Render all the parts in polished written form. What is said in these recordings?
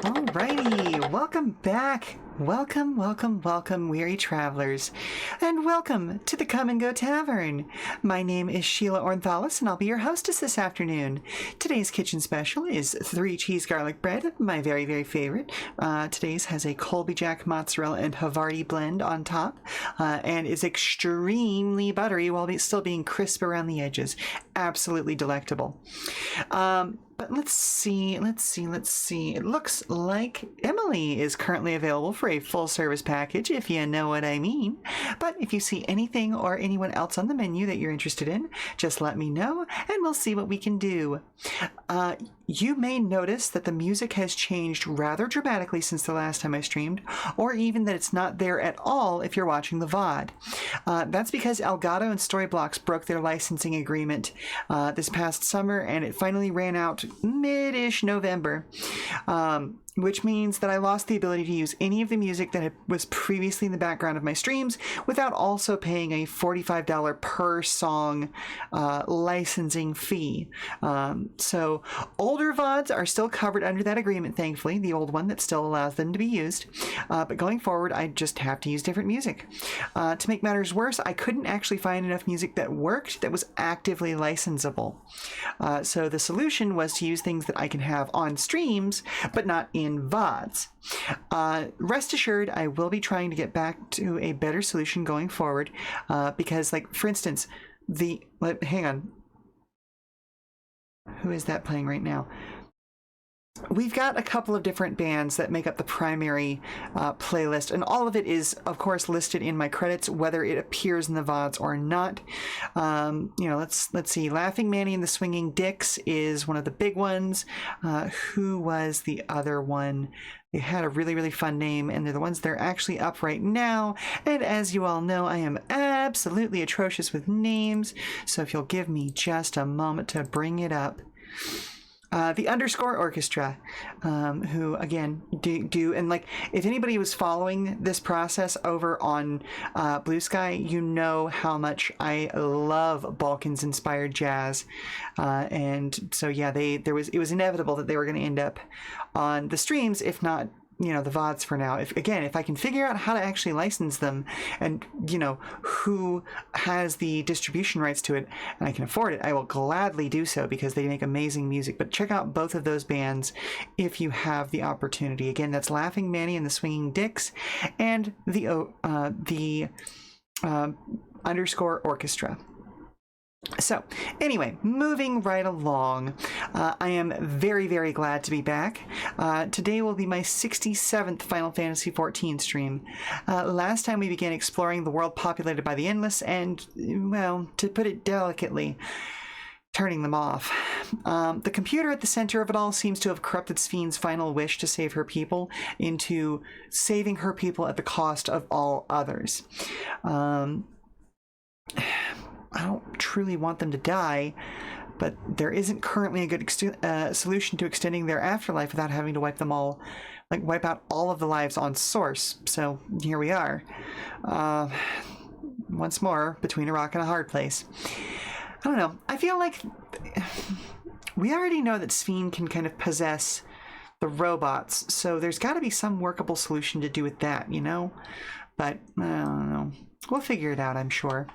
Alrighty, welcome back. Welcome, welcome, welcome, weary travelers, and welcome to the Come and Go Tavern. My name is Sheela Ornthalis, and I'll be your hostess this afternoon. Today's kitchen special is 3 cheese garlic bread, my very, very favorite. Today's has a Colby Jack mozzarella and Havarti blend on top, and is extremely buttery while still being crisp around the edges. Absolutely delectable. But let's see. It looks like Emily is currently available for a full service package, if you know what I mean. But if you see anything or anyone else on the menu that you're interested in, just let me know and we'll see what we can do. You may notice that the music has changed rather dramatically since the last time I streamed, or even that it's not there at all if you're watching the VOD. That's because Elgato and Storyblocks broke their licensing agreement this past summer, and it finally ran out mid-ish November. Which means that I lost the ability to use any of the music that was previously in the background of my streams without also paying a $45 per song licensing fee. So older VODs are still covered under that agreement, thankfully, the old one that still allows them to be used. But going forward, I just have to use different music. To make matters worse, I couldn't actually find enough music that worked that was actively licensable. So the solution was to use things that I can have on streams, but not in VODs. Rest assured, I will be trying to get back to a better solution going forward, because, like, for instance, hang on. Who is that playing right now? We've got a couple of different bands that make up the primary playlist, and all of it is, of course, listed in my credits, whether it appears in the VODs or not. Let's see. Laughing Manny and the Swinging Dicks is one of the big ones. Who was the other one? They had a really, really fun name, and they're the ones that are actually up right now. And as you all know, I am absolutely atrocious with names, so if you'll give me just a moment to bring it up. The Underscore Orchestra, who, again, do, and, like, if anybody was following this process over on Blue Sky, you know how much I love Balkans-inspired jazz, and so, yeah, it was inevitable that they were going to end up on the streams, if not, the VODs for now. If I can figure out how to actually license them and, who has the distribution rights to it and I can afford it, I will gladly do so because they make amazing music. But check out both of those bands if you have the opportunity. Again, that's Laughing Manny and the Swinging Dicks and the Underscore Orchestra. So, anyway, moving right along, I am very, very glad to be back. Today will be my 67th Final Fantasy XIV stream. Last time we began exploring the world populated by the Endless and, well, to put it delicately, turning them off. The computer at the center of it all seems to have corrupted Sphne's final wish to save her people into saving her people at the cost of all others. I don't truly want them to die, but there isn't currently a good solution to extending their afterlife without having to wipe out all of the lives on Source. So here we are, once more between a rock and a hard place. I don't know. I feel like we already know that Sphene can kind of possess the robots, so there's got to be some workable solution to do with that, But I don't know. We'll figure it out, I'm sure.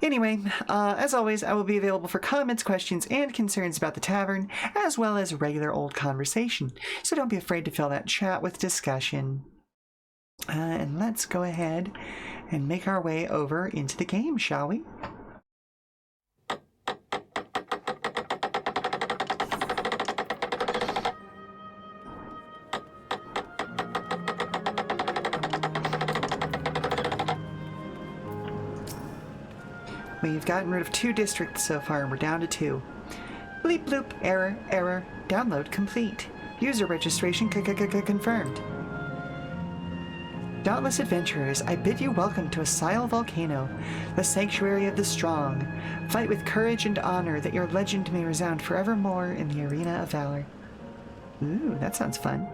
Anyway, as always, I will be available for comments, questions, and concerns about the tavern, as well as regular old conversation. So don't be afraid to fill that chat with discussion. And let's go ahead and make our way over into the game, shall we? We've gotten rid of 2 districts so far, and we're down to 2. Bleep bloop, error, download complete. User registration confirmed. Dauntless adventurers, I bid you welcome to Asile Volcano, the sanctuary of the strong. Fight with courage and honor that your legend may resound forevermore in the arena of valor. Ooh, that sounds fun.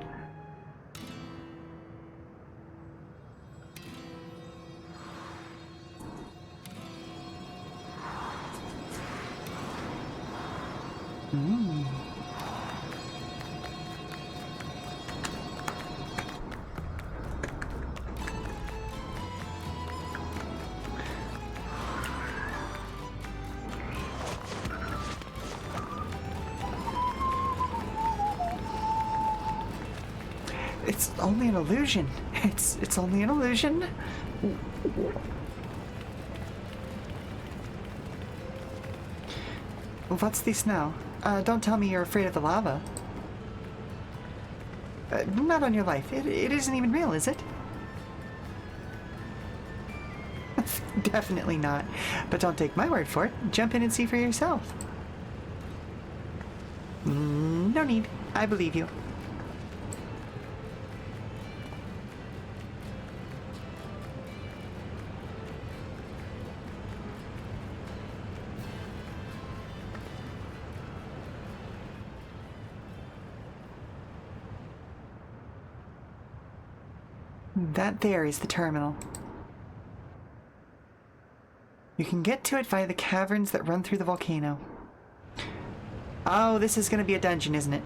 It's only an illusion. It's only an illusion. What's this now? Don't tell me you're afraid of the lava. Not on your life. It isn't even real, is it? Definitely not. But don't take my word for it. Jump in and see for yourself. No need. I believe you. That there is the terminal. You can get to it via the caverns that run through the volcano. Oh, this is going to be a dungeon, isn't it?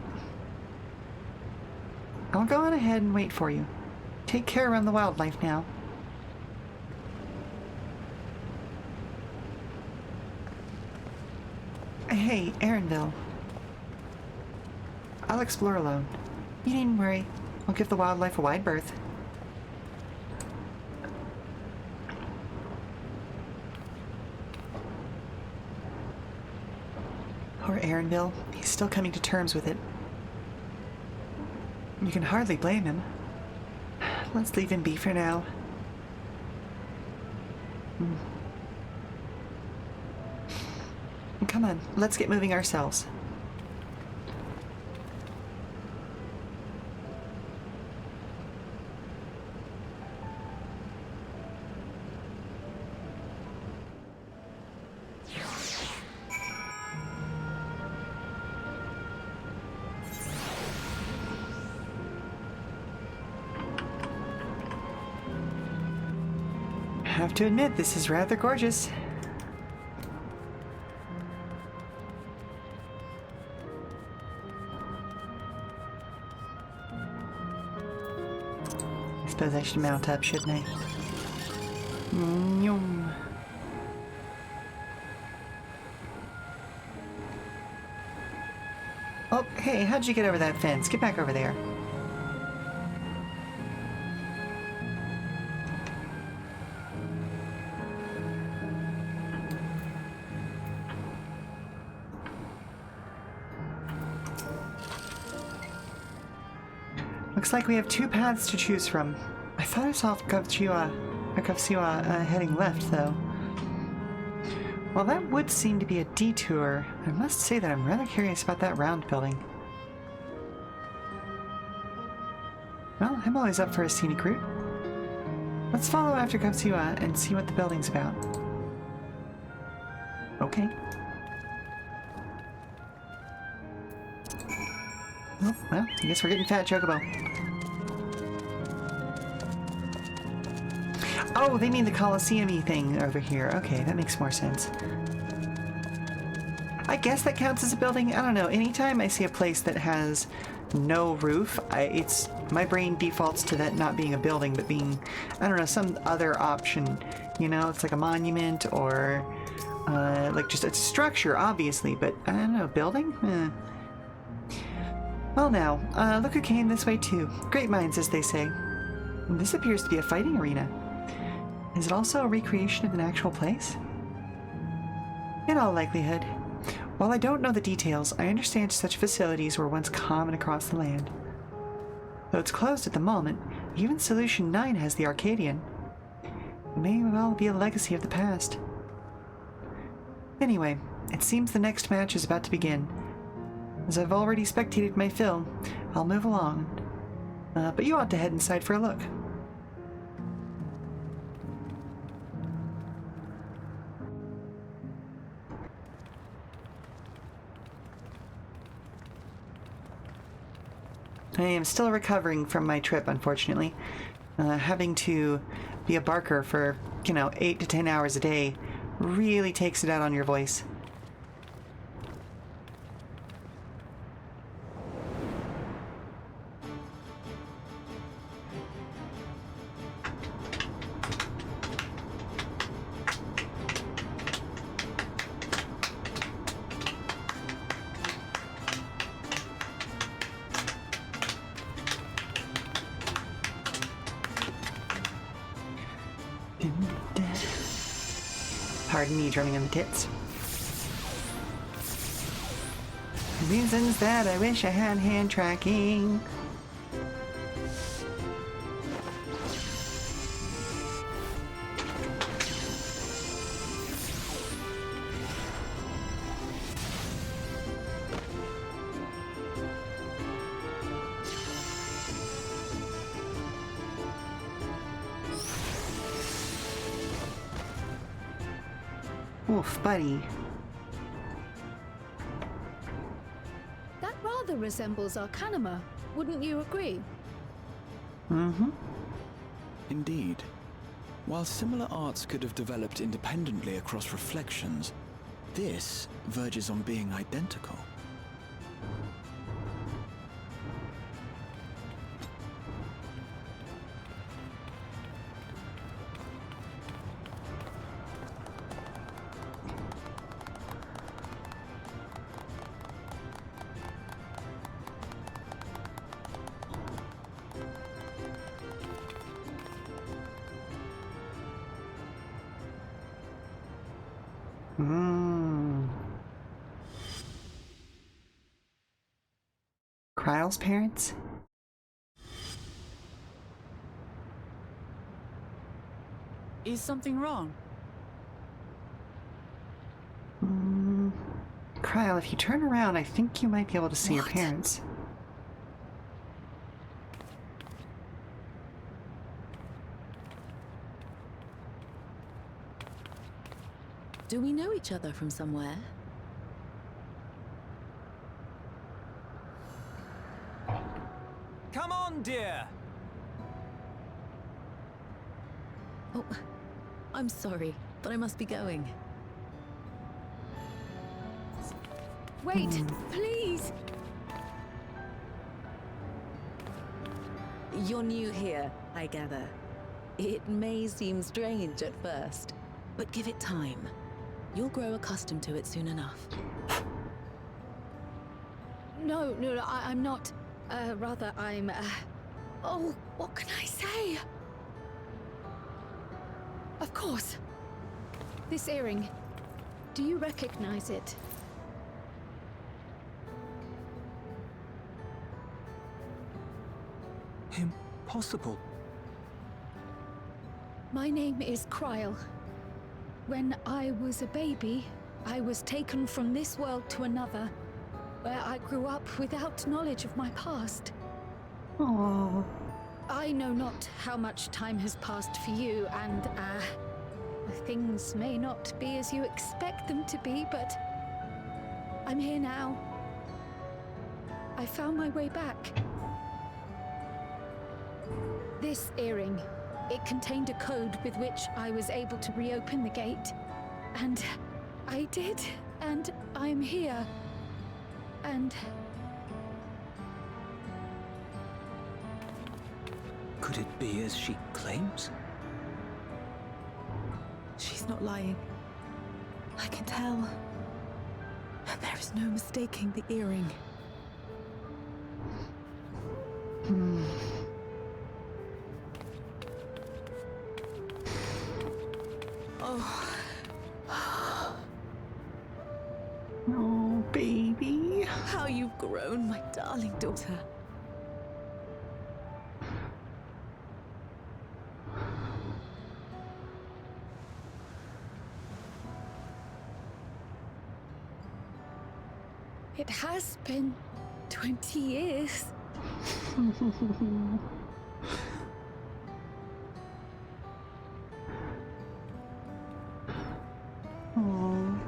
I'll go on ahead and wait for you. Take care around the wildlife now. Hey, Erinville. I'll explore alone. You needn't worry. I'll give the wildlife a wide berth. Poor Erinville. He's still coming to terms with it. You can hardly blame him. Let's leave him be for now. Come on, let's get moving ourselves. I have to admit, this is rather gorgeous. I suppose I should mount up, shouldn't I? Nyum. Oh, hey, how'd you get over that fence? Get back over there. Looks like we have two paths to choose from. I thought I saw Kavsiwa heading left, though. Well, that would seem to be a detour. I must say that I'm rather curious about that round building. Well, I'm always up for a scenic route. Let's follow after Kavsiwa and see what the building's about. Okay. Oh, well, I guess we're getting fat, Chocobo. Oh, they mean the Colosseum-y thing over here. Okay, that makes more sense. I guess that counts as a building. I don't know. Anytime I see a place that has no roof, my brain defaults to that not being a building, but being, I don't know, some other option. You know, it's like a monument or like just a structure, obviously, but I don't know, building? Well now, look who came this way too. Great minds, as they say. This appears to be a fighting arena. Is it also a recreation of an actual place? In all likelihood. While I don't know the details, I understand such facilities were once common across the land. Though it's closed at the moment, even Solution 9 has the Arcadian. It may well be a legacy of the past. Anyway, it seems the next match is about to begin. As I've already spectated my fill, I'll move along. But you ought to head inside for a look. I am still recovering from my trip, unfortunately. Having to be a barker for, 8 to 10 hours a day really takes it out on your voice. Pardon me drumming on the tits. Reasons that I wish I had hand tracking. Oof, buddy. That rather resembles Arcanima, wouldn't you agree? Mm-hmm. Indeed. While similar arts could have developed independently across reflections, this verges on being identical. Kryle's parents? Is something wrong? Kryle, if you turn around, I think you might be able to see your parents. Do we know each other from somewhere? Come on, dear! Oh, I'm sorry, but I must be going. Wait, please! You're new here, I gather. It may seem strange at first, but give it time. You'll grow accustomed to it soon enough. No, I'm not. Rather, I'm, Oh, what can I say? Of course. This earring. Do you recognize it? Impossible. My name is Kryle. When I was a baby, I was taken from this world to another, where I grew up without knowledge of my past. Aww. I know not how much time has passed for you, and, things may not be as you expect them to be, but I'm here now. I found my way back. This earring, it contained a code with which I was able to reopen the gate. And I did, and I'm here. And... Could it be as she claims? She's not lying. I can tell. And there is no mistaking the earring. Oh, baby. How you've grown, my darling daughter. it has been 20 years. Aww.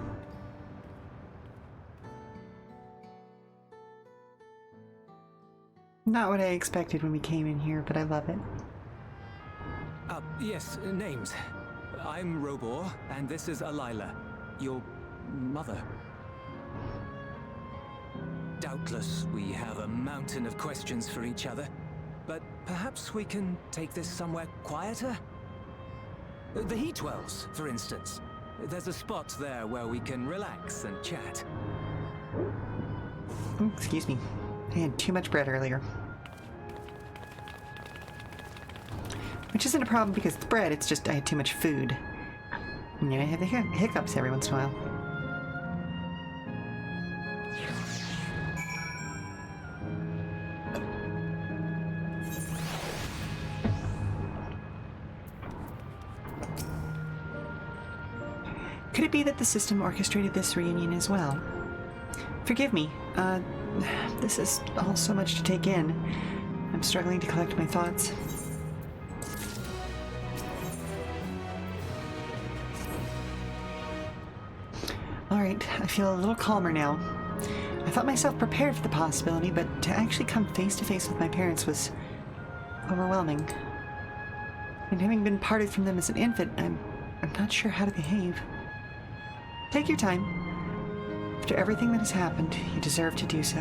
Not what I expected when we came in here, but I love it. Yes, names. I'm Robor, and this is Alila, your mother. Doubtless, we have a mountain of questions for each other, but perhaps we can take this somewhere quieter? The Heatwells, for instance. There's a spot there where we can relax and chat. Oh, excuse me. I had too much bread earlier. Which isn't a problem because it's bread, it's just I had too much food. Yeah, I have the hiccups every once in a while. Could it be that the system orchestrated this reunion as well? Forgive me. This is all so much to take in. I'm struggling to collect my thoughts. Alright, I feel a little calmer now. I thought myself prepared for the possibility, but to actually come face to face with my parents was overwhelming. And having been parted from them as an infant, I'm not sure how to behave. Take your time. After everything that has happened, you deserve to do so.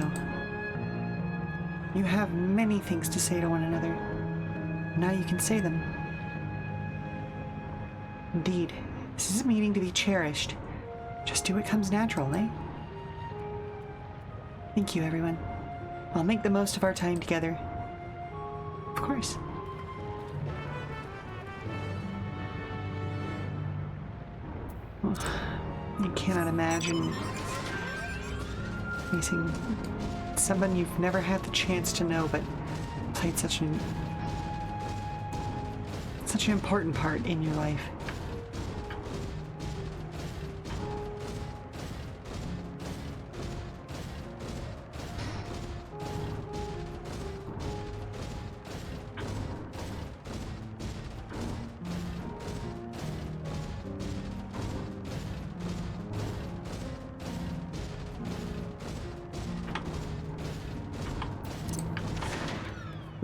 You have many things to say to one another. Now you can say them. Indeed, this is a meeting to be cherished. Just do what comes natural, eh? Thank you, everyone. I'll make the most of our time together. Of course. I cannot imagine facing someone you've never had the chance to know, but played such an important part in your life.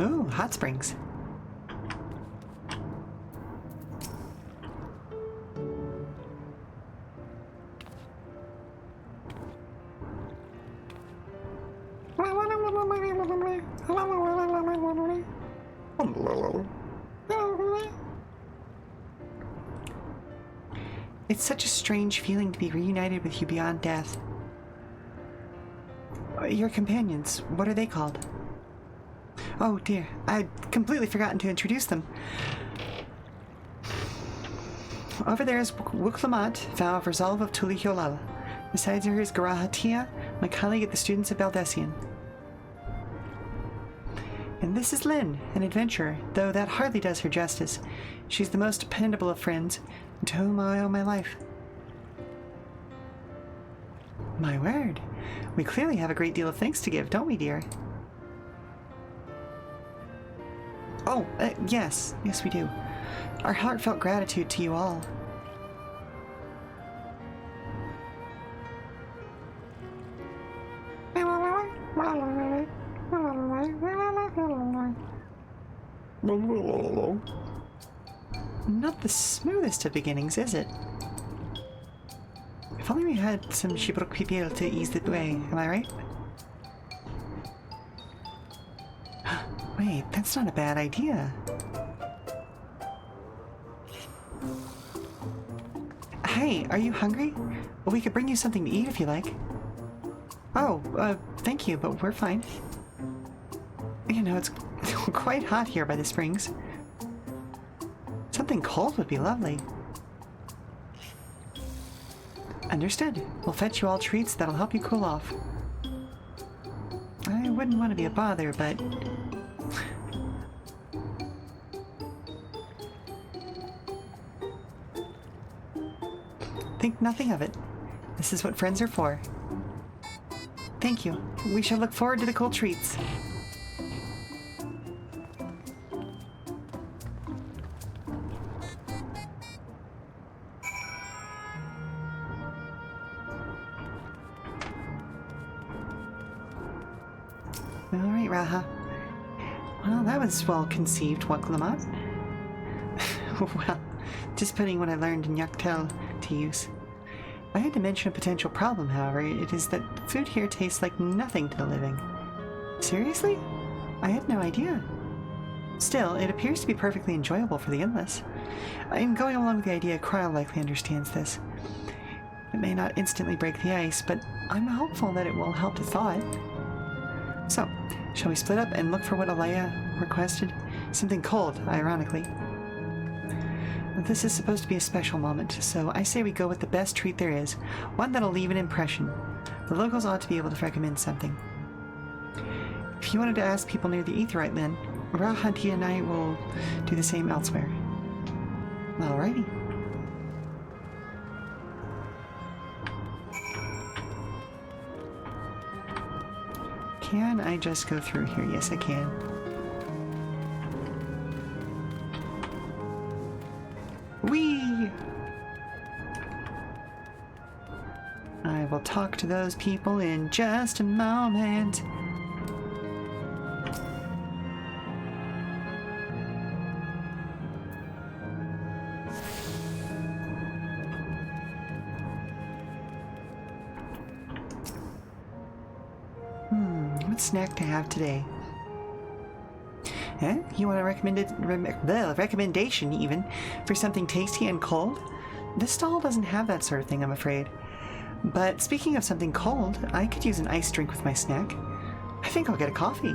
Ooh, hot springs. It's such a strange feeling to be reunited with you beyond death. Your companions, what are they called? Oh dear, I'd completely forgotten to introduce them. Over there is Wuklamat, vow of resolve of Tulihyolala. Besides her is Garahatia, my colleague at the Students of Baldessian. And this is Lynn, an adventurer, though that hardly does her justice. She's the most dependable of friends, and to whom I owe my life. My word, we clearly have a great deal of thanks to give, don't we, dear? Oh, yes. Yes, we do. Our heartfelt gratitude to you all. Not the smoothest of beginnings, is it? If only we had some Shibruk people to ease the way, am I right? Wait, that's not a bad idea. Hey, are you hungry? Well, we could bring you something to eat if you like. Oh, thank you, but we're fine. You know, it's quite hot here by the springs. Something cold would be lovely. Understood. We'll fetch you all treats that'll help you cool off. I wouldn't want to be a bother, but... Think nothing of it. This is what friends are for. Thank you. We shall look forward to the cool treats. Alright, Raha. Well, that was well conceived, Waklamat. Well, just putting what I learned in Yaktel to use. I had to mention a potential problem, however. It is that food here tastes like nothing to the living. Seriously? I had no idea. Still, it appears to be perfectly enjoyable for the endless. I'm going along with the idea Kryl likely understands this. It may not instantly break the ice, but I'm hopeful that it will help to thaw it. So, shall we split up and look for what Alea requested? Something cold, ironically. This is supposed to be a special moment, so I say we go with the best treat there is, one that'll leave an impression. The locals ought to be able to recommend something. If you wanted to ask people near the Aetheryte, then Rahanti and I will do the same elsewhere. Alrighty. Can I just go through here? Yes, I can. Whee! I will talk to those people in just a moment. What snack to have today? Eh? You want a recommendation even for something tasty and cold? This stall doesn't have that sort of thing, I'm afraid. But speaking of something cold, I could use an iced drink with my snack. I think I'll get a coffee.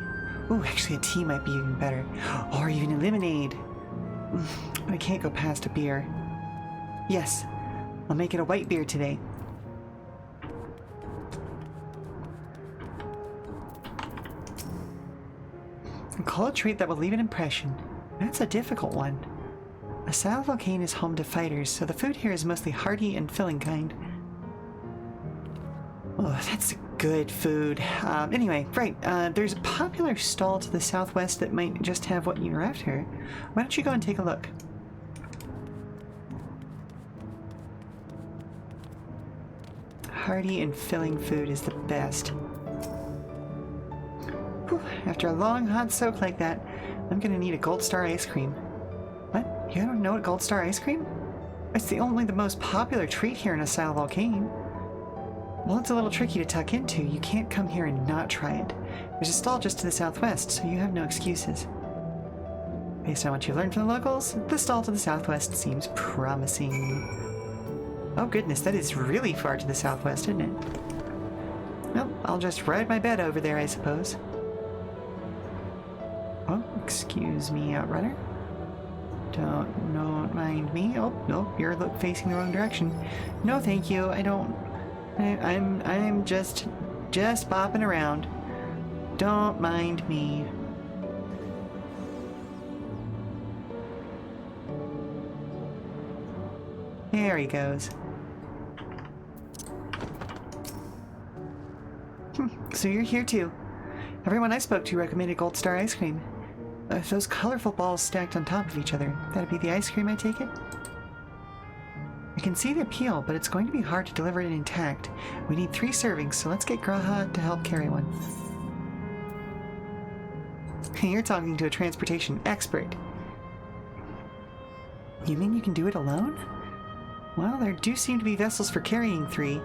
Ooh, actually a tea might be even better. Or even a lemonade. But I can't go past a beer. Yes, I'll make it a white beer today. Call a treat that will leave an impression. That's a difficult one. A Asylum Volcane is home to fighters, so the food here is mostly hearty and filling kind. Oh, that's good food. Anyway, right, there's a popular stall to the southwest that might just have what you're after. Why don't you go and take a look? Hearty and filling food is the best. Whew, after a long hot soak like that, I'm gonna need a Gold Star ice cream. What? You don't know what Gold Star ice cream? It's the most popular treat here in Asylum Volcane. Well, it's a little tricky to tuck into. You can't come here and not try it. There's a stall just to the southwest, so you have no excuses. Based on what you've learned from the locals, the stall to the southwest seems promising. Oh goodness, that is really far to the southwest, isn't it? Well, I'll just ride my bed over there, I suppose. Oh, excuse me, Outrunner. Don't mind me. Oh, no, you're facing the wrong direction. No, thank you. I'm just bopping around. Don't mind me. There he goes. So you're here too. Everyone I spoke to recommended Gold Star ice cream. Those colorful balls stacked on top of each other. That'd be the ice cream, I take it? I can see the appeal, but it's going to be hard to deliver it intact. We need 3 servings, so let's get Graha to help carry one. You're talking to a transportation expert. You mean you can do it alone? Well, there do seem to be vessels for carrying 3.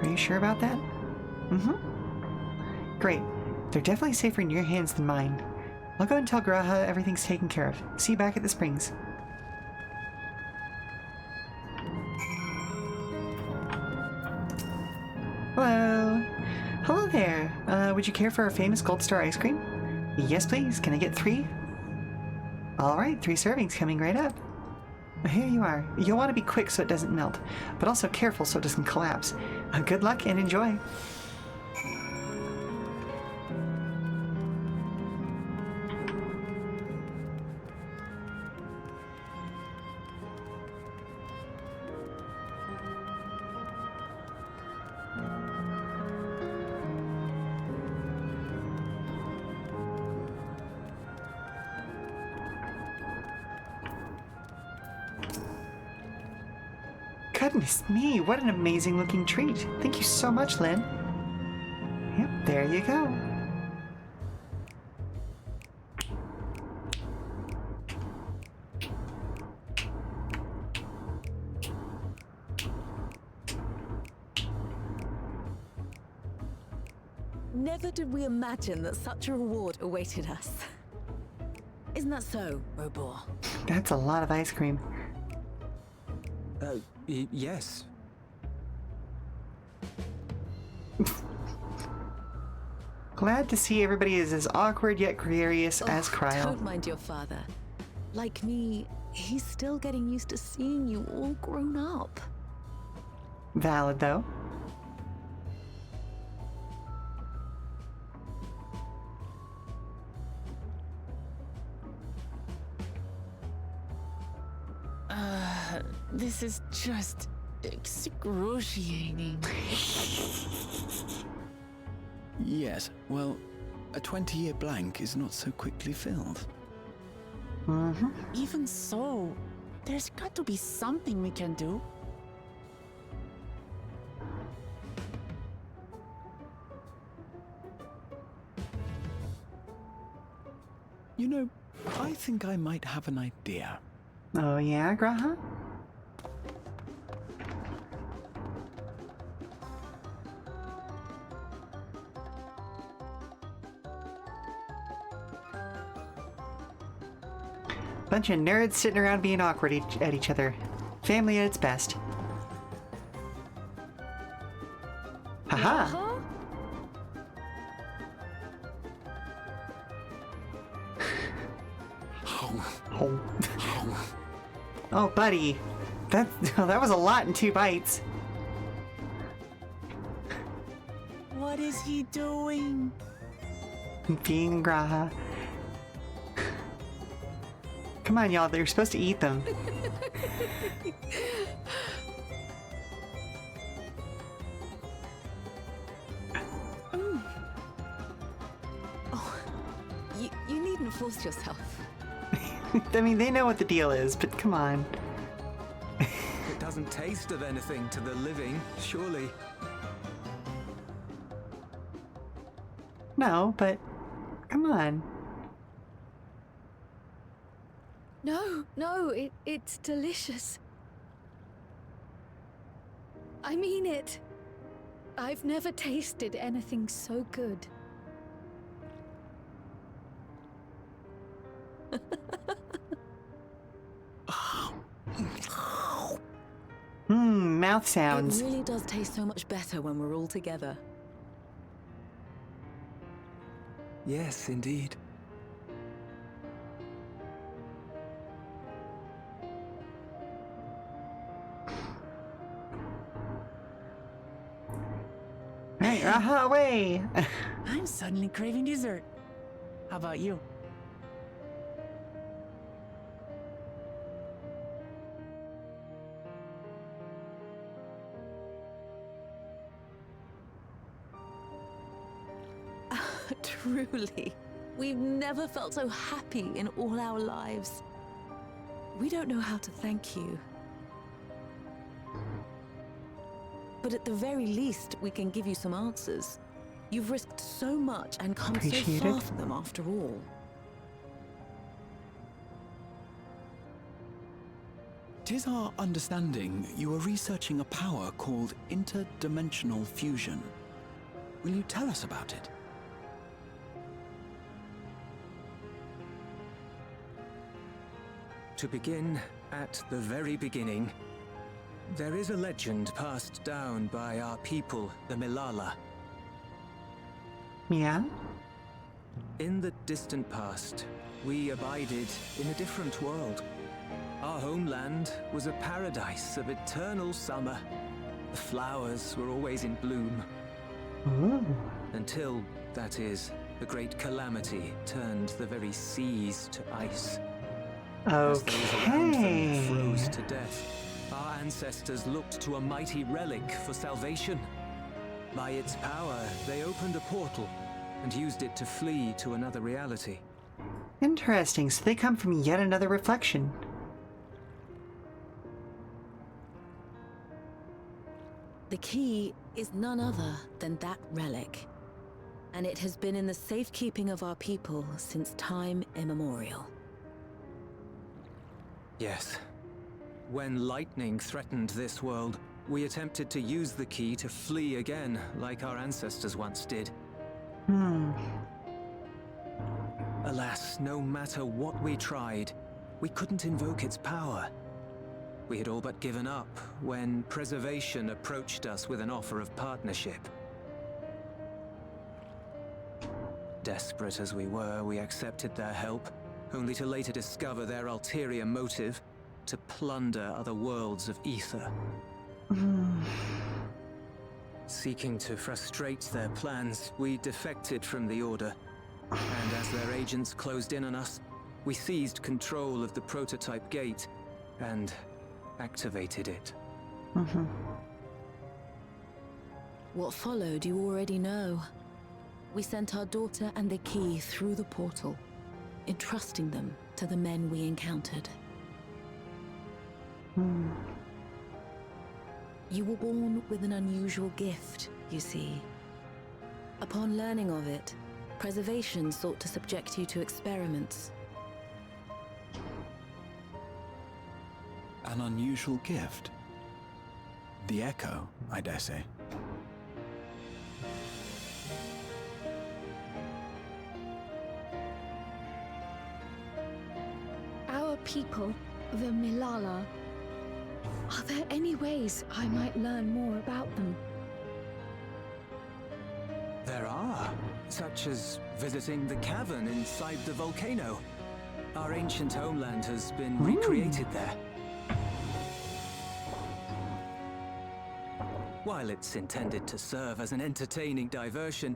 Are you sure about that? Mm-hmm. Great. They're definitely safer in your hands than mine. I'll go and tell Graha everything's taken care of. See you back at the springs. Hello. Hello there. Would you care for our famous Gold Star ice cream? Yes, please. Can I get 3? Alright, 3 servings coming right up. Here you are. You'll want to be quick so it doesn't melt, but also careful so it doesn't collapse. Good luck and enjoy. Goodness me, what an amazing looking treat. Thank you so much, Lynn. Yep, there you go. Never did we imagine that such a reward awaited us. Isn't that so, Robor? That's a lot of ice cream. Yes. Glad to see everybody is as awkward yet gregarious as Cryle. Don't mind your father. Like me, He's still getting used to seeing you all grown up. Valid, though. This is just excruciating. Yes, well, a 20-year blank is not so quickly filled. Even so, there's got to be something we can do. You know, I think I might have an idea. Oh, yeah, Graha? Bunch of nerds sitting around being awkward at each other. Family at its best. Haha! Huh? Oh. Oh, buddy. That was a lot in 2 bites. What is he doing? Being Graha. Come on, y'all. They're supposed to eat them. You needn't force yourself. I mean, they know what the deal is, but come on. It doesn't taste of anything to the living, surely. No, but come on. No, it's delicious. I mean it. I've never tasted anything so good. Mouth sounds. It really does taste so much better when we're all together. Yes, indeed. Hey, Graha, away! I'm suddenly craving dessert. How about you? Truly, we've never felt so happy in all our lives. We don't know how to thank you. But at the very least, we can give you some answers. You've risked so much and come so Appreciate far it. from them after all. Tis our understanding you are researching a power called interdimensional fusion. Will you tell us about it? To begin at the very beginning, there is a legend passed down by our people, the Milala. Yeah? In the distant past, we abided in a different world. Our homeland was a paradise of eternal summer. The flowers were always in bloom. Ooh. Until, that is, the great calamity turned the very seas to ice. As those around them Okay. froze to death, our ancestors looked to a mighty relic for salvation. By its power, they opened a portal and used it to flee to another reality. Interesting. So they come from yet another reflection. The key is none other than that relic. And it has been in the safekeeping of our people since time immemorial. Yes. When lightning threatened this world, we attempted to use the key to flee again, like our ancestors once did. Alas, no matter what we tried, we couldn't invoke its power. We had all but given up when Preservation approached us with an offer of partnership. Desperate as we were, we accepted their help, only to later discover their ulterior motive to plunder other worlds of ether. Seeking to frustrate their plans, we defected from the Order. And as their agents closed in on us, we seized control of the prototype gate and activated it. What followed you already know. We sent our daughter and the key through the portal, entrusting them to the men we encountered. You were born with an unusual gift, you see. Upon learning of it, Preservation sought to subject you to experiments. An unusual gift? The Echo, I dare say. Our people, the Milala, are there any ways I might learn more about them? There are, such as visiting the cavern inside the volcano. Our ancient homeland has been recreated there. While it's intended to serve as an entertaining diversion,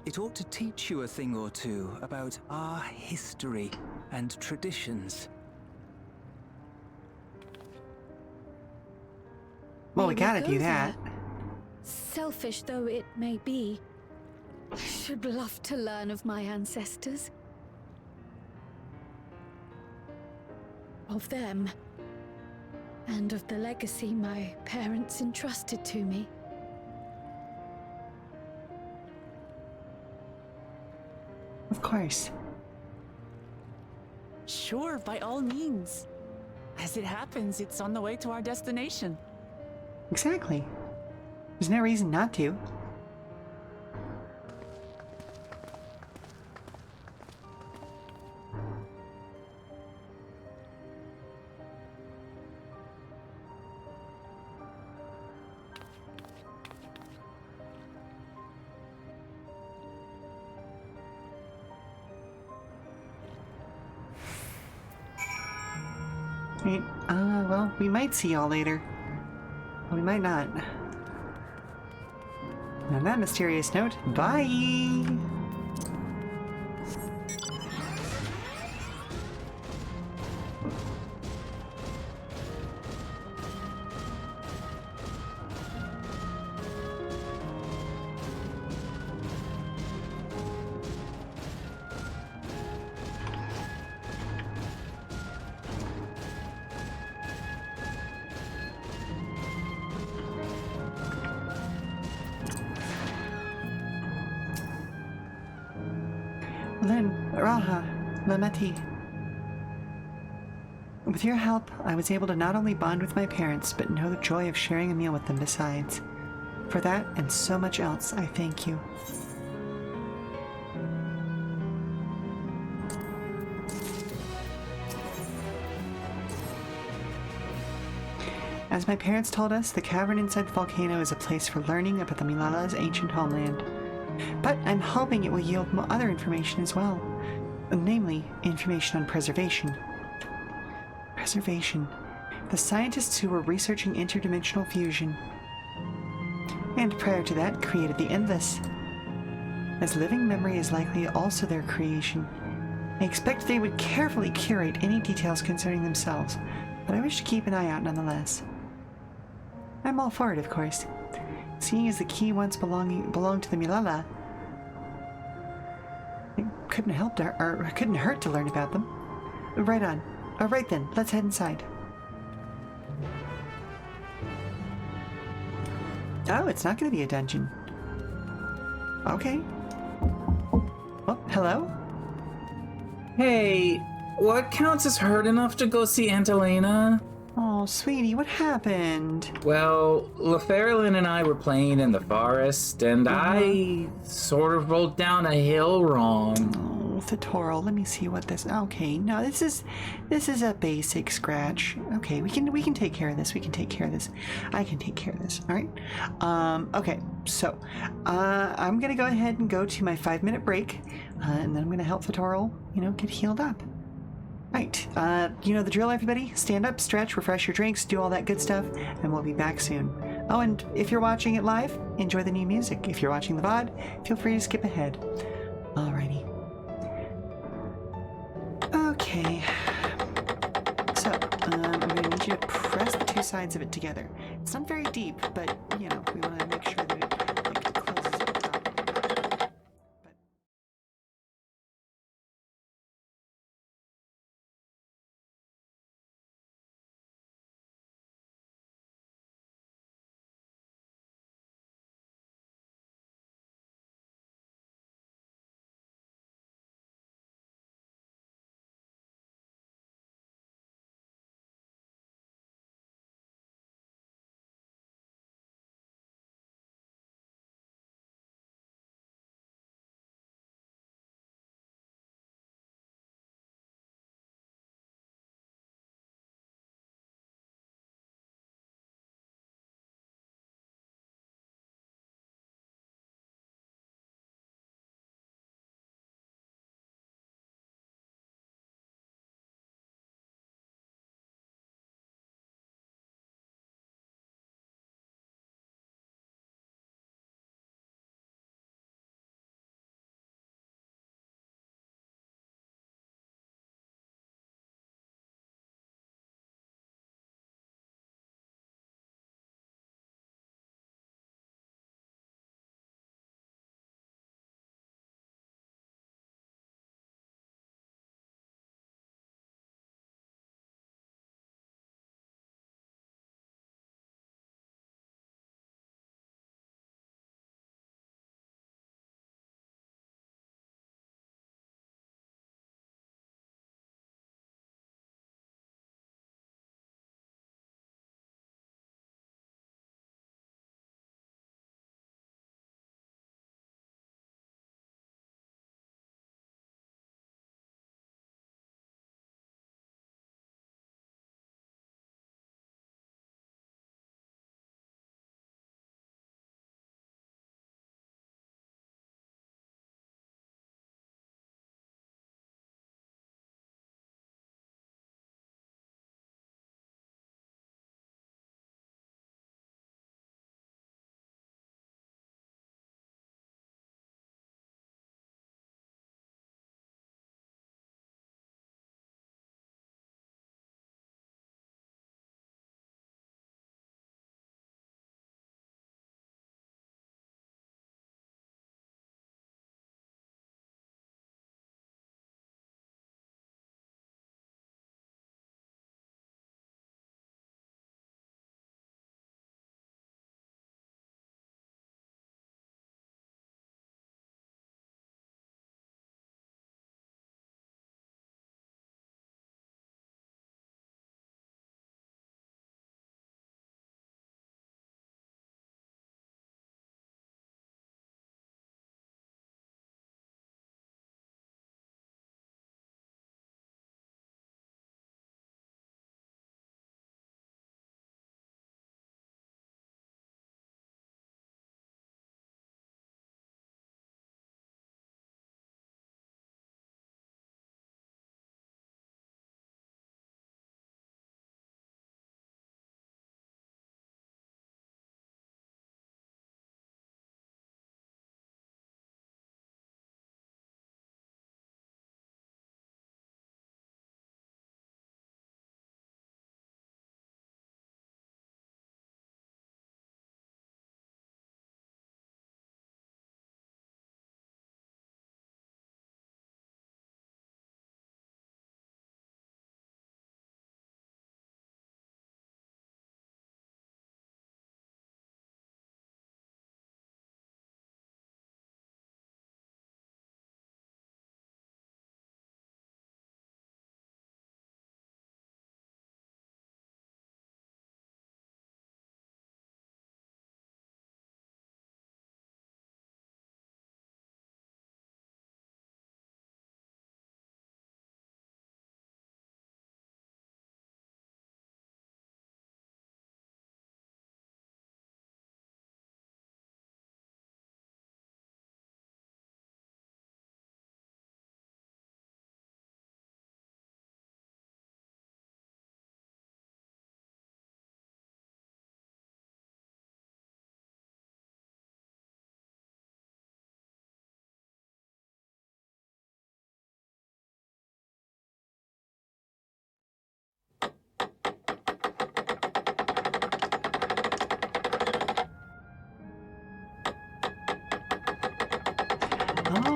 it ought to teach you a thing or two about our history and traditions. Well, we May gotta go do that. there? Selfish though it may be, I should love to learn of my ancestors. Of them. And of the legacy my parents entrusted to me. Of course. Sure, by all means. As it happens, it's on the way to our destination. Exactly. There's no reason not to. Right. Well, we might see y'all later. We might not. On that mysterious note, bye! Then, Raha, Lameti. With your help, I was able to not only bond with my parents, but know the joy of sharing a meal with them besides. For that, and so much else, I thank you. As my parents told us, the cavern inside the volcano is a place for learning about the Milala's ancient homeland. But I'm hoping it will yield other information as well. Namely, information on preservation. Preservation. The scientists who were researching interdimensional fusion. And prior to that, created the Endless. As living memory is likely also their creation. I expect they would carefully curate any details concerning themselves, but I wish to keep an eye out nonetheless. I'm all for it, of course. Seeing as the key once belonged to the Milala, it couldn't hurt to learn about them. Right on. Right then, let's head inside. Oh, it's not going to be a dungeon. Okay. Oh, hello? Hey, what counts as hurt enough to go see Aunt Elena? Oh, sweetie, what happened? Well, LaFerlin and I were playing in the forest, and I sort of rolled down a hill wrong. Oh, Thetoral, let me see what this. Okay, no, this is a basic scratch. Okay, we can take care of this. We can take care of this. I can take care of this. All right. Okay. So, I'm gonna go ahead and go to my 5-minute break, and then I'm gonna help Thetoral, get healed up. Right. You know the drill, everybody. Stand up, stretch, refresh your drinks, do all that good stuff, and we'll be back soon. Oh, and if you're watching it live, enjoy the new music. If you're watching the VOD, feel free to skip ahead. Alrighty. Okay. So, I'm going to need you to press the two sides of it together. It's not very deep, but, you know, we want to make sure that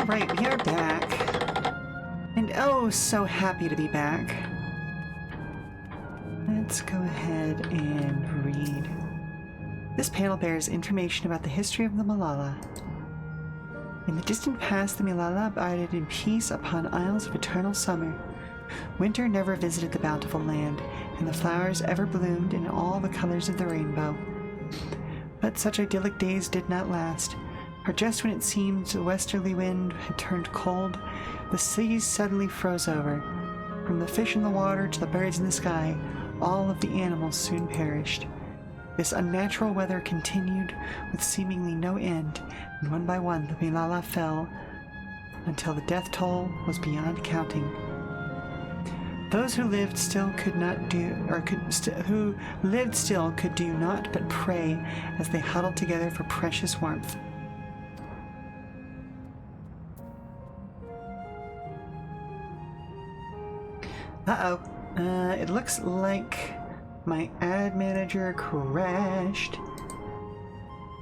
All right, we are back. And oh, so happy to be back. Let's go ahead and read. This panel bears information about the history of the Malala. In the distant past, the Malala abided in peace upon isles of eternal summer. Winter never visited the bountiful land, and the flowers ever bloomed in all the colors of the rainbow. But such idyllic days did not last, for just when it seemed the westerly wind had turned cold, the seas suddenly froze over. From the fish in the water to the birds in the sky, all of the animals soon perished. This unnatural weather continued with seemingly no end, and one by one the Malala fell, until the death toll was beyond counting. Those who lived still could not do, or who lived still could do naught but pray as they huddled together for precious warmth. It looks like my ad manager crashed.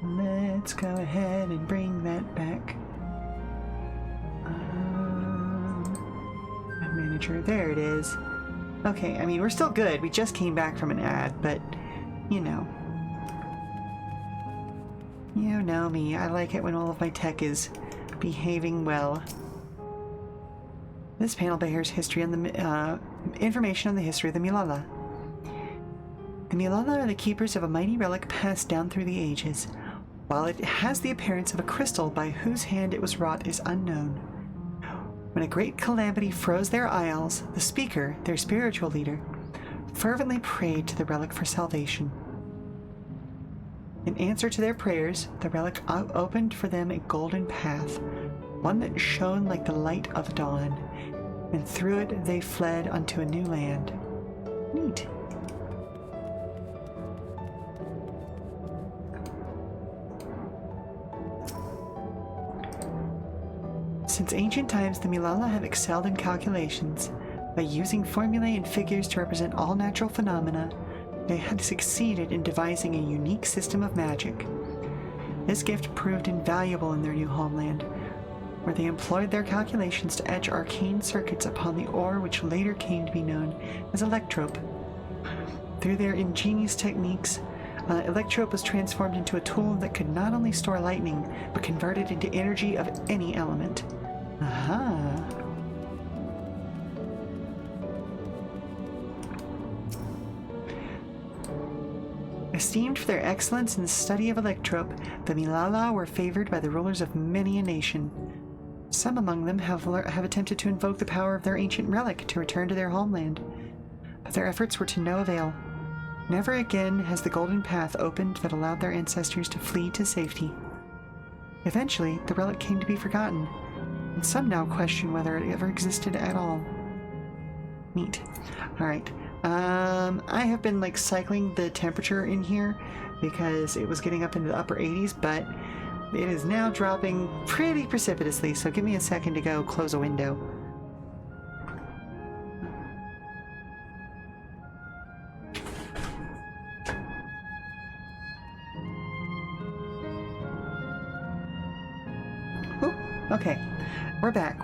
Let's go ahead and bring that back. Ad manager, there it is. Okay, I mean, we're still good. We just came back from an ad, but, you know. You know me. I like it when all of my tech is behaving well. This panel bears history on the information on the history of the Malala. The Malala are the keepers of a mighty relic passed down through the ages. While it has the appearance of a crystal, by whose hand it was wrought is unknown. When a great calamity froze their isles, the speaker, their spiritual leader, fervently prayed to the relic for salvation. In answer to their prayers, the relic opened for them a golden path, one that shone like the light of dawn, and through it they fled unto a new land. Neat. Since ancient times, the Malala have excelled in calculations. By using formulae and figures to represent all natural phenomena, they had succeeded in devising a unique system of magic. This gift proved invaluable in their new homeland, where they employed their calculations to etch arcane circuits upon the ore which later came to be known as electrope. Through their ingenious techniques, electrope was transformed into a tool that could not only store lightning, but convert it into energy of any element. Aha! Esteemed for their excellence in the study of electrope, the Malala were favored by the rulers of many a nation. Some among them have attempted to invoke the power of their ancient relic to return to their homeland, but their efforts were to no avail. Never again has the golden path opened that allowed their ancestors to flee to safety. Eventually, the relic came to be forgotten, and some now question whether it ever existed at all. Neat. Alright. I have been cycling the temperature in here because it was getting up into the upper 80s, but it is now dropping pretty precipitously, so give me a second to go close a window. Oop, okay. We're back.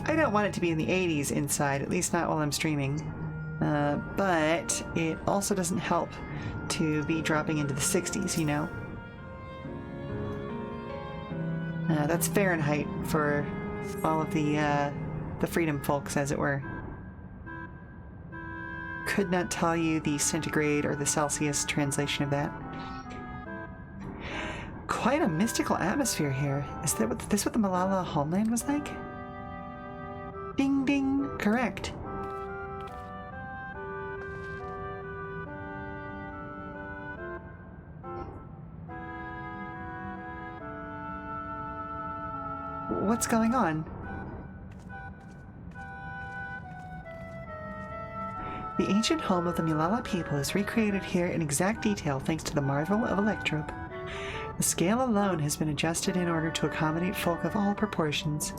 I don't want it to be in the 80s inside, at least not while I'm streaming. But it also doesn't help to be dropping into the 60s, you know? That's Fahrenheit for all of the freedom folks, as it were. Could not tell you the centigrade or the Celsius translation of that. Quite a mystical atmosphere here. Is this what the Malala homeland was like? Ding ding, correct. What's going on? The ancient home of the Malala people is recreated here in exact detail thanks to the marvel of electrope. The scale alone has been adjusted in order to accommodate folk of all proportions.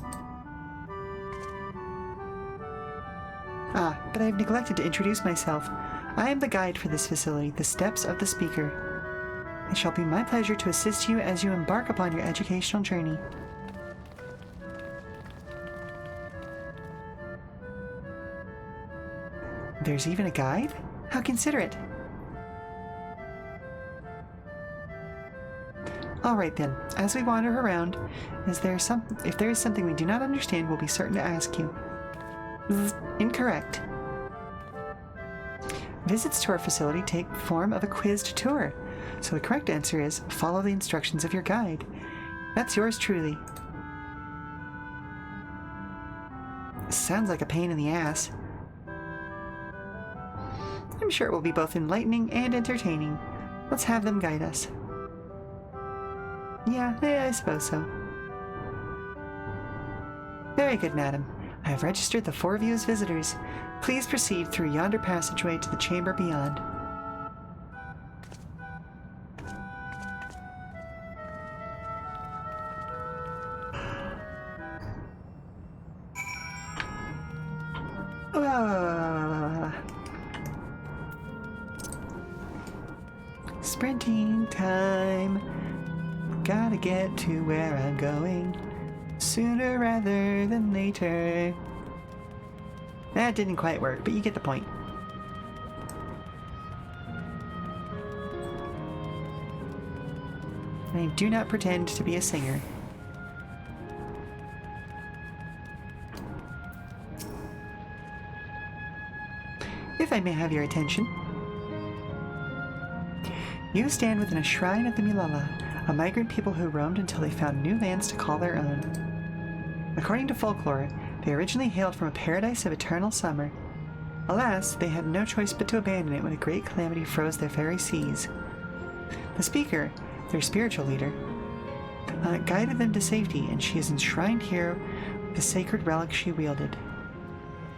But I have neglected to introduce myself. I am the guide for this facility, the Steps of the Speaker. It shall be my pleasure to assist you as you embark upon your educational journey. There's even a guide? How considerate. All right then, as we wander around, if there is something we do not understand, we'll be certain to ask you. Incorrect. Visits to our facility take the form of a quizzed tour, so the correct answer is follow the instructions of your guide. That's yours truly. Sounds like a pain in the ass. I'm sure it will be both enlightening and entertaining. Let's have them guide us. Yeah, I suppose so. Very good, madam. I have registered the 4 of you as visitors. Please proceed through yonder passageway to the chamber beyond. Sprinting time. Gotta get to where I'm going sooner rather than later. That didn't quite work, but you get the point. I do not pretend to be a singer. If I may have your attention. You stand within a shrine of the Milala, a migrant people who roamed until they found new lands to call their own. According to folklore, they originally hailed from a paradise of eternal summer. Alas, they had no choice but to abandon it when a great calamity froze their very seas. The speaker, their spiritual leader, guided them to safety, and she is enshrined here with the sacred relic she wielded.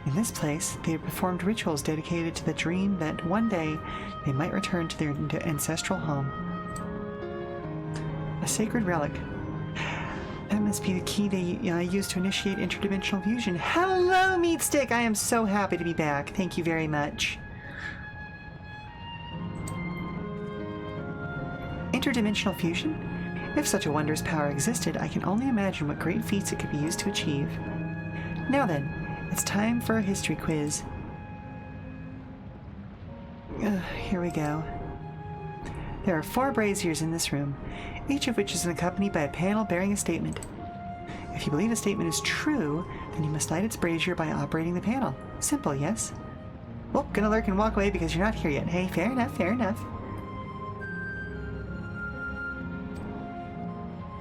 In this place, they performed rituals dedicated to the dream that one day they might return to their ancestral home. A sacred relic. That must be the key they used to initiate interdimensional fusion. Hello, Meat Stick! I am so happy to be back. Thank you very much. Interdimensional fusion? If such a wondrous power existed, I can only imagine what great feats it could be used to achieve. Now then, it's time for a history quiz. Here we go. There are 4 braziers in this room, each of which is accompanied by a panel bearing a statement. If you believe a statement is true, then you must light its brazier by operating the panel. Simple, yes? Well, gonna lurk and walk away because you're not here yet. Hey, fair enough, fair enough.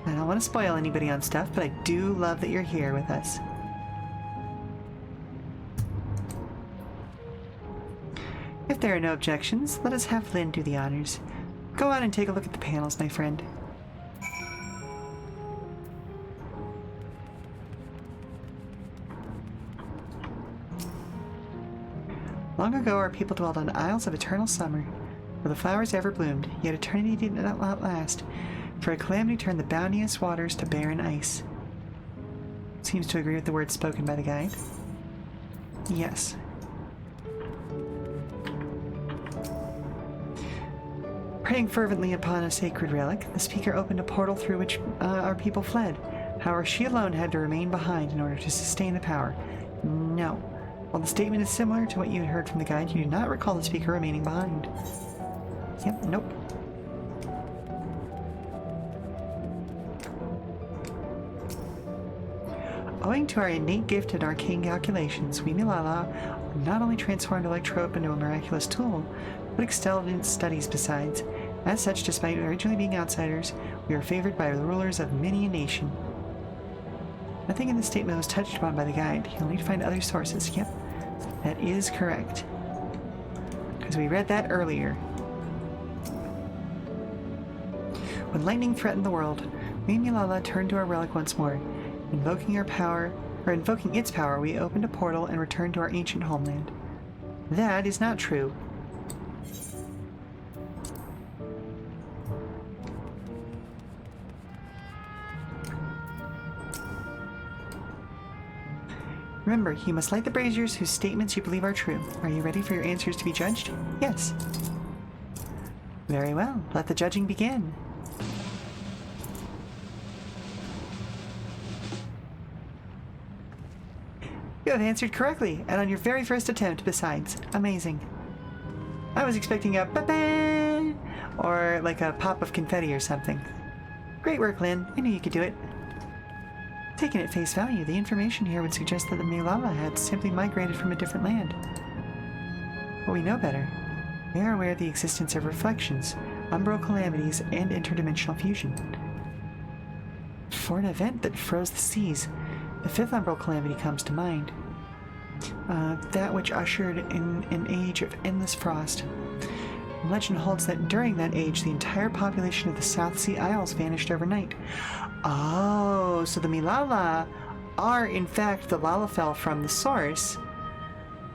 I don't want to spoil anybody on stuff, but I do love that you're here with us. If there are no objections, let us have Lynn do the honors. Go on and take a look at the panels, my friend. Long ago, our people dwelled on isles of eternal summer, where the flowers ever bloomed, yet eternity did not last, for a calamity turned the bounteous waters to barren ice. Seems to agree with the words spoken by the guide. Yes. Praying fervently upon a sacred relic, the speaker opened a portal through which our people fled. However, she alone had to remain behind in order to sustain the power. No. While the statement is similar to what you had heard from the guide, you do not recall the speaker remaining behind. Yep, nope. Owing to our innate gift at arcane calculations, we Milala not only transformed Electrope into a miraculous tool, but excelled in its studies besides. As such, despite originally being outsiders, we are favored by the rulers of many a nation. Nothing in this statement was touched upon by the guide. You'll need to find other sources. Yep, that is correct. Because we read that earlier. When lightning threatened the world, we Milala turned to our relic once more. Invoking its power, we opened a portal and returned to our ancient homeland. That is not true. Remember, you must light the braziers whose statements you believe are true. Are you ready for your answers to be judged? Yes. Very well. Let the judging begin. You have answered correctly, and on your very first attempt, besides. Amazing. I was expecting a ba-bang, or like a pop of confetti or something. Great work, Lynn. I knew you could do it. Taken at face value, the information here would suggest that the Milala had simply migrated from a different land. But we know better. We are aware of the existence of reflections, umbral calamities, and interdimensional fusion. For an event that froze the seas, the fifth umbral calamity comes to mind. That which ushered in an age of endless frost. Legend holds that during that age, the entire population of the South Sea Isles vanished overnight. Oh, so the Milala are in fact the Lalafell from the source.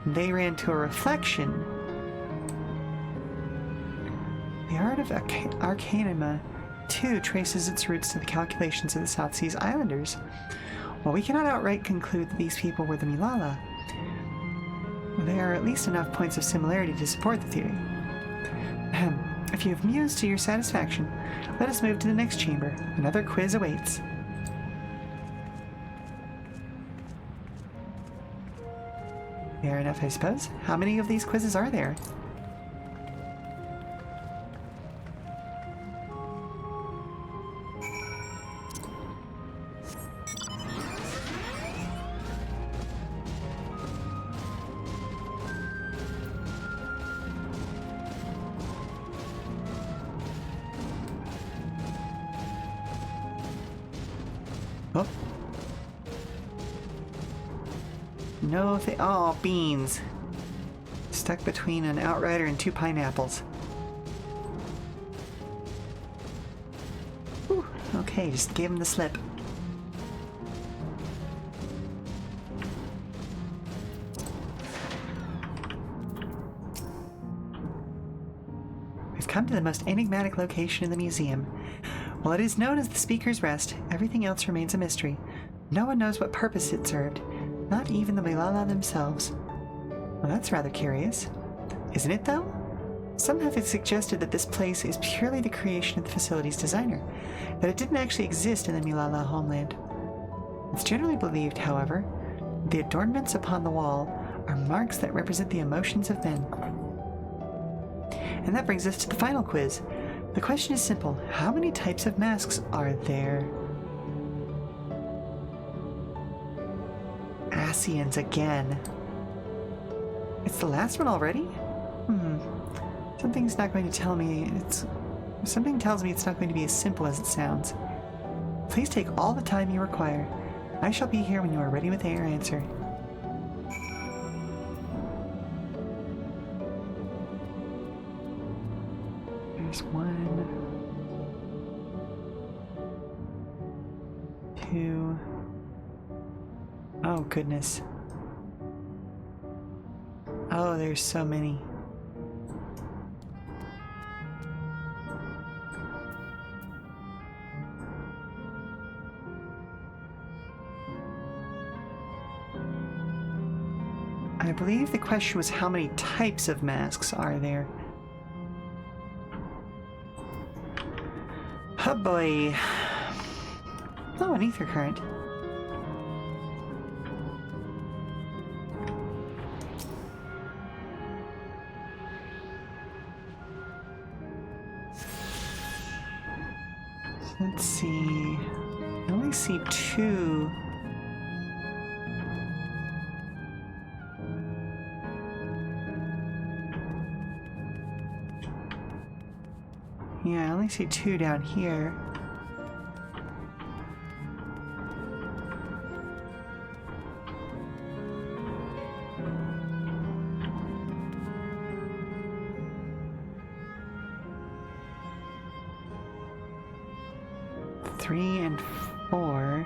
They ran to a reflection. The art of Arcanima, too, traces its roots to the calculations of the South Seas Islanders. While we cannot outright conclude that these people were the Milala, there are at least enough points of similarity to support the theory. If you have mused to your satisfaction, let us move to the next chamber. Another quiz awaits. Fair enough, I suppose. How many of these quizzes are there? Oh. No, oh, beans. Stuck between an outrider and 2 pineapples. Whew. Okay, just gave him the slip. We've come to the most enigmatic location in the museum. While it is known as the Speaker's Rest, everything else remains a mystery. No one knows what purpose it served, not even the Milala themselves. Well, that's rather curious. Isn't it, though? Some have suggested that this place is purely the creation of the facility's designer, that it didn't actually exist in the Milala homeland. It's generally believed, however, the adornments upon the wall are marks that represent the emotions of men. And that brings us to the final quiz. The question is simple. How many types of masks are there? Asians again. It's the last one already? Something's not going to tell me something tells me it's not going to be as simple as it sounds. Please take all the time you require. I shall be here when you are ready with your answer. There's 1, 2. Oh, goodness. Oh, there's so many. I believe the question was how many types of masks are there? Oh boy. Oh, an ether current. Let's see. I only see 2. Yeah, I only see 2 down here. Three and 4.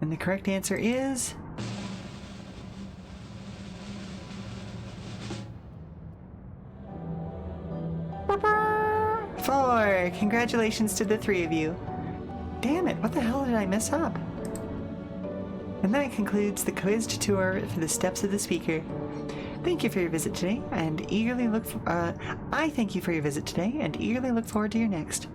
And the correct answer is... 4! Congratulations to the 3 of you. Damn it, what the hell did I mess up? And that concludes the quiz tour for the Steps of the Speaker. Thank you for your visit today, and eagerly look for, I thank you for your visit today, and eagerly look forward to your next.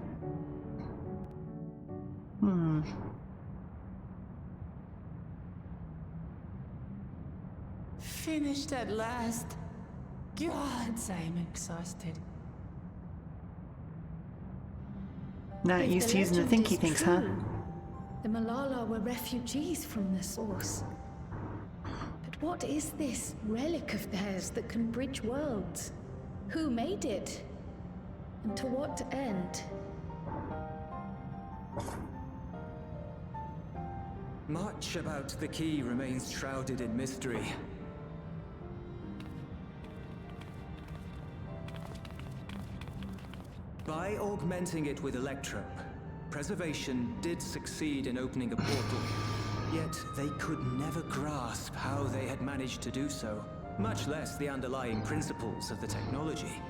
Finished at last. Gods, I'm exhausted. Not If used the to using the legend thinky is things, huh? true, the Malala were refugees from the source. But what is this relic of theirs that can bridge worlds? Who made it? And to what end? Much about the key remains shrouded in mystery. By augmenting it with electrope, Preservation did succeed in opening a portal, yet they could never grasp how they had managed to do so, much less the underlying principles of the technology.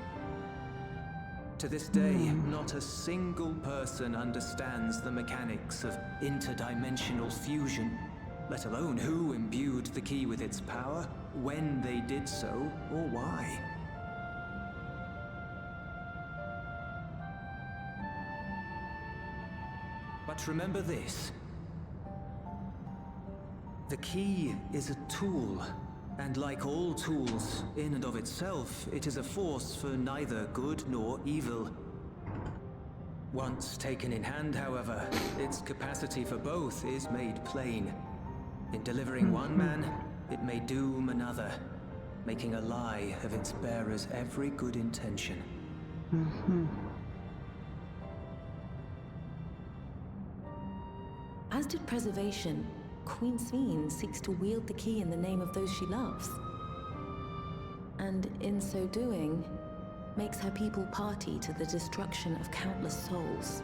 To this day, not a single person understands the mechanics of interdimensional fusion, let alone who imbued the key with its power, when they did so, or why. But remember this. The key is a tool, and like all tools, in and of itself, it is a force for neither good nor evil. Once taken in hand, however, its capacity for both is made plain. In delivering one man, it may doom another, making a lie of its bearer's every good intention. As did Preservation, Queen Sveen seeks to wield the key in the name of those she loves. And in so doing, makes her people party to the destruction of countless souls.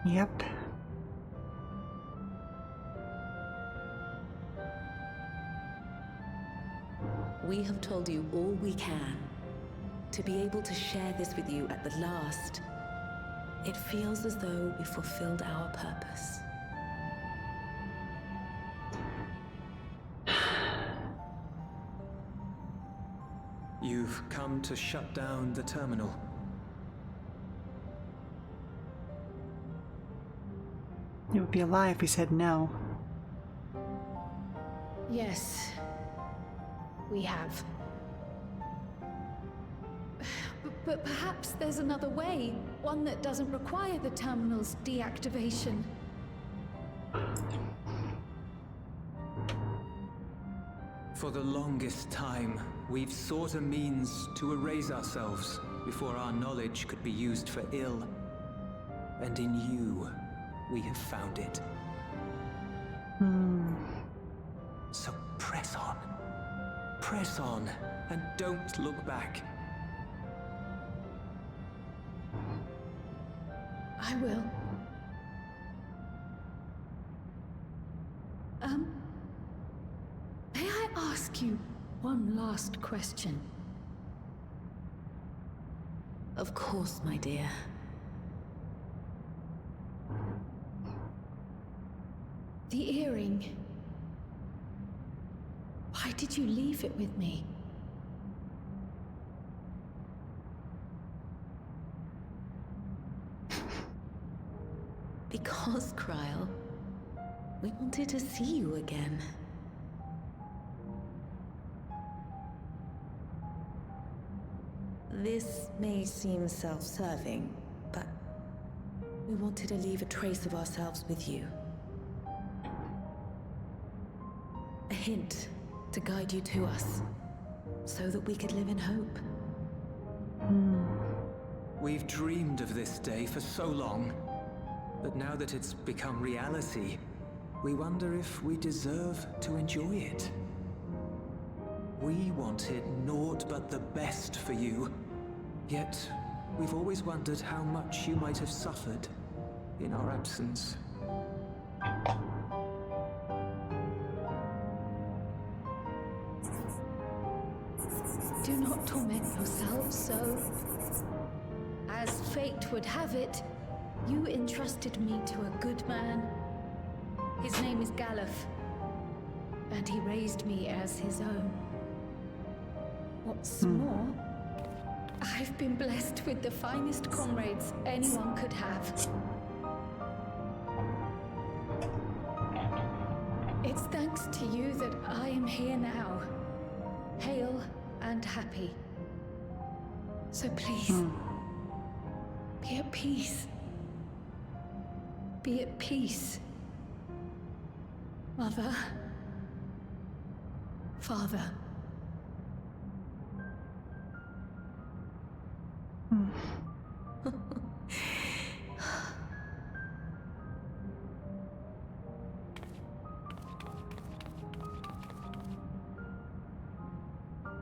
Yep. We have told you all we can. To be able to share this with you at the last, it feels as though we fulfilled our purpose. You've come to shut down the terminal. It would be a lie if we said no. Yes, we have. But perhaps there's another way, one that doesn't require the terminal's deactivation. For the longest time, we've sought a means to erase ourselves before our knowledge could be used for ill. And in you, we have found it. So press on. Press on, and don't look back. I will. May I ask you one last question? Of course, my dear. The earring. Why did you leave it with me? Because, Kryl, we wanted to see you again. This may seem self-serving, but we wanted to leave a trace of ourselves with you. A hint to guide you to us, so that we could live in hope. We've dreamed of this day for so long, but now that it's become reality, we wonder if we deserve to enjoy it. We wanted naught but the best for you, yet we've always wondered how much you might have suffered in our absence. do not torment yourselves so. As fate would have it, you entrusted me to a good man. His name is Galuf, and he raised me as his own. What's more, I've been blessed with the finest comrades anyone could have. It's thanks to you that I am here now, hale and happy. So please, be at peace. Be at peace. Mother. Father.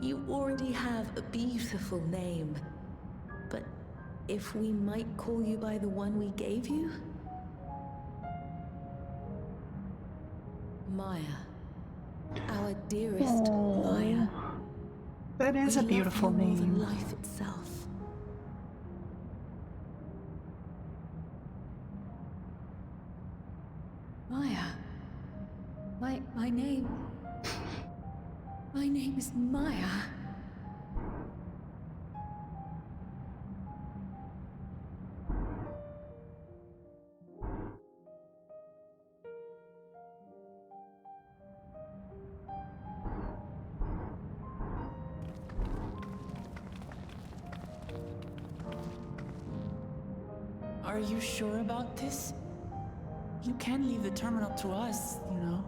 You already have a beautiful name, but if we might call you by the one we gave you? Maya. Our dearest Maya. That is a beautiful We love you more name. than life itself. Maya. My name... My name is Maya. Are you sure about this? You can leave the terminal to us, you know.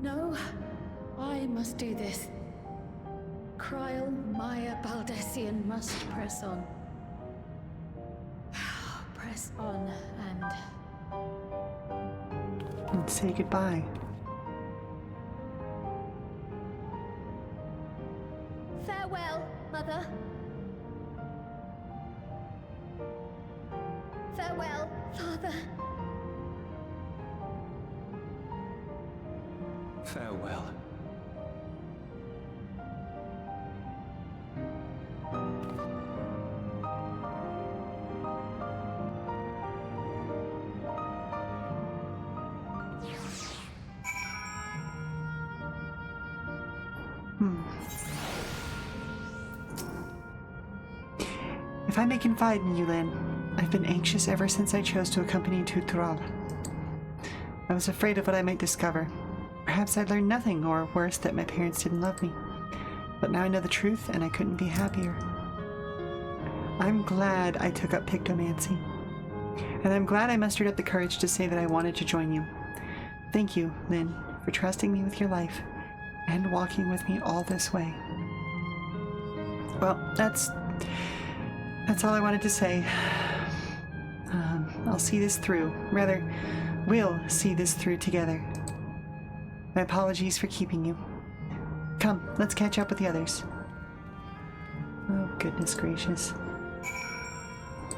No, I must do this. Kryl, Maya, Baldessian must press on. Press on And say goodbye. Farewell, Mother. Farewell, Father. Farewell. If I may confide in you, Lynn, I've been anxious ever since I chose to accompany Dawntrail. I was afraid of what I might discover. Perhaps I'd learned nothing, or worse, that my parents didn't love me. But now I know the truth, and I couldn't be happier. I'm glad I took up pictomancy. And I'm glad I mustered up the courage to say that I wanted to join you. Thank you, Lynn, for trusting me with your life, and walking with me all this way. Well, that's all I wanted to say. I'll see this through. Rather, we'll see this through together. My apologies for keeping you. Come, let's catch up with the others. Oh, goodness gracious.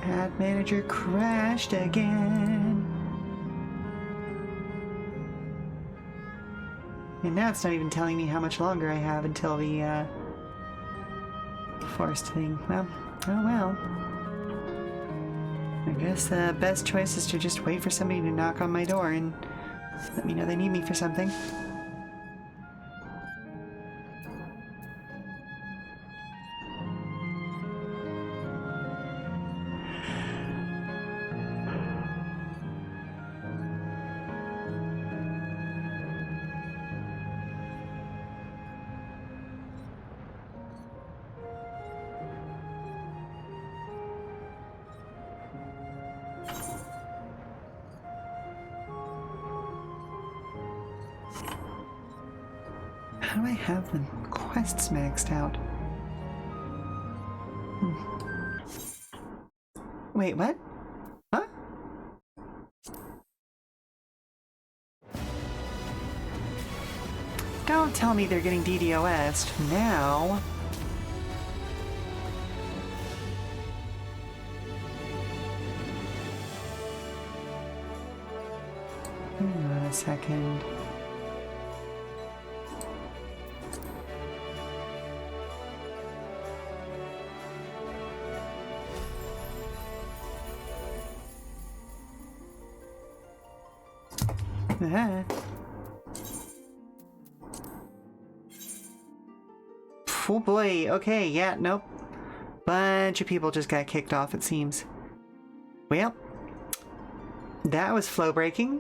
Ad manager crashed again. And now it's not even telling me how much longer I have until the, forest thing. Well, oh well. I guess the best choice is to just wait for somebody to knock on my door and let me know they need me for something. How do I have the quests maxed out? Wait, what? Huh? Don't tell me they're getting DDoS'd now. Hang on a second. Oh boy, okay, yeah, nope. Bunch of people just got kicked off, it seems. Well, that was flow breaking.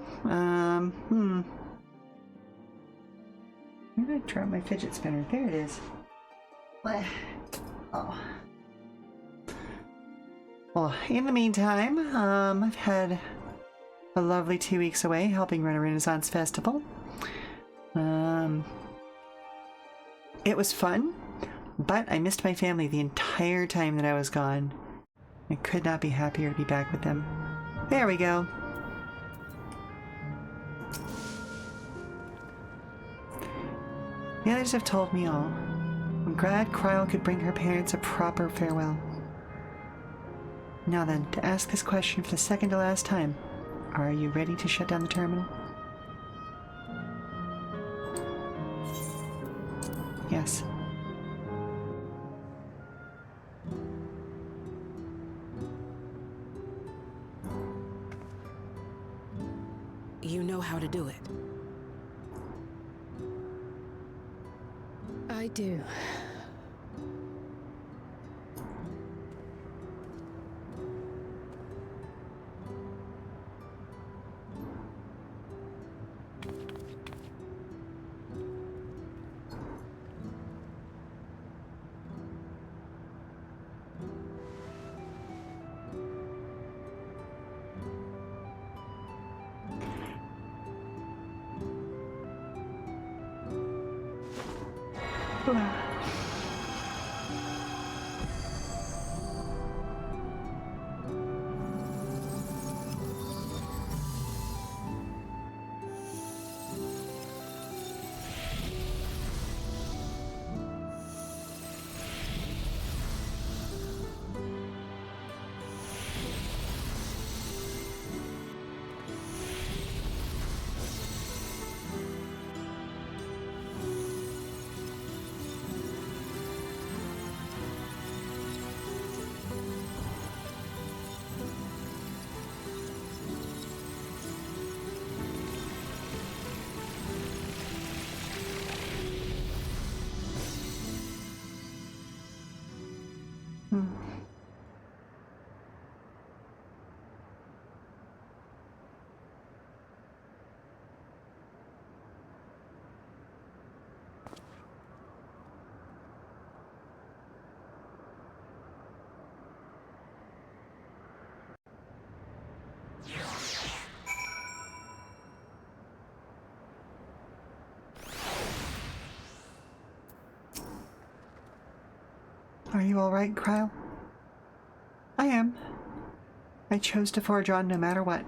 Where did I drop my fidget spinner? There it is. What? Oh. Well, in the meantime, I've had a lovely 2 weeks away helping run a Renaissance festival. It was fun, but I missed my family the entire time that I was gone. I could not be happier to be back with them. There we go. The others have told me all. I'm glad Kryl could bring her parents a proper farewell. Now then, to ask this question for the second to last time, are you ready to shut down the terminal? Yes. You know how to do it. I do. Are you alright, Kryl? I am. I chose to forge on no matter what.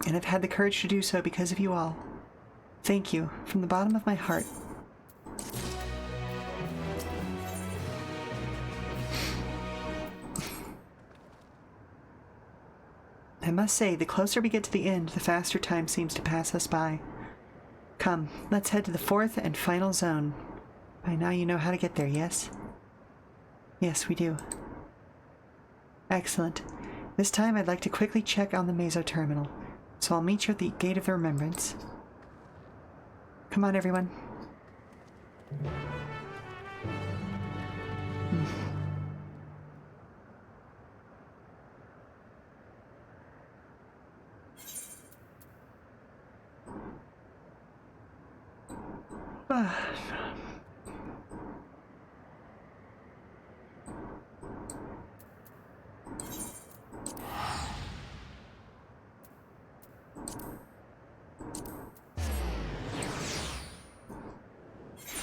And I've had the courage to do so because of you all. Thank you, from the bottom of my heart. I must say, the closer we get to the end, the faster time seems to pass us by. Come, let's head to the fourth and final zone. By now you know how to get there, yes? Yes, we do. Excellent. This time I'd like to quickly check on the Meso Terminal, so I'll meet you at the Gate of the Remembrance. Come on, everyone.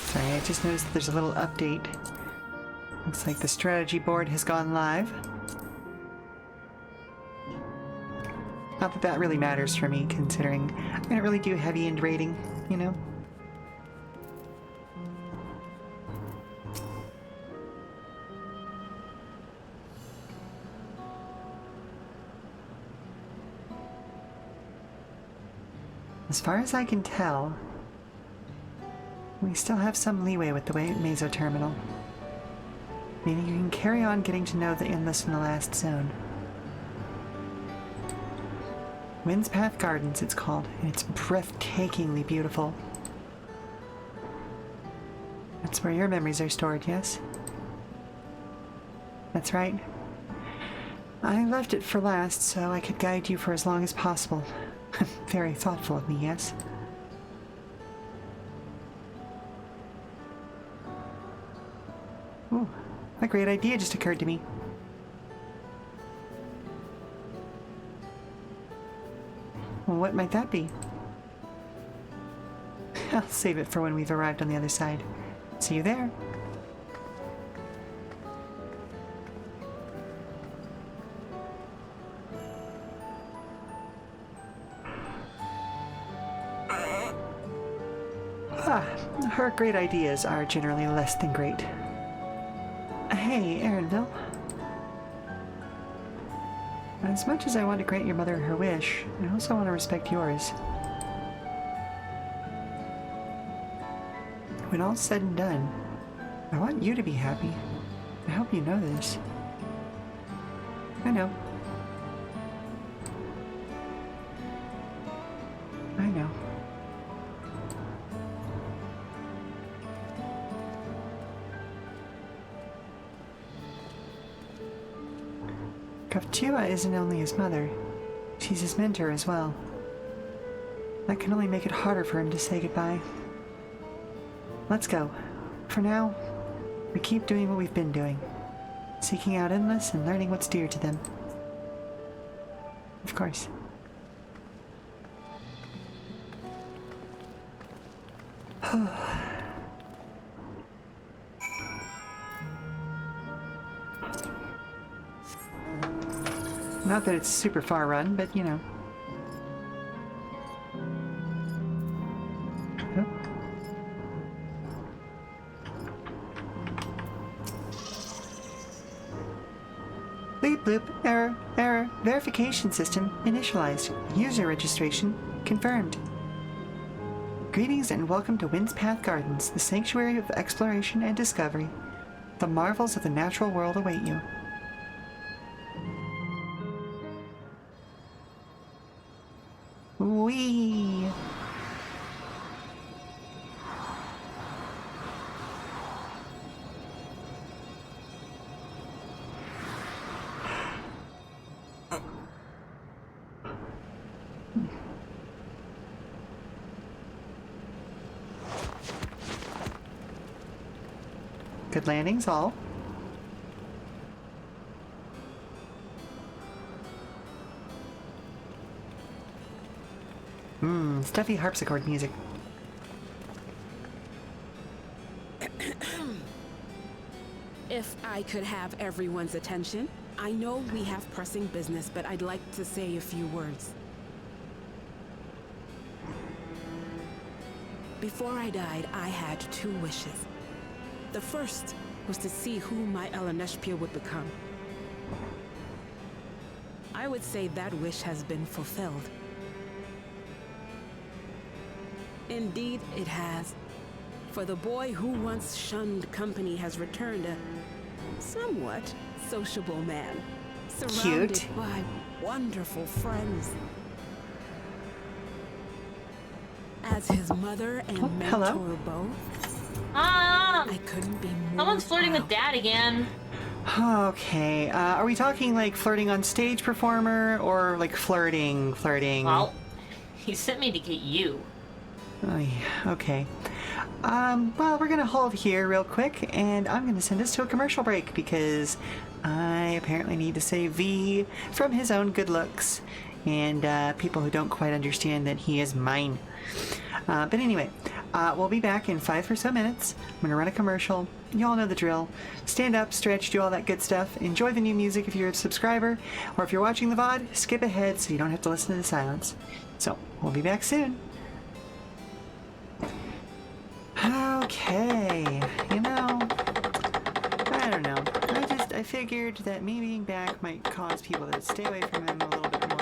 Sorry, I just noticed that there's a little update. Looks like the strategy board has gone live. Not that that really matters for me, considering I don't really do heavy end raiding, you know? As far as I can tell, we still have some leeway with the Meso Terminal. Meaning you can carry on getting to know the Endless in the last zone. Wind's Path Gardens, it's called, and it's breathtakingly beautiful. That's where your memories are stored, yes? That's right. I left it for last so I could guide you for as long as possible. Very thoughtful of me, yes? Ooh, a great idea just occurred to me. Well, what might that be? I'll save it for when we've arrived on the other side. See you there. Her great ideas are generally less than great. Hey, Erinville. As much as I want to grant your mother her wish, I also want to respect yours. When all's said and done, I want you to be happy. I hope you know this. I know. I know. Kaftua isn't only his mother, she's his mentor as well. That can only make it harder for him to say goodbye. Let's go. For now, we keep doing what we've been doing, seeking out endless and learning what's dear to them. Of course. Not that it's super far run, but you know. Oh. Bleep bloop, error, verification system initialized, user registration confirmed. Greetings and welcome to Wind's Path Gardens, the sanctuary of exploration and discovery. The marvels of the natural world await you. Whee! Good landings, all. Stuffy harpsichord music. If I could have everyone's attention, I know we have pressing business, but I'd like to say a few words. Before I died, I had two wishes. The first was to see who my Elaneshpia would become. I would say that wish has been fulfilled. Indeed, it has. For the boy who once shunned company has returned a somewhat sociable man, surrounded Cute. by wonderful friends. As his mother and mentor hello? both, Ah! I couldn't be more Someone's flirting with proud. Dad again. Okay, are we talking like flirting on stage performer or like flirting? Well, he sent me to get you. Oh, yeah, okay. Well, we're gonna hold here real quick, and I'm gonna send us to a commercial break because I apparently need to save V from his own good looks and people who don't quite understand that he is mine. But anyway, we'll be back in 5 or so minutes. I'm gonna run a commercial. You all know the drill. Stand up, stretch, do all that good stuff. Enjoy the new music if you're a subscriber, or if you're watching the VOD, skip ahead so you don't have to listen to the silence. So, we'll be back soon. Okay, you know, I don't know. I figured that me being back might cause people to stay away from him a little bit more.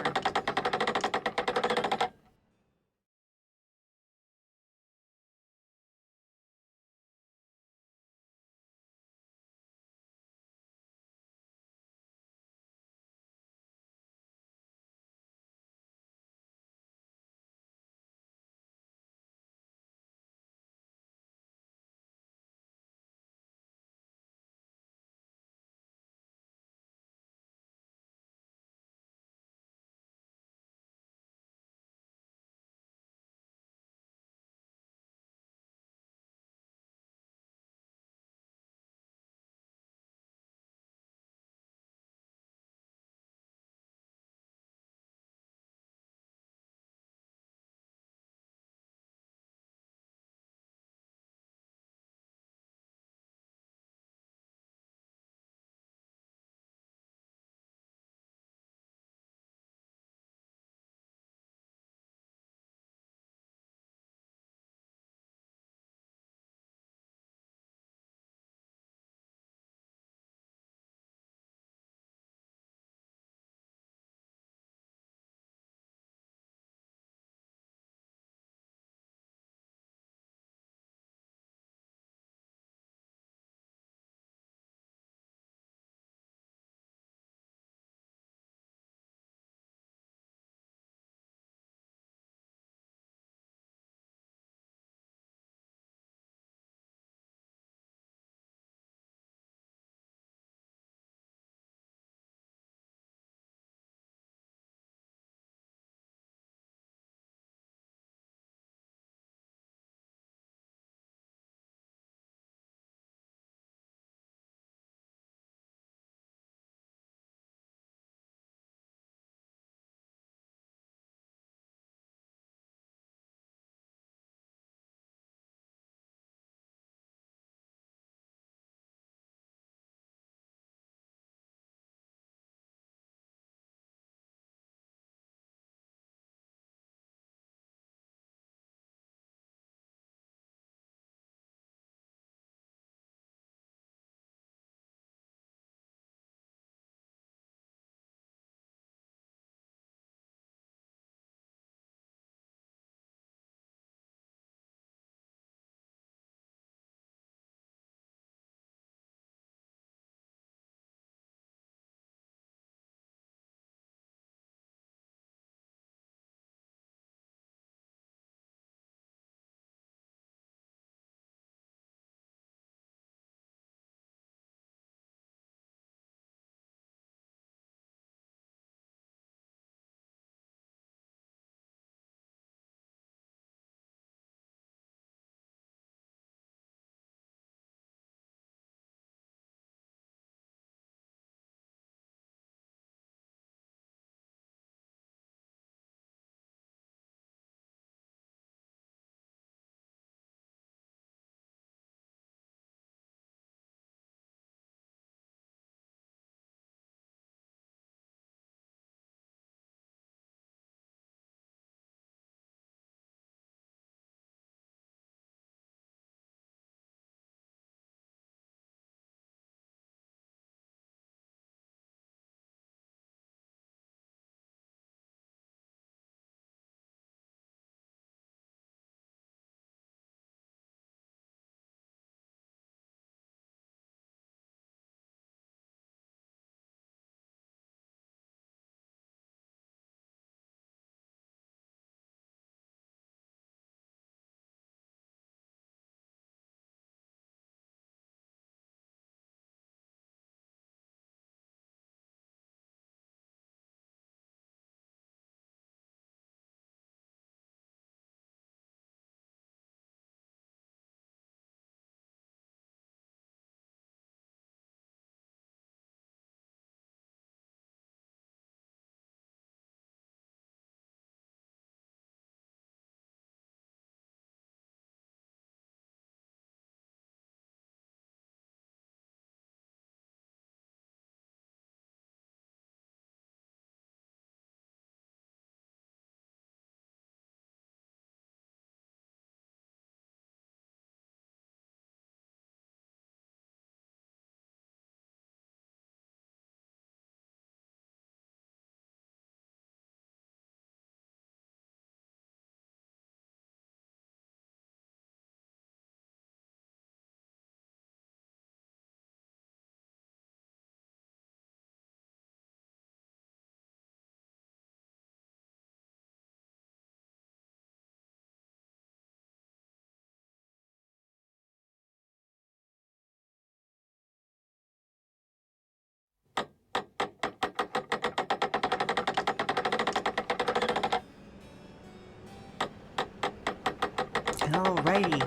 Alrighty.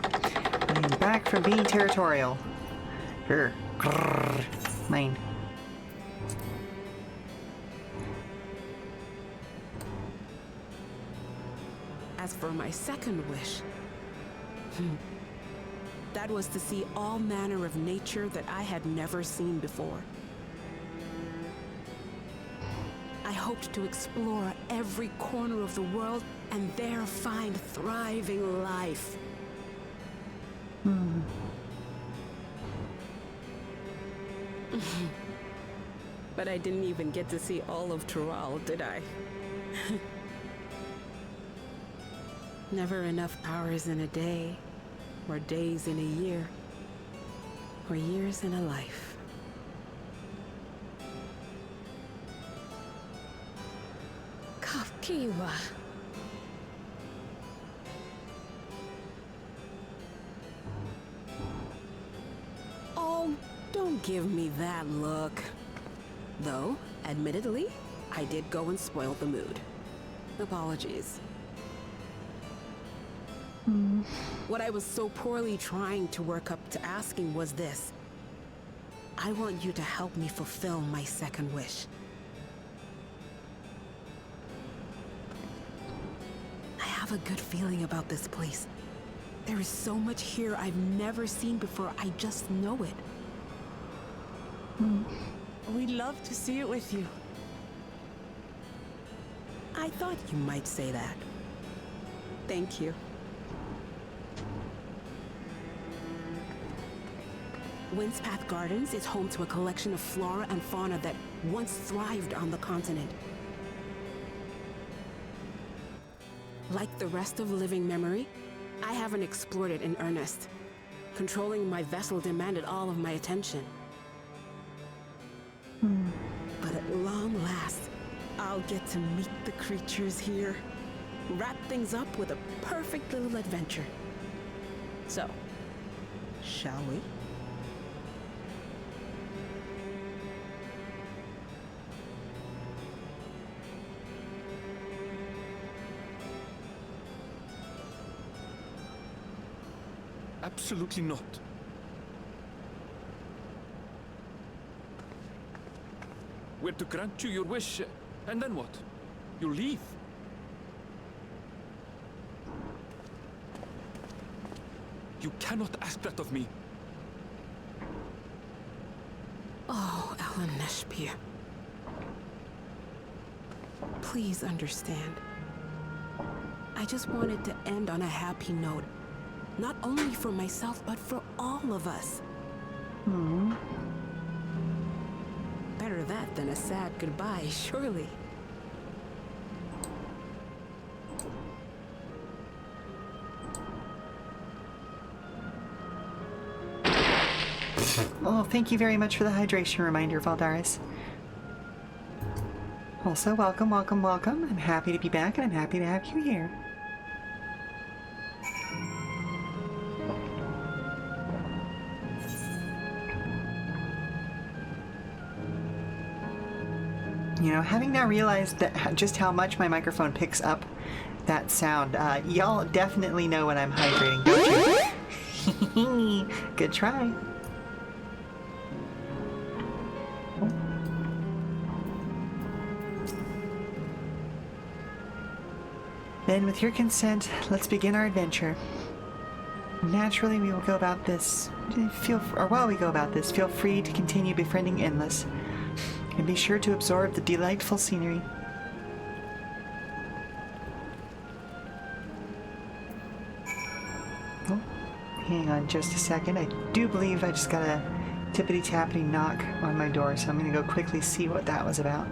I am back from being territorial. Grr. Grrr. Mine. As for my second wish, that was to see all manner of nature that I had never seen before. I hoped to explore every corner of the world and there find thriving life. But I didn't even get to see all of Tural, did I? Never enough hours in a day, or days in a year, or years in a life. Kafkiwa. Oh, don't give me that look. Though, admittedly, I did go and spoil the mood. Apologies. What I was so poorly trying to work up to asking was this. I want you to help me fulfill my second wish. I have a good feeling about this place. There is so much here I've never seen before. I just know it. We'd love to see it with you. I thought you might say that. Thank you. Windspath Gardens is home to a collection of flora and fauna that once thrived on the continent. Like the rest of living memory, I haven't explored it in earnest. Controlling my vessel demanded all of my attention. But at long last, I'll get to meet the creatures here. Wrap things up with a perfect little adventure. So, shall we? Absolutely not. We're to grant you your wish, and then what? You leave? You cannot ask that of me. Oh, Ellen Neshpir. Please understand. I just wanted to end on a happy note. Not only for myself, but for all of us. Better that than a sad goodbye, surely. Oh, thank you very much for the hydration reminder, Valdaris. Also, welcome, welcome, welcome. I'm happy to be back, and I'm happy to have you here. You know, having now realized that just how much my microphone picks up that sound, y'all definitely know when I'm hydrating, don't you? Good try. Then, with your consent, let's begin our adventure. Naturally, we will go about this. While we go about this, feel free to continue befriending Endless. And be sure to absorb the delightful scenery. Oh, hang on just a second. I do believe I just got a tippity-tappity knock on my door, so I'm going to go quickly see what that was about.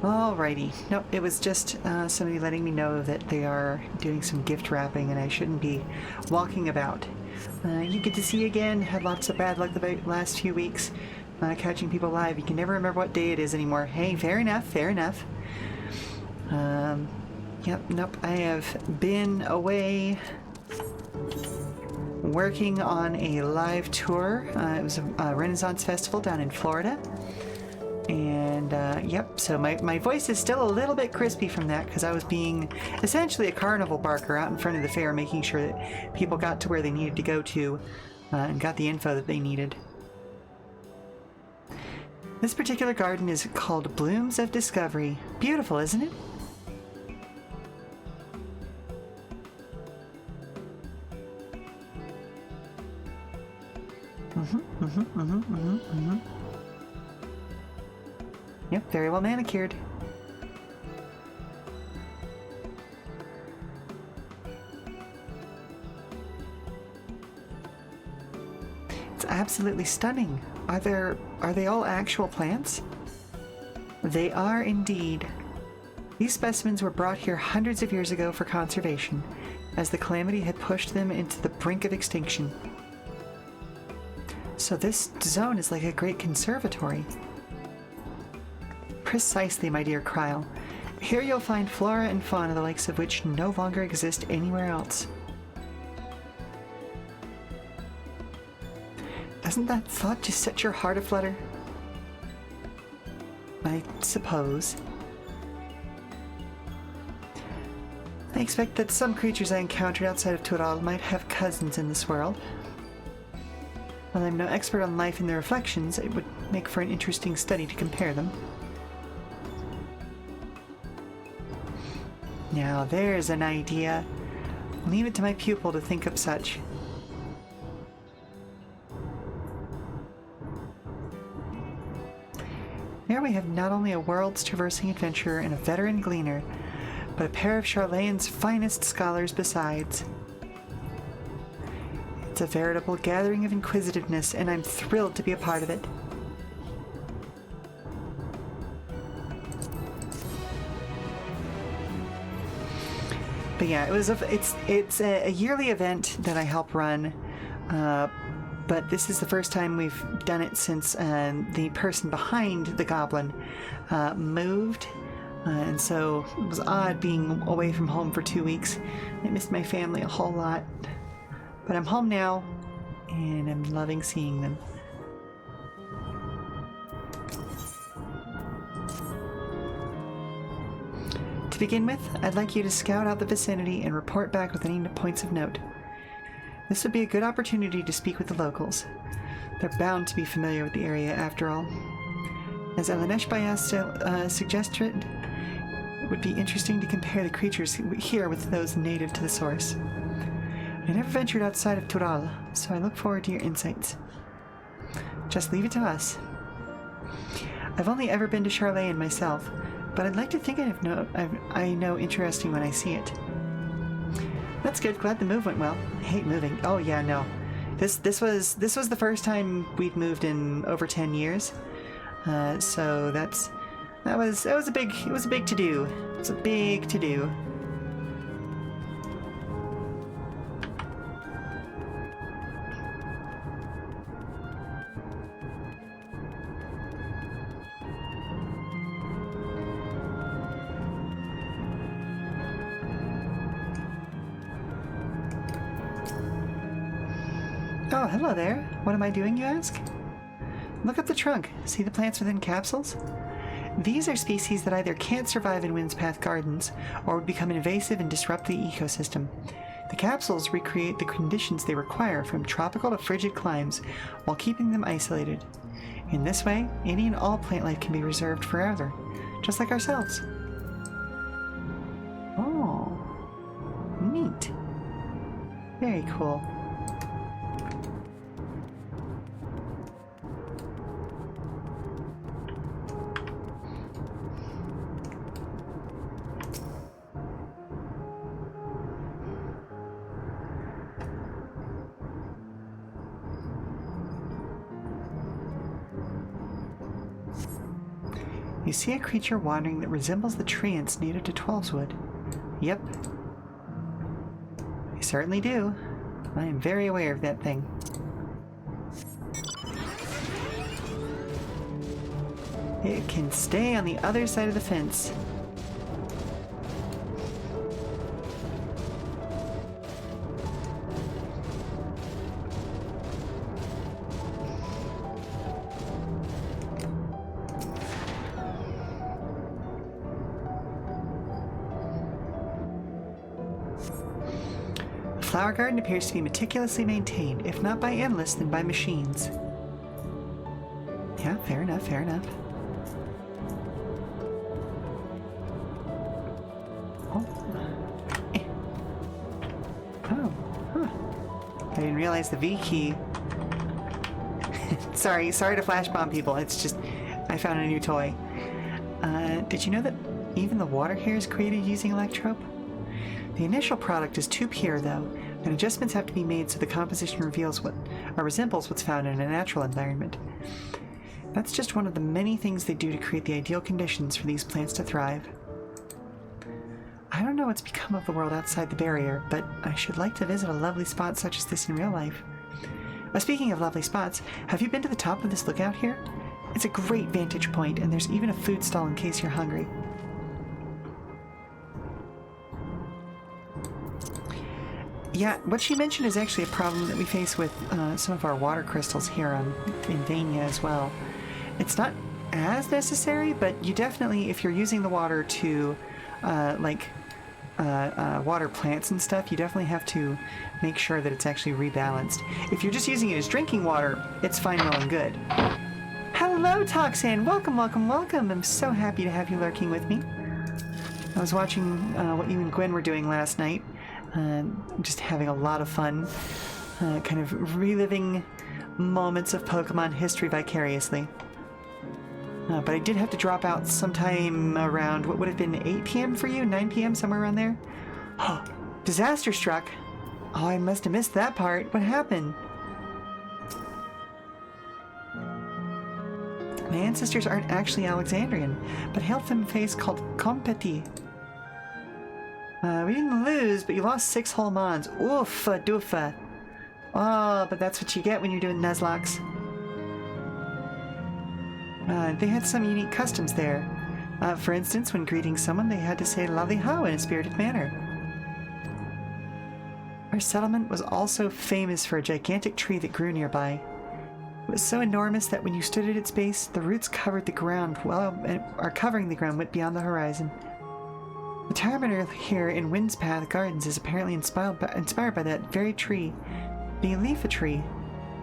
Alrighty. Nope, it was just somebody letting me know that they are doing some gift wrapping and I shouldn't be walking about. You get to see you again. Had lots of bad luck the last few weeks catching people live. You can never remember what day it is anymore. Hey, fair enough, fair enough. Yep, nope, I have been away working on a live tour. It was a Renaissance Festival down in Florida. And yep, so my voice is still a little bit crispy from that because I was being essentially a carnival barker out in front of the fair, making sure that people got to where they needed to go to and got the info that they needed. This particular garden is called Blooms of Discovery. Beautiful, isn't it? Yep, very well manicured. It's absolutely stunning. Are they all actual plants? They are indeed. These specimens were brought here hundreds of years ago for conservation, as the calamity had pushed them into the brink of extinction. So this zone is like a great conservatory. Precisely, my dear Kryle. Here you'll find flora and fauna the likes of which no longer exist anywhere else. Doesn't that thought just set your heart aflutter? I suppose. I expect that some creatures I encountered outside of Tural might have cousins in this world. While I'm no expert on life and their reflections, it would make for an interesting study to compare them. Now there's an idea. Leave it to my pupil to think of such. There we have not only a world's traversing adventurer and a veteran gleaner, but a pair of Charlayan's finest scholars besides. It's a veritable gathering of inquisitiveness, and I'm thrilled to be a part of it. But yeah, it's a yearly event that I help run, but this is the first time we've done it since the person behind the goblin moved, and so it was odd being away from home for 2 weeks. I missed my family a whole lot, but I'm home now, and I'm loving seeing them. To begin with, I'd like you to scout out the vicinity and report back with any points of note. This would be a good opportunity to speak with the locals. They're bound to be familiar with the area after all. As Elanesh Bayas suggested, it would be interesting to compare the creatures here with those native to the source. I never ventured outside of Tural, so I look forward to your insights. Just leave it to us. I've only ever been to Charlayan myself, but I'd like to think I know interesting when I see it. That's good. Glad the move went well. I hate moving. Oh yeah, no. This was the first time we'd moved in over 10 years. So that was a big to do. It's a big to do. Oh, hello there. What am I doing, you ask? Look up the trunk. See the plants within capsules? These are species that either can't survive in Windspath Gardens or would become invasive and disrupt the ecosystem. The capsules recreate the conditions they require from tropical to frigid climes while keeping them isolated. In this way, any and all plant life can be reserved forever, just like ourselves. Oh, neat. Very cool. You see a creature wandering that resembles the treants native to Twelveswood. Yep. I certainly do. I am very aware of that thing. It can stay on the other side of the fence. The flower garden appears to be meticulously maintained, if not by endless, then by machines. Yeah, fair enough, fair enough. I didn't realize the V key. sorry to flash bomb people. It's just, I found a new toy. Did you know that even the water here is created using electrope? The initial product is too pure, though, and adjustments have to be made so the composition reveals what, or resembles what's found in a natural environment. That's just one of the many things they do to create the ideal conditions for these plants to thrive. I don't know what's become of the world outside the barrier, but I should like to visit a lovely spot such as this in real life. Speaking of lovely spots, have you been to the top of this lookout here? It's a great vantage point, and there's even a food stall in case you're hungry. Yeah, what she mentioned is actually a problem that we face with some of our water crystals here in Vania as well. It's not as necessary, but you definitely, if you're using the water to water plants and stuff, you definitely have to make sure that it's actually rebalanced. If you're just using it as drinking water, it's fine, well, and good. Hello, Toxan! Welcome, welcome, welcome! I'm so happy to have you lurking with me. I was watching what you and Gwen were doing last night. Just having a lot of fun. Kind of reliving moments of Pokemon history vicariously. But I did have to drop out sometime around, what would have been 8 p.m. for you? 9 p.m., somewhere around there? Oh, disaster struck. Oh, I must have missed that part. What happened? My ancestors aren't actually Alexandrian, but hail from a place called Competi. We didn't lose, but you lost 6 whole mons. Oofa doofa. Oh, but that's what you get when you're doing Nuzlockes. They had some unique customs there. For instance, when greeting someone, they had to say "Lovely ho" in a spirited manner. Our settlement was also famous for a gigantic tree that grew nearby. It was so enormous that when you stood at its base, the roots covered the ground, covering the ground went beyond the horizon. The terminator here in Wind's Path Gardens is apparently inspired by that very tree, the Elifa tree,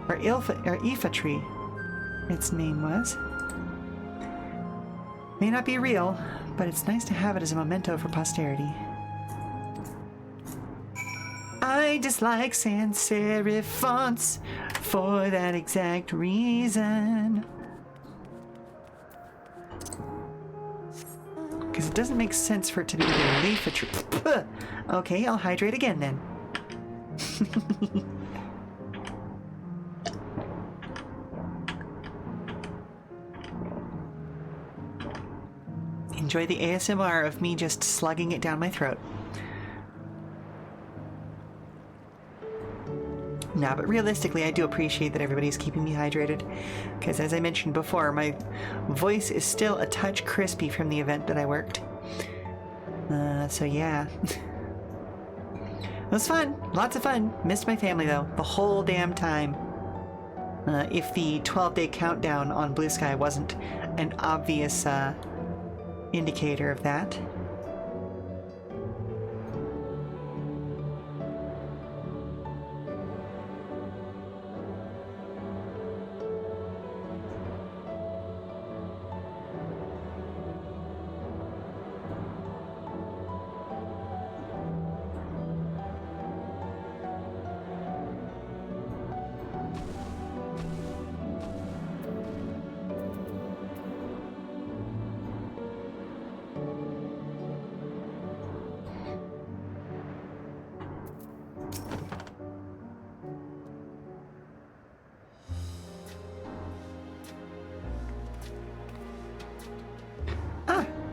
or Ifa tree, its name was. May not be real, but it's nice to have it as a memento for posterity. I dislike sans serif fonts for that exact reason. Because it doesn't make sense for it to be the leaf tree. Okay, I'll hydrate again then. Enjoy the ASMR of me just slugging it down my throat. Nah, but realistically, I do appreciate that everybody's keeping me hydrated. Because as I mentioned before, my voice is still a touch crispy from the event that I worked. So yeah. It was fun. Lots of fun. Missed my family, though. The whole damn time. If the 12-day countdown on Blue Sky wasn't an obvious indicator of that.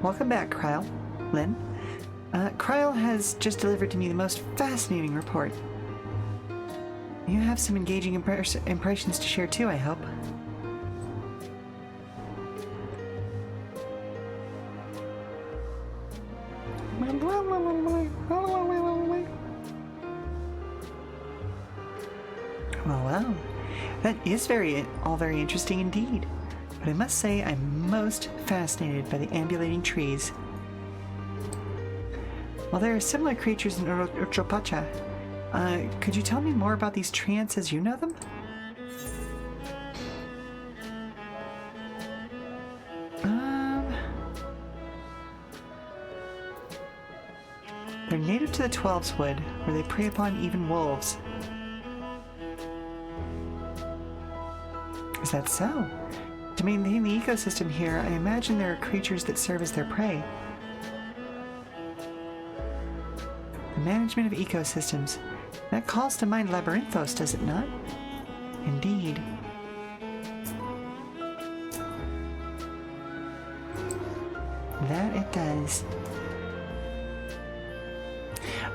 Welcome back, Kryle. Lynn. Kryle has just delivered to me the most fascinating report. You have some engaging impressions to share too, I hope. Well, that is all very interesting indeed. But I must say I'm most fascinated by the ambulating trees. Well, there are similar creatures in Utropacha. Could you tell me more about these treants as you know them? They're native to the 12's Wood, where they prey upon even wolves. Is that so? To maintain the ecosystem here, I imagine there are creatures that serve as their prey. The management of ecosystems. That calls to mind Labyrinthos, does it not? Indeed. That it does.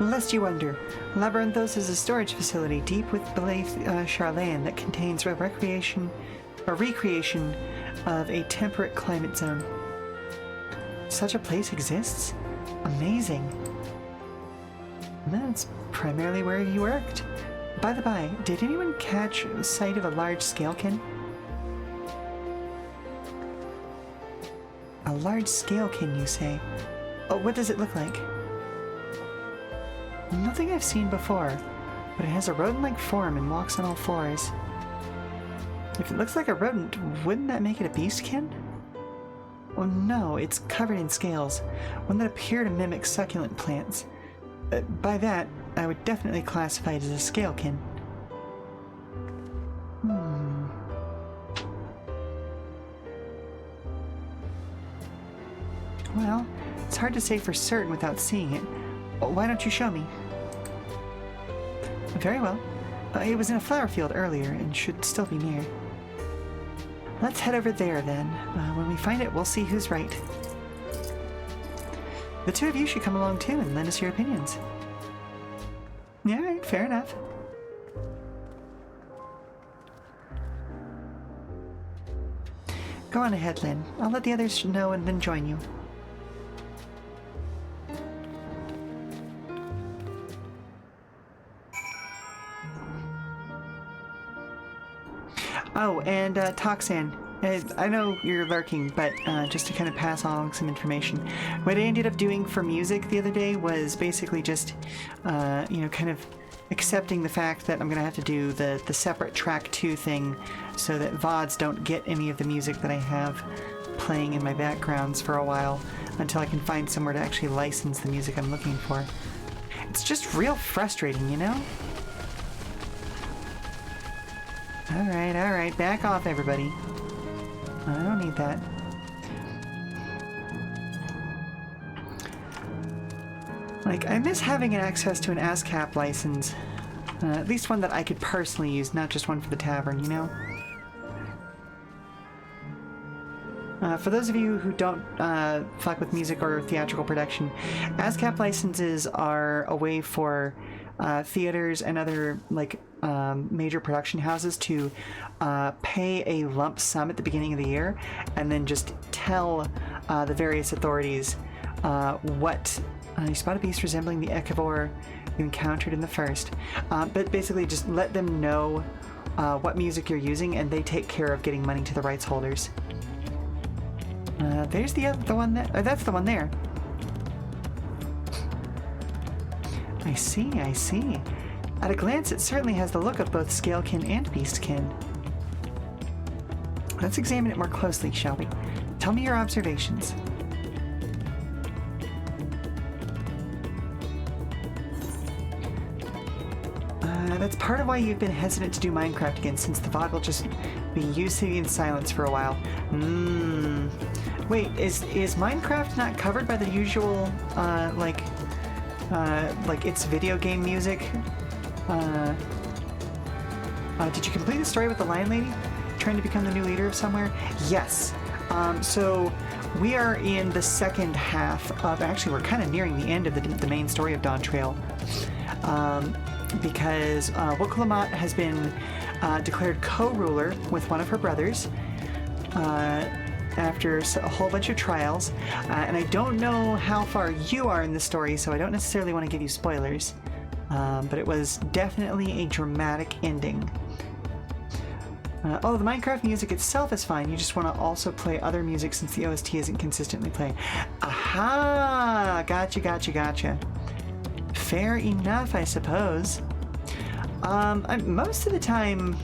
Lest you wonder, Labyrinthos is a storage facility deep beneath Charlane that contains a recreation of a temperate climate zone. Such a place exists? Amazing. That's primarily where he worked. By the by, did anyone catch sight of a large scalekin? A large scalekin, you say? Oh, what does it look like? Nothing I've seen before, but it has a rodent-like form and walks on all fours. If it looks like a rodent, wouldn't that make it a beastkin? Oh no, it's covered in scales, one that appear to mimic succulent plants. By that, I would definitely classify it as a scalekin. Well, it's hard to say for certain without seeing it. Why don't you show me? Very well. It was in a flower field earlier and should still be near. Let's head over there then. When we find it, we'll see who's right. The two of you should come along too and lend us your opinions. Yeah, right, fair enough. Go on ahead, Lynn. I'll let the others know and then join you. Oh, and Toxan, I know you're lurking, but just to kind of pass along some information. What I ended up doing for music the other day was basically just, kind of accepting the fact that I'm going to have to do the separate track 2 thing so that VODs don't get any of the music that I have playing in my backgrounds for a while until I can find somewhere to actually license the music I'm looking for. It's just real frustrating, you know? Alright, back off everybody. I don't need that. Like, I miss having access to an ASCAP license. At least one that I could personally use, not just one for the tavern, you know? For those of you who don't fuck with music or theatrical production, ASCAP licenses are a way for theaters and other, like, major production houses to pay a lump sum at the beginning of the year and then just tell the various authorities what you spot a beast resembling the Echivore you encountered in the first, but basically just let them know what music you're using and they take care of getting money to the rights holders. There's the one that that's the one there. I see. At a glance, it certainly has the look of both Scalekin and Beastkin. Let's examine it more closely, shall we? Tell me your observations. That's part of why you've been hesitant to do Minecraft again, since the VOD will just be you sitting in silence for a while. Wait, is Minecraft not covered by the usual, like its video game music? Did you complete the story with the Lion Lady? Trying to become the new leader of somewhere? Yes. So we are in the second half of, actually we're kind of nearing the end of the main story of Dawntrail, because Wukalamat has been declared co-ruler with one of her brothers after a whole bunch of trials, and I don't know how far you are in the story, so I don't necessarily want to give you spoilers, but it was definitely a dramatic ending. The Minecraft music itself is fine. You just want to also play other music since the OST isn't consistently playing. Aha! Gotcha. Fair enough, I suppose. Most of the time,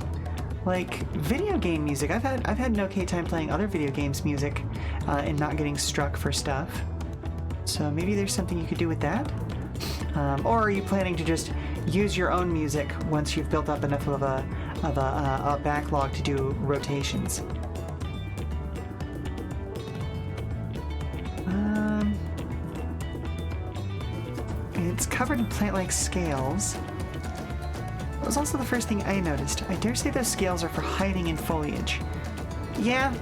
like video game music, I've had an okay time playing other video games music and not getting struck for stuff. So maybe there's something you could do with that. Or are you planning to just use your own music once you've built up enough of a backlog to do rotations? It's covered in plant-like scales. That was also the first thing I noticed. I dare say those scales are for hiding in foliage. Yeah.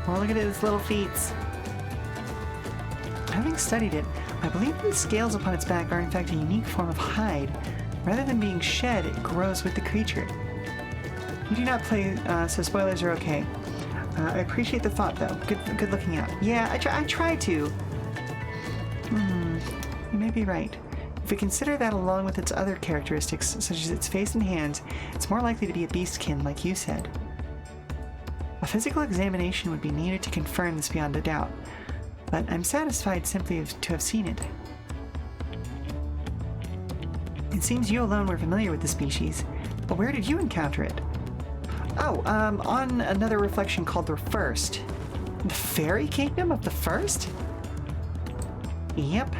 Oh, look at its little feet. Having studied it, I believe the scales upon its back are in fact a unique form of hide. Rather than being shed, it grows with the creature. You do not play, so spoilers are okay. I appreciate the thought, though. Good looking out. Yeah, I try to. You may be right. If we consider that along with its other characteristics, such as its face and hands, it's more likely to be a beastkin, like you said. A physical examination would be needed to confirm this beyond a doubt, but I'm satisfied simply to have seen it. It seems you alone were familiar with the species, but where did you encounter it? Oh, on another reflection called the First. The fairy kingdom of the First? Yep.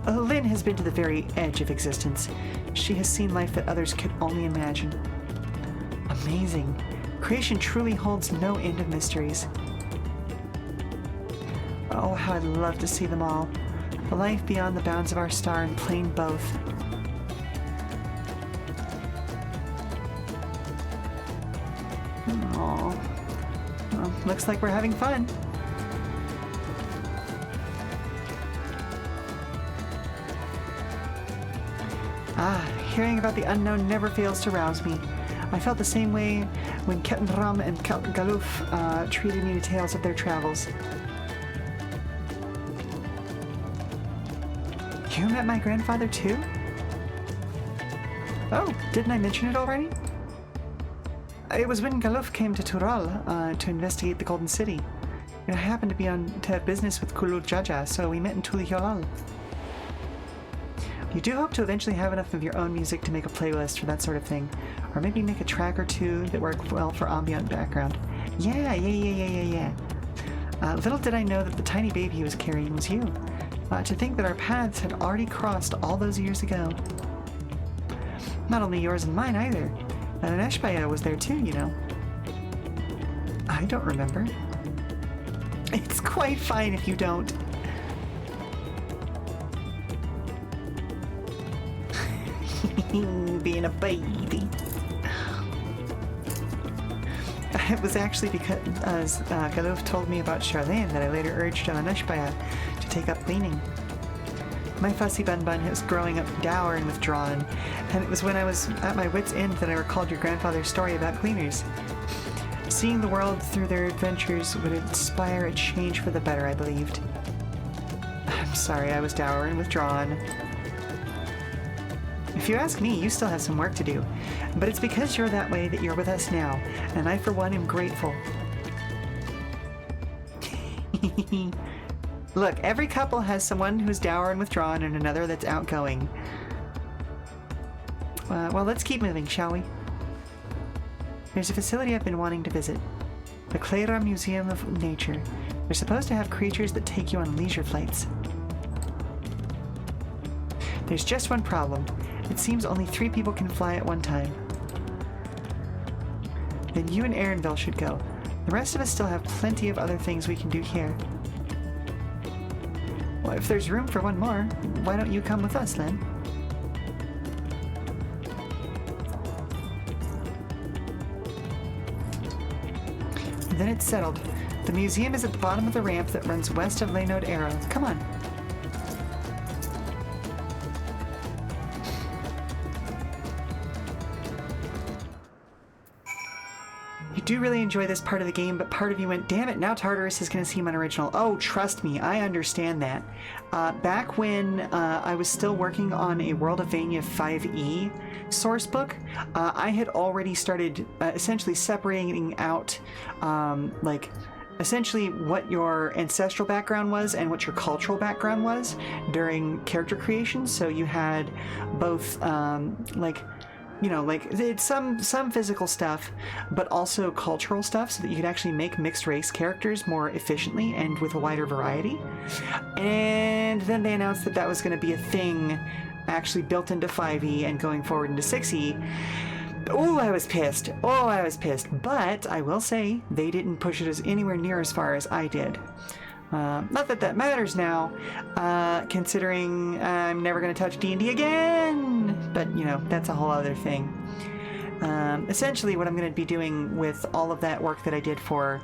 Lynn has been to the very edge of existence. She has seen life that others could only imagine. Amazing. Creation truly holds no end of mysteries. Oh, how I'd love to see them all. The life beyond the bounds of our star and plain both. Aww. Well, looks like we're having fun. Hearing about the unknown never fails to rouse me. I felt the same way when Kettenram and Galuf treated me to tales of their travels. You met my grandfather too? Oh, didn't I mention it already? It was when Galuf came to Tural to investigate the Golden City. I happened to have business with Kulul Jaja, so we met in Tulihoral. You do hope to eventually have enough of your own music to make a playlist for that sort of thing, or maybe make a track or two that work well for ambient background. Yeah. Little did I know that the tiny baby he was carrying was you. To think that our paths had already crossed all those years ago. Not only yours and mine either. And Aneshbaya was there too, you know. I don't remember. It's quite fine if you don't. Being a baby. It was actually because Galuf told me about Charlene that I later urged Aneshbaya to take up cleaning. My fussy bun was growing up dour and withdrawn, and it was when I was at my wit's end that I recalled your grandfather's story about cleaners. Seeing the world through their adventures would inspire a change for the better, I believed. I'm sorry I was dour and withdrawn. If you ask me, you still have some work to do, but it's because you're that way that you're with us now, and I for one am grateful. Look, every couple has someone who's dour and withdrawn and another that's outgoing. Well, let's keep moving, shall we? There's a facility I've been wanting to visit. The Clara Museum of Nature. They're supposed to have creatures that take you on leisure flights. There's just one problem. It seems only 3 people can fly at one time. Then you and Aaronville should go. The rest of us still have plenty of other things we can do here. Well, if there's room for one more, why don't you come with us then? Then it's settled. The museum is at the bottom of the ramp that runs west of Laynode Arrow. Come on. You do really enjoy this part of the game, but part of you went, damn it, now Tartarus is going to seem unoriginal. Oh, trust me, I understand that. Back when I was still working on a World of Vania 5e source book, I had already started essentially separating out, like, essentially what your ancestral background was and what your cultural background was during character creation. So you had both, like, you know, like it's some physical stuff, but also cultural stuff, so that you could actually make mixed race characters more efficiently and with a wider variety. And then they announced that that was going to be a thing actually built into 5e and going forward into 6e. Oh, I was pissed. Oh, I was pissed. But I will say they didn't push it as anywhere near as far as I did. Not that that matters now, considering I'm never going to touch D&D again. But, you know, that's a whole other thing. Essentially, what I'm going to be doing with all of that work that I did for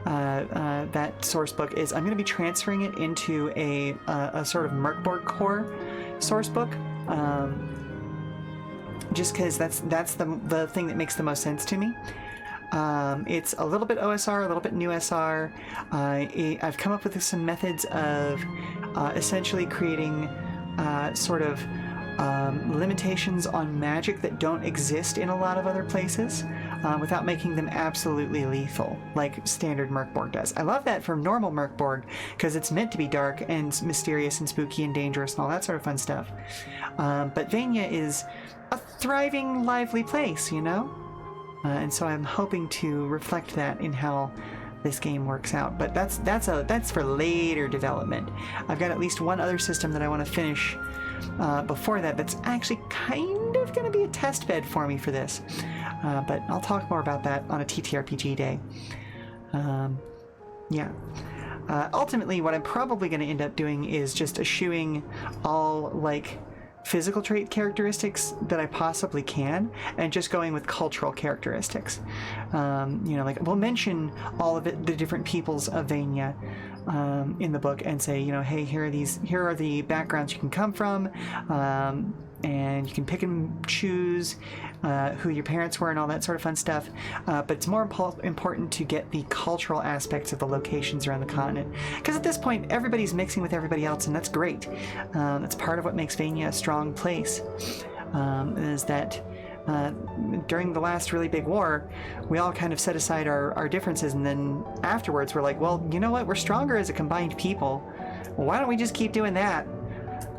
that source book is I'm going to be transferring it into a sort of Merkborg core source book. Just because that's the thing that makes the most sense to me. It's a little bit OSR, a little bit new SR. I've come up with some methods of essentially creating sort of limitations on magic that don't exist in a lot of other places without making them absolutely lethal, like standard Merkborg does. I love that for normal Merkborg because it's meant to be dark and mysterious and spooky and dangerous and all that sort of fun stuff. But Vania is a thriving, lively place, you know? And so I'm hoping to reflect that in how this game works out. But that's for later development. I've got at least one other system that I want to finish before that. That's actually kind of going to be a test bed for me for this. But I'll talk more about that on a TTRPG day. Yeah. Ultimately, what I'm probably going to end up doing is just eschewing all like physical trait characteristics that I possibly can, and just going with cultural characteristics. You know, like we'll mention all of it, the different peoples of Vania in the book, and say, you know, hey, here are the backgrounds you can come from, and you can pick and choose who your parents were and all that sort of fun stuff. But it's more important to get the cultural aspects of the locations around the continent, because at this point everybody's mixing with everybody else, and that's great. That's part of what makes Vania a strong place, is that during the last really big war, we all kind of set aside our differences, and then afterwards we're like, well, you know what, we're stronger as a combined people. Why don't we just keep doing that?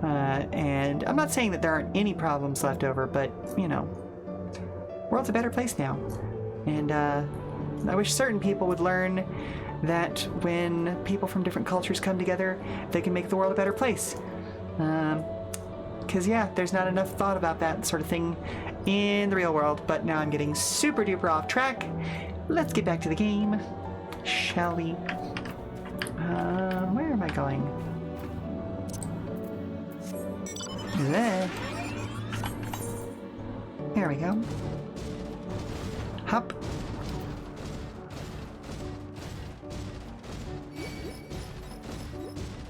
And I'm not saying that there aren't any problems left over, but, you know, world's a better place now. And I wish certain people would learn that when people from different cultures come together, they can make the world a better place. Because, yeah, there's not enough thought about that sort of thing in the real world. But now I'm getting super duper off track. Let's get back to the game, shall we? Where am I going? There. There we go. Hop.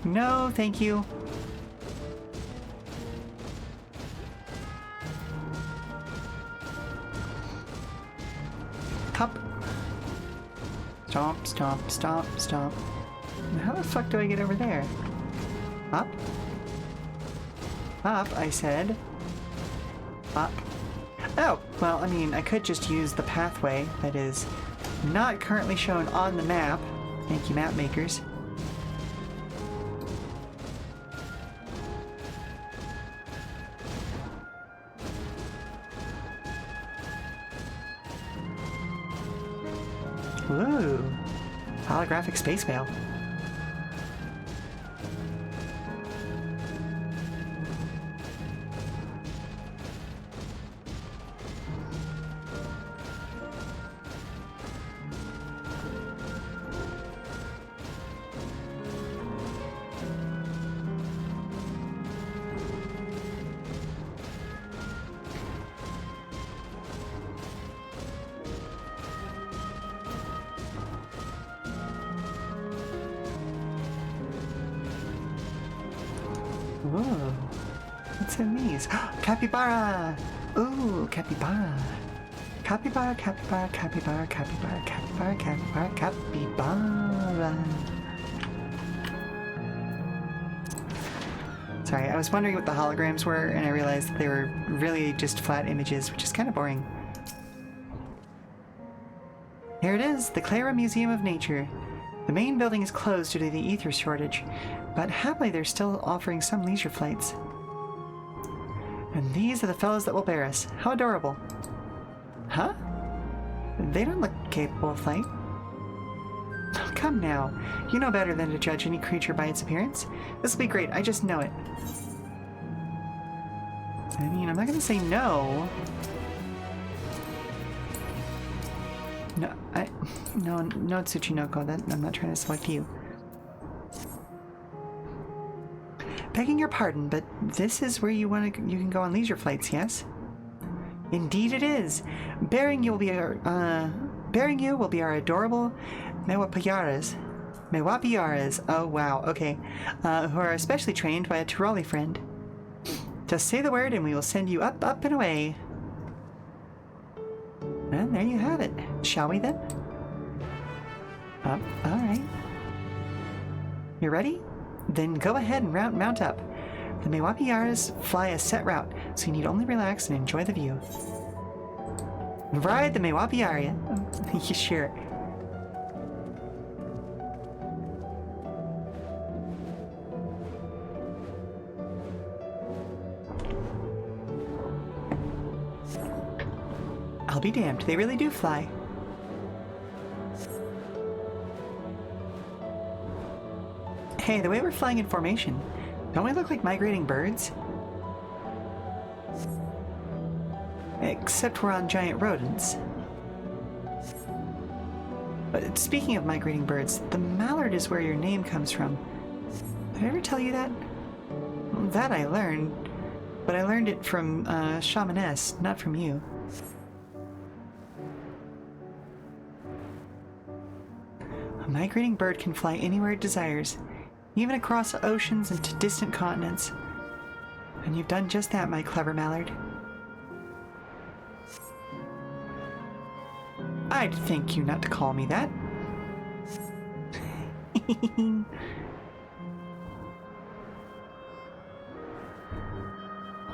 No, thank you. Hop. Stomp, stomp, stomp, stomp. How the fuck do I get over there? Up? Up, I said. Up. Oh, well, I mean, I could just use the pathway that is not currently shown on the map. Thank you, map makers. Ooh, holographic space mail. Ooh. What's in these? Capybara! Ooh, capybara. Capybara, capybara, capybara, capybara, capybara, capybara, capybara. Sorry, I was wondering what the holograms were, and I realized that they were really just flat images, which is kind of boring. Here it is, the Clara Museum of Nature. The main building is closed due to the ether shortage, but happily they're still offering some leisure flights. And these are the fellows that will bear us. How adorable. Huh? They don't look capable of flight. Oh, come now. You know better than to judge any creature by its appearance. This will be great, I just know it. I mean, I'm not gonna say no. No, Tsuchinoko, I'm not trying to select you. Begging your pardon, but this is where you can go on leisure flights, yes? Indeed it is. Bearing you will be our adorable Mewapiaras. Oh wow, okay. Who are especially trained by a Tiroli friend. Just say the word and we will send you up, up and away. And there you have it. Shall we then? Up, alright. You ready? Then go ahead and mount up. The Mewapiaras fly a set route, so you need only relax and enjoy the view. Ride the Mewapiara. You sure? I'll be damned, they really do fly. Hey, the way we're flying in formation, don't we look like migrating birds? Except we're on giant rodents. But speaking of migrating birds, the mallard is where your name comes from. Did I ever tell you that? That I learned, but I learned it from Shamaness, not from you. A migrating bird can fly anywhere it desires, even across oceans and to distant continents. And you've done just that, my clever mallard. I'd thank you not to call me that.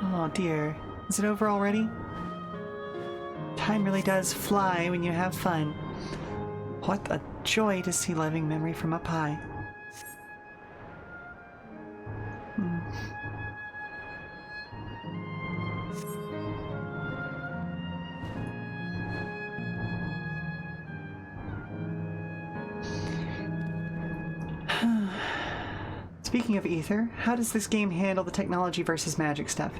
Oh dear, is it over already? Time really does fly when you have fun. What a joy to see living memory from up high. Speaking of Ether, how does this game handle the technology versus magic stuff?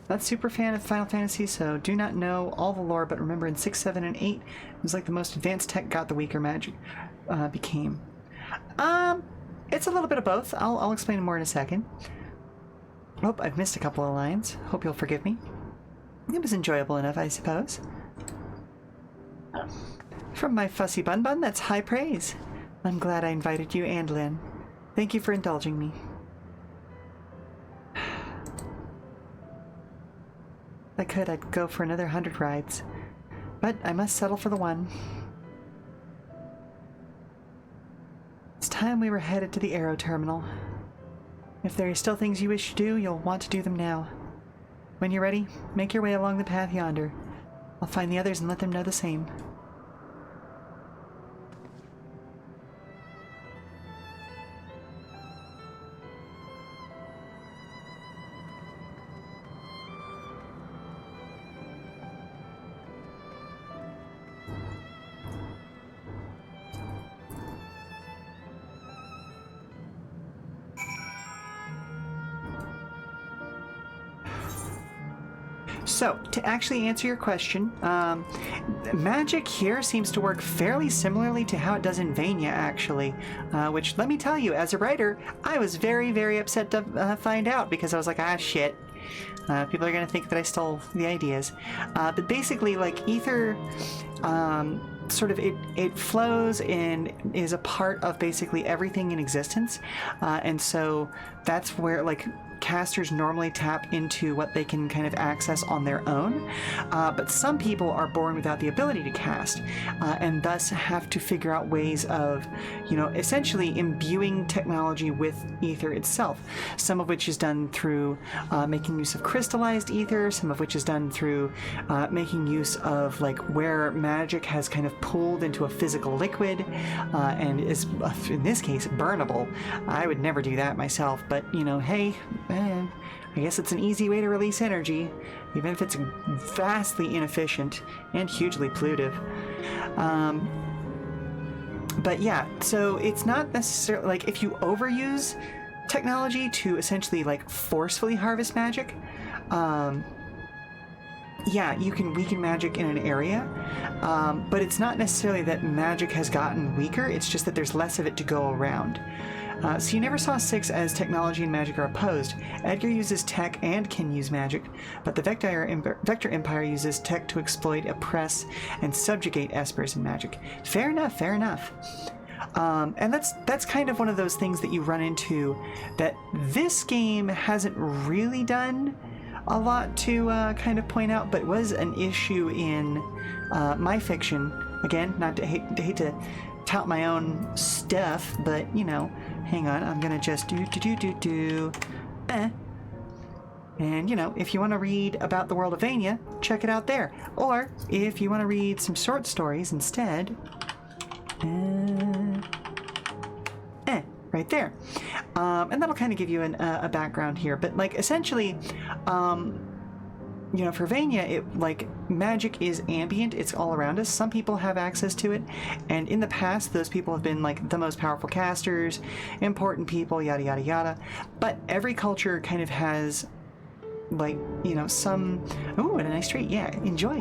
Not super fan of Final Fantasy, so do not know all the lore, but remember in 6, 7, and 8, it was like the most advanced tech got, the weaker magic became. It's a little bit of both. I'll explain more in a second. Oh, I've missed a couple of lines. Hope you'll forgive me. It was enjoyable enough, I suppose. From my fussy bun, that's high praise. I'm glad I invited you and Lynn. Thank you for indulging me. If I could, I'd go for another 100 rides. But I must settle for the one. It's time we were headed to the Aero Terminal. If there are still things you wish to do, you'll want to do them now. When you're ready, make your way along the path yonder. I'll find the others and let them know the same. So, to actually answer your question, magic here seems to work fairly similarly to how it does in Vania, actually. Which, let me tell you, as a writer, I was very, very upset to find out, because I was like, ah, shit. People are going to think that I stole the ideas. But basically, like, Ether, sort of, it flows and is a part of basically everything in existence. And so, that's where, like, casters normally tap into what they can kind of access on their own, but some people are born without the ability to cast, and thus have to figure out ways of, essentially imbuing technology with ether itself, some of which is done through making use of crystallized ether, some of which is done through making use of like where magic has kind of pooled into a physical liquid and is, in this case, burnable. I would never do that myself, but hey, I guess it's an easy way to release energy, even if it's vastly inefficient and hugely pollutive. But yeah, so it's not necessarily like if you overuse technology to essentially like forcefully harvest magic, yeah, you can weaken magic in an area, but it's not necessarily that magic has gotten weaker, it's just that there's less of it to go around. So you never saw 6 as technology and magic are opposed. Edgar uses tech and can use magic, but the Vector Empire uses tech to exploit, oppress, and subjugate espers and magic. Fair enough, fair enough. And that's kind of one of those things that you run into that this game hasn't really done a lot to kind of point out, but was an issue in my fiction. Again, not to hate to tout my own stuff, but hang on, I'm gonna just and if you want to read about the world of Vania, check it out there. Or if you want to read some short stories instead, right there. And that'll kind of give you a background here. But like essentially, for Vania, magic is ambient. It's all around us. Some people have access to it, and in the past, those people have been like the most powerful casters, important people, yada yada yada. But every culture kind of has some. Oh, what a nice treat! Yeah, enjoy.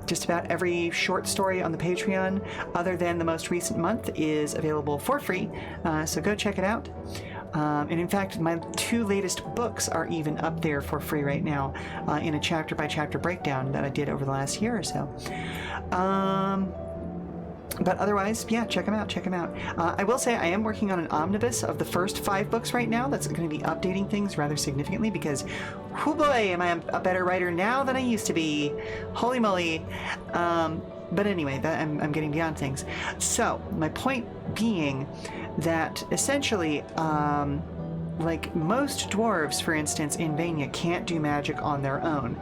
Just about every short story on the Patreon, other than the most recent month, is available for free. So go check it out. And in fact, my 2 latest books are even up there for free right now, in a chapter-by-chapter breakdown that I did over the last year or so. But otherwise, yeah, check them out. I will say I am working on an omnibus of the first 5 books right now that's going to be updating things rather significantly because, oh boy, am I a better writer now than I used to be. Holy moly. But anyway, I'm getting beyond things. So, my point being that essentially, like most dwarves, for instance, in Vania can't do magic on their own.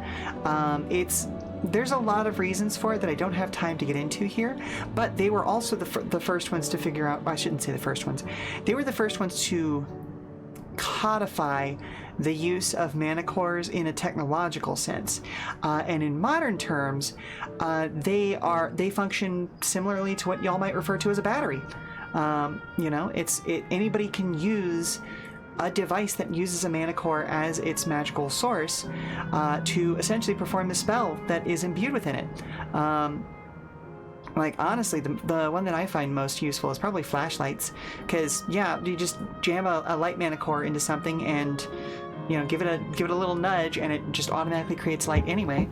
There's a lot of reasons for it that I don't have time to get into here, but they were also the first ones to figure out, I shouldn't say the first ones, they were the first ones to codify the use of mana cores in a technological sense. And in modern terms, they function similarly to what y'all might refer to as a battery. Anybody can use a device that uses a mana core as its magical source to essentially perform the spell that is imbued within it. Honestly, the one that I find most useful is probably flashlights, because you just jam a light mana core into something and give it a little nudge, and it just automatically creates light anyway.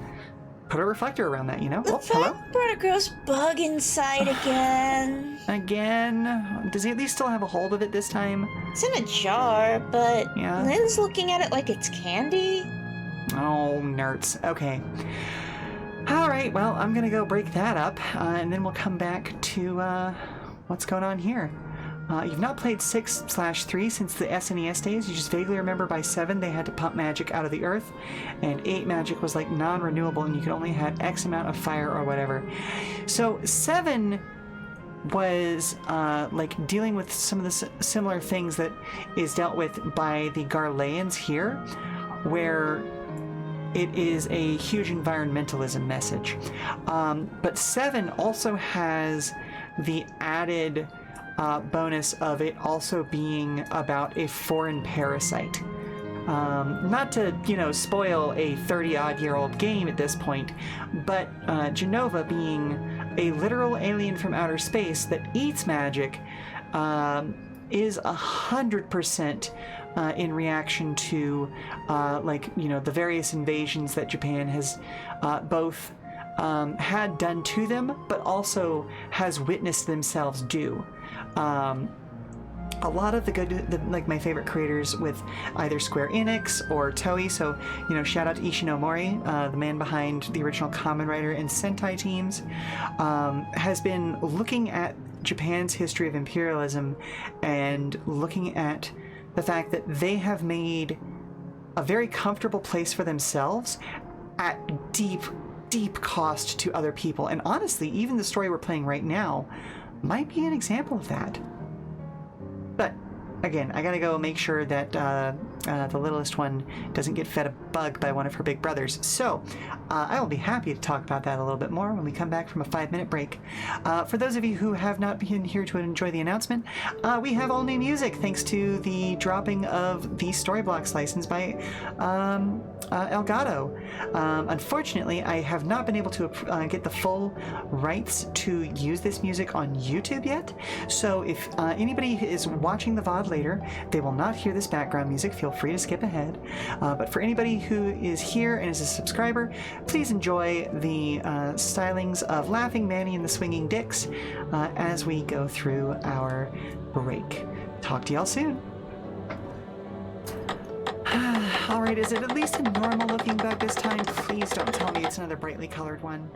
Put a reflector around that, The hello? brought a gross bug inside again. Again? Does he at least still have a hold of it this time? It's in a jar, but yeah. Lynn's looking at it like it's candy. Oh, nerds. Okay. Alright, well, I'm gonna go break that up, and then we'll come back to what's going on here. You've not played 6/3 since the SNES days. You just vaguely remember by 7 they had to pump magic out of the earth, and 8 magic was like non-renewable and you could only have X amount of fire or whatever. So 7 was dealing with some of the similar things that is dealt with by the Garleans here, where it is a huge environmentalism message. But 7 also has the added bonus of it also being about a foreign parasite. Not to, spoil a 30-odd-year-old game at this point, but Genova being a literal alien from outer space that eats magic is 100% in reaction to, the various invasions that Japan has both had done to them, but also has witnessed themselves do. a lot of like my favorite creators with either Square Enix or Toei. So, you know, shout out to Ishinomori, the man behind the original Kamen Rider and Sentai teams, has been looking at Japan's history of imperialism and looking at the fact that they have made a very comfortable place for themselves at deep, deep cost to other people. And honestly, even the story we're playing right now might be an example of that. But again, I gotta go make sure that the littlest one doesn't get fed a bug by one of her big brothers. So I will be happy to talk about that a little bit more when we come back from a 5-minute break. For those of you who have not been here to enjoy the announcement, we have all new music thanks to the dropping of the Storyblocks license by Elgato. Unfortunately, I have not been able to get the full rights to use this music on YouTube yet. So if anybody is watching the VOD later, they will not hear this background music. Feel free to skip ahead. But for anybody who is here and is a subscriber, please enjoy the stylings of Laughing Manny and the Swinging Dicks as we go through our break. Talk to y'all soon. All right, is it at least a normal looking bug this time? Please don't tell me it's another brightly colored one.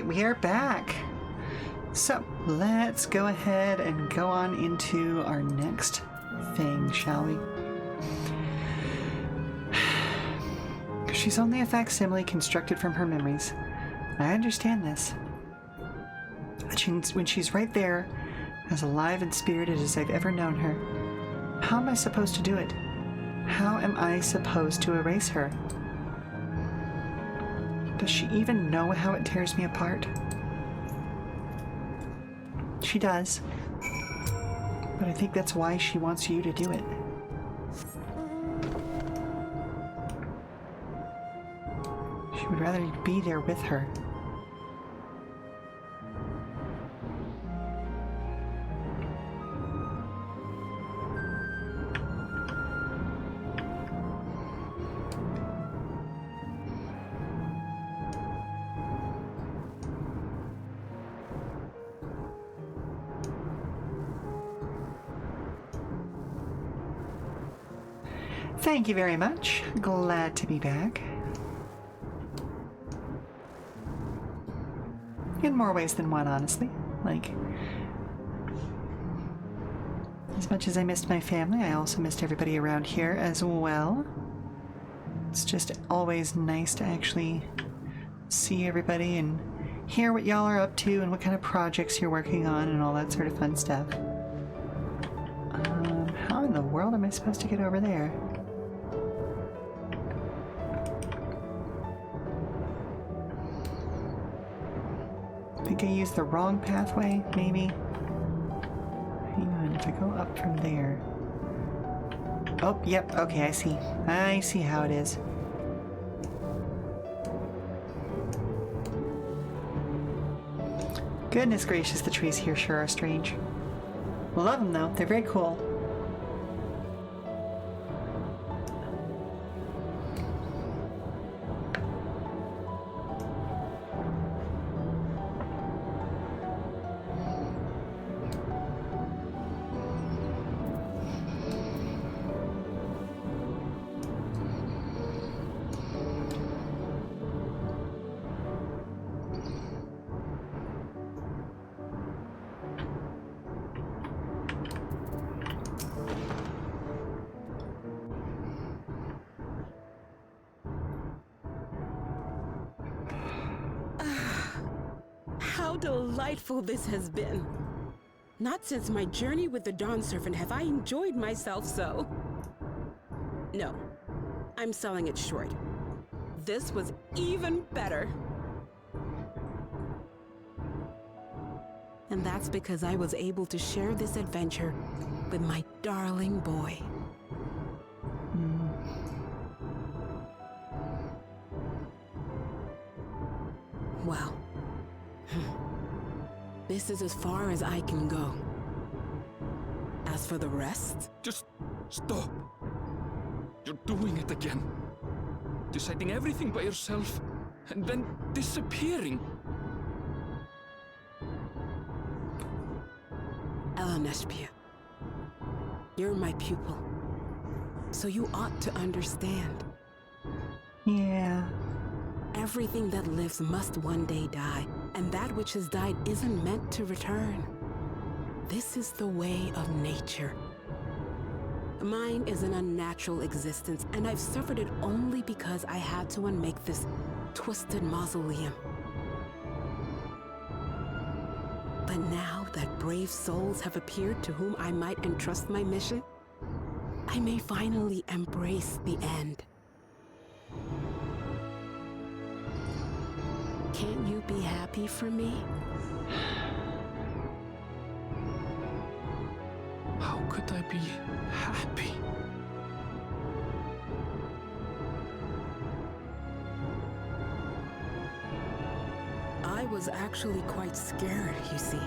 right, we are back. So let's go ahead and go on into our next thing, shall we? She's only a facsimile constructed from her memories. I understand this. When she's right there, as alive and spirited as I've ever known her, how am I supposed to do it? How am I supposed to erase her? Does she even know how it tears me apart? She does. But I think that's why she wants you to do it. She would rather be there with her. Thank you very much. Glad to be back. In more ways than one, honestly. Like, as much as I missed my family, I also missed everybody around here as well. It's just always nice to actually see everybody and hear what y'all are up to and what kind of projects you're working on and all that sort of fun stuff. How in the world am I supposed to get over there? I think I used the wrong pathway, maybe? Hang on, if I go up from there... Oh, yep, okay, I see. I see how it is. Goodness gracious, the trees here sure are strange. Love them, though. They're very cool. How delightful this has been. Not since my journey with the Dawn Servant have I enjoyed myself so. No, I'm selling it short. This was even better. And that's because I was able to share this adventure with my darling boy. Well, this is as far as I can go. As for the rest... Just stop. You're doing it again. Deciding everything by yourself, and then disappearing. Elaneshpia, you're my pupil, so you ought to understand. Yeah. Everything that lives must one day die, and that which has died isn't meant to return. This is the way of nature. Mine is an unnatural existence, and I've suffered it only because I had to unmake this twisted mausoleum. But now that brave souls have appeared to whom I might entrust my mission, I may finally embrace the end. Can't you be happy for me? How could I be happy? I was actually quite scared, you see.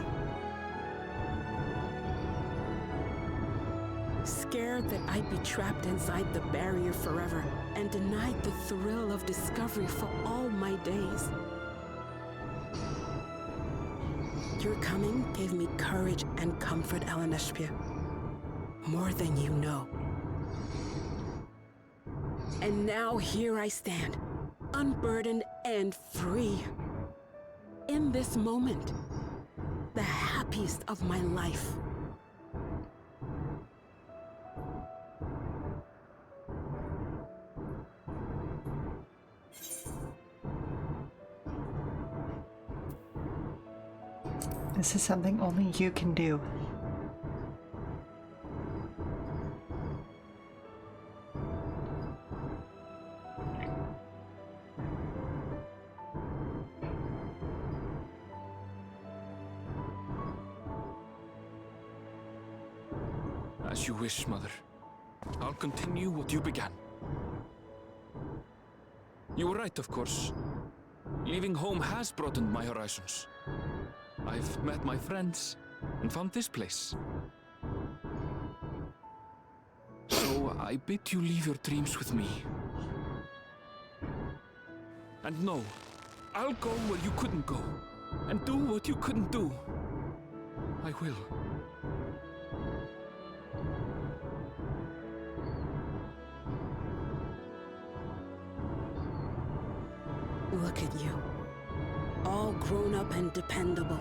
Scared that I'd be trapped inside the barrier forever and denied the thrill of discovery for all my days. Your coming gave me courage and comfort, Elaneshpia. More than you know. And now here I stand, unburdened and free. in this moment, the happiest of my life. This is something only you can do. As you wish, Mother. I'll continue what you began. You were right, of course. Leaving home has broadened my horizons. I've met my friends and found this place. So I bid you leave your dreams with me. And no, I'll go where you couldn't go, and do what you couldn't do. I will. Look at you. All grown up and dependable.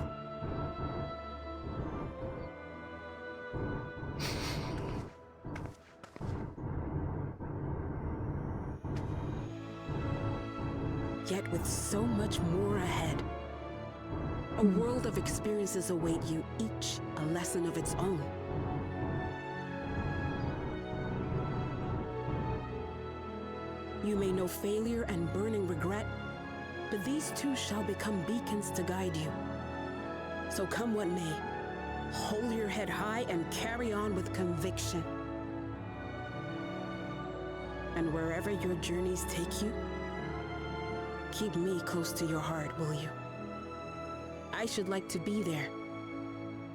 Yet with so much more ahead. A world of experiences await you, each a lesson of its own. You may know failure and burning regret, but these too shall become beacons to guide you. So come what may, hold your head high and carry on with conviction. And wherever your journeys take you, keep me close to your heart, will you? I should like to be there,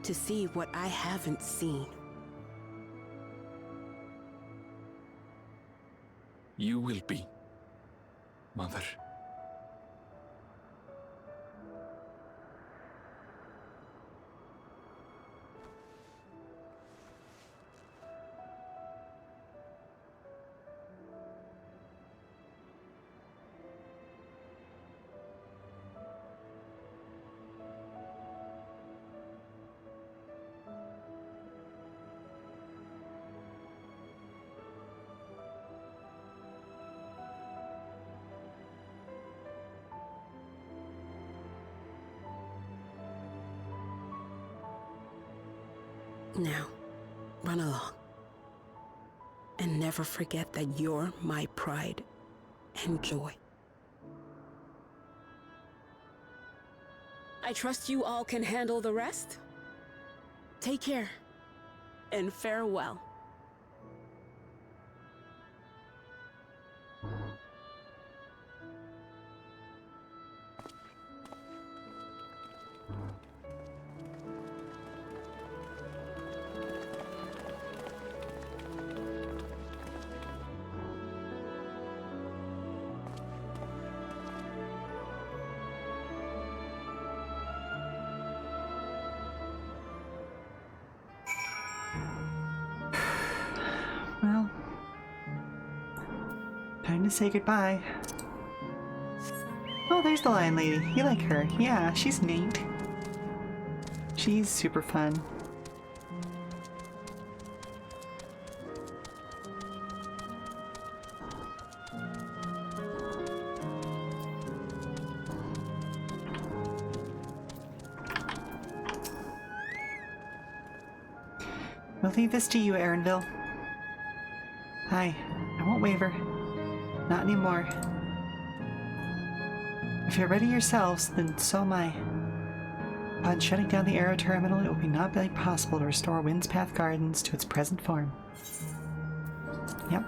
to see what I haven't seen. You will be, Mother. Now, run along. And never forget that you're my pride and joy. I trust you all can handle the rest. Take care, and farewell. Well, time to say goodbye. Oh, there's the lion lady. You like her. Yeah, she's neat. She's super fun. We'll leave this to you, Erinville. I won't waver. Not anymore. If you're ready yourselves, then so am I. Upon shutting down the Aero Terminal, it will be not be possible to restore Wind's Path Gardens to its present form. Yep.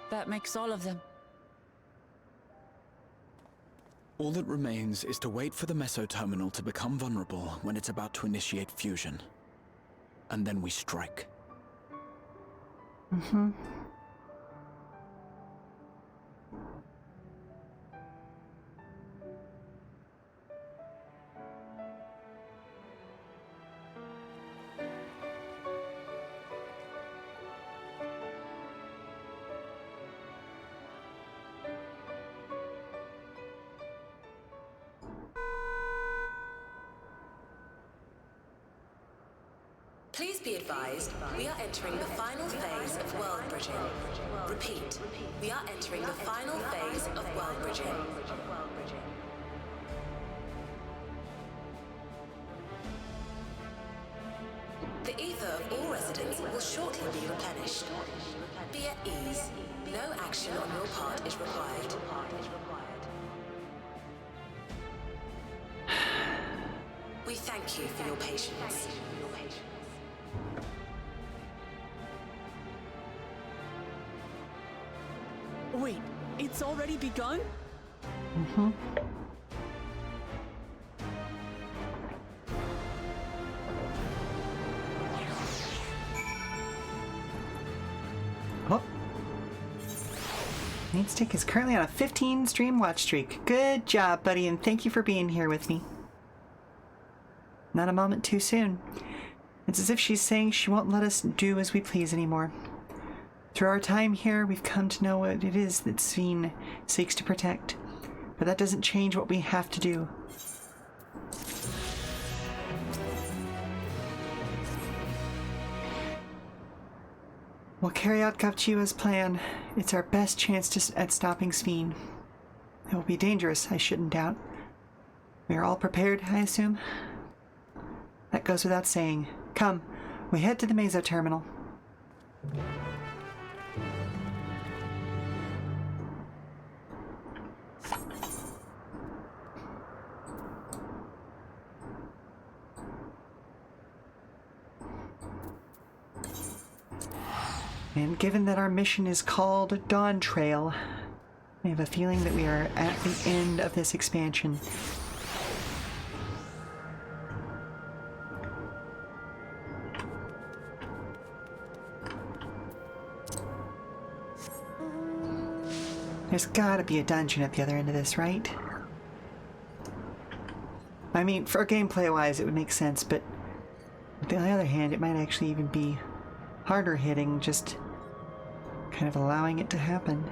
That makes all of them. All that remains is to wait for the meso-terminal to become vulnerable when it's about to initiate fusion. And then we strike. Mm-hmm. Please be advised, we are entering the final phase of world bridging. Repeat, we are entering the final phase of world bridging. The ether of all residents will shortly be replenished. Be at ease. No action on your part is required. We thank you for your patience. Wait, it's already begun? Mm-hmm. Oh. Mainstick is currently on a 15 stream watch streak. Good job, buddy, and thank you for being here with me. Not a moment too soon. It's as if she's saying she won't let us do as we please anymore. Through our time here, we've come to know what it is that Sphene seeks to protect. But that doesn't change what we have to do. We'll carry out Gapchiwa's plan. It's our best chance at stopping Sphene. It will be dangerous, I shouldn't doubt. We are all prepared, I assume? That goes without saying. Come, we head to the meso-terminal. And given that our mission is called Dawntrail, I have a feeling that we are at the end of this expansion. There's gotta be a dungeon at the other end of this, right? I mean, for gameplay-wise, it would make sense, but on the other hand, it might actually even be harder hitting, just kind of allowing it to happen.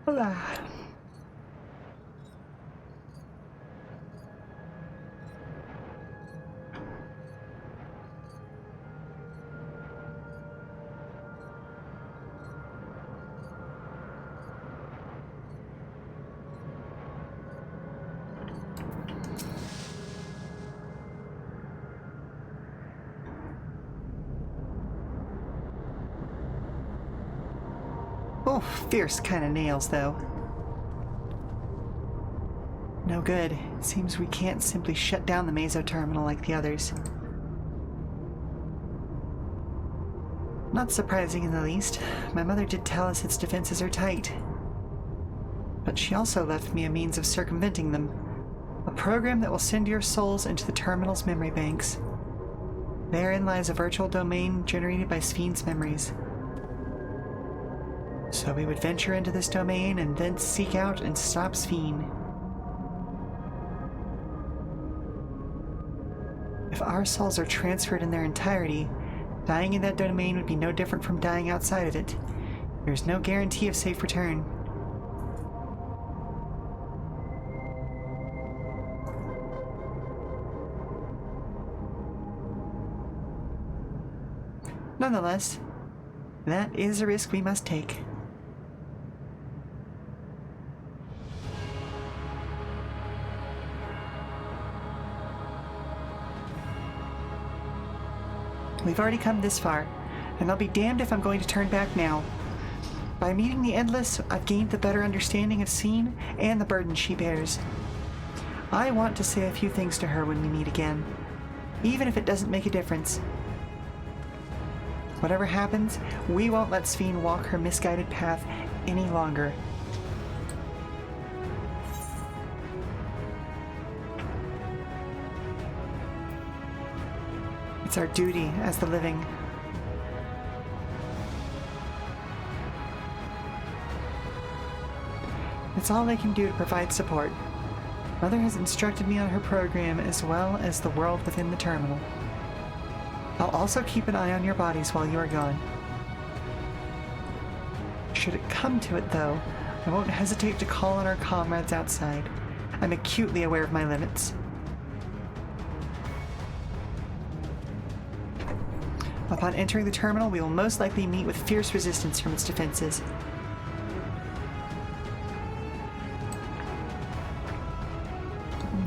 Hola. Oh, fierce kind of nails, though. No good. It seems we can't simply shut down the meso-terminal like the others. Not surprising in the least. My mother did tell us its defenses are tight. But she also left me a means of circumventing them. A program that will send your souls into the terminal's memory banks. Therein lies a virtual domain generated by Sphene's memories. So we would venture into this domain and then seek out and stop Sphene. If our souls are transferred in their entirety, dying in that domain would be no different from dying outside of it. There's no guarantee of safe return. Nonetheless, that is a risk we must take. We've already come this far, and I'll be damned if I'm going to turn back now. By meeting the Endless, I've gained the better understanding of Scene and the burden she bears. I want to say a few things to her when we meet again, even if it doesn't make a difference. Whatever happens, we won't let Sphene walk her misguided path any longer. It's our duty as the living. It's all they can do to provide support. Mother has instructed me on her program as well as the world within the terminal. I'll also keep an eye on your bodies while you are gone. Should it come to it, though, I won't hesitate to call on our comrades outside. I'm acutely aware of my limits. Upon entering the terminal, we will most likely meet with fierce resistance from its defenses.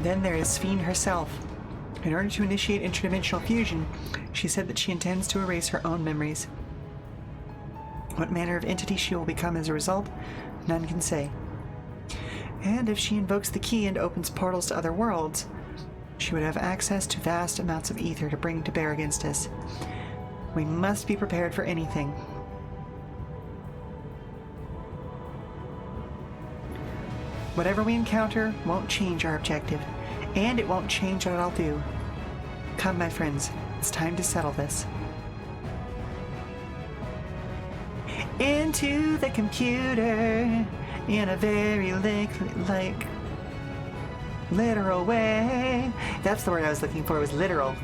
Then there is Sphene herself. In order to initiate interdimensional fusion, she said that she intends to erase her own memories. What manner of entity she will become as a result, none can say. And if she invokes the key and opens portals to other worlds, she would have access to vast amounts of ether to bring to bear against us. We must be prepared for anything. Whatever we encounter won't change our objective, and it won't change what I'll do. Come, my friends, it's time to settle this. Into the computer, in a very literal way. That's the word I was looking for, was literal.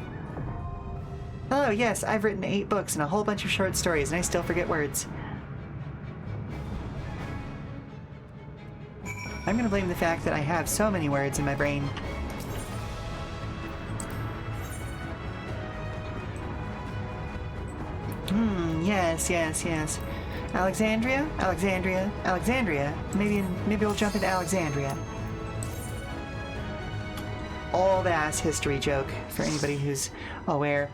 Oh yes, I've written 8 books and a whole bunch of short stories, and I still forget words. I'm gonna blame the fact that I have so many words in my brain. Yes. Alexandria? Maybe we'll jump into Alexandria. Old ass history joke for anybody who's aware.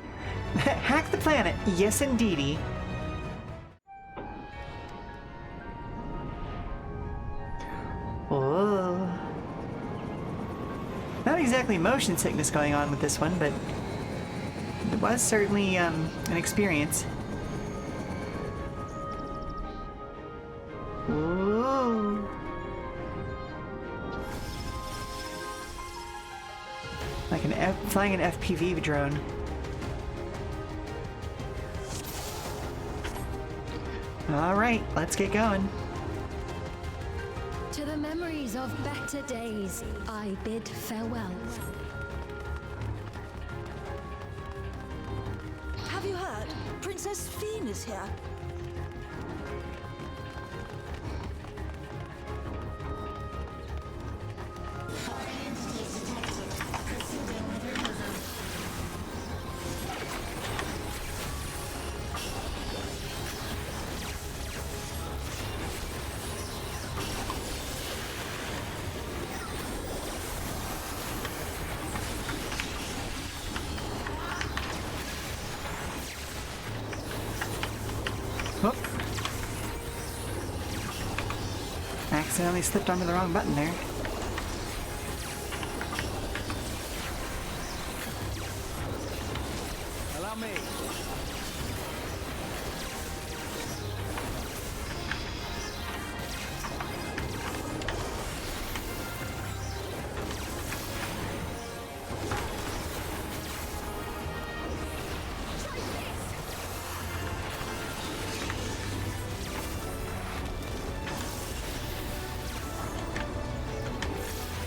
Hack the planet, yes indeedy. Oh. Not exactly motion sickness going on with this one, but it was certainly an experience. Ooh. Like flying an FPV drone. All right, let's get going. To the memories of better days, I bid farewell. Have you heard? Princess Sphene is here. Accidentally slipped onto the wrong button there. Allow me.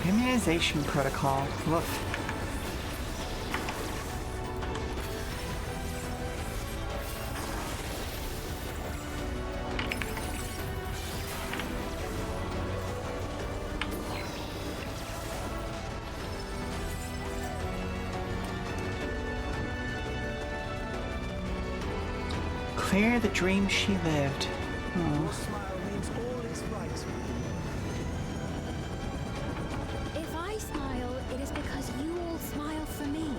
Immunization protocol. Woof. Clear the dream she lived. Oh. If I smile, it is because you all smile for me.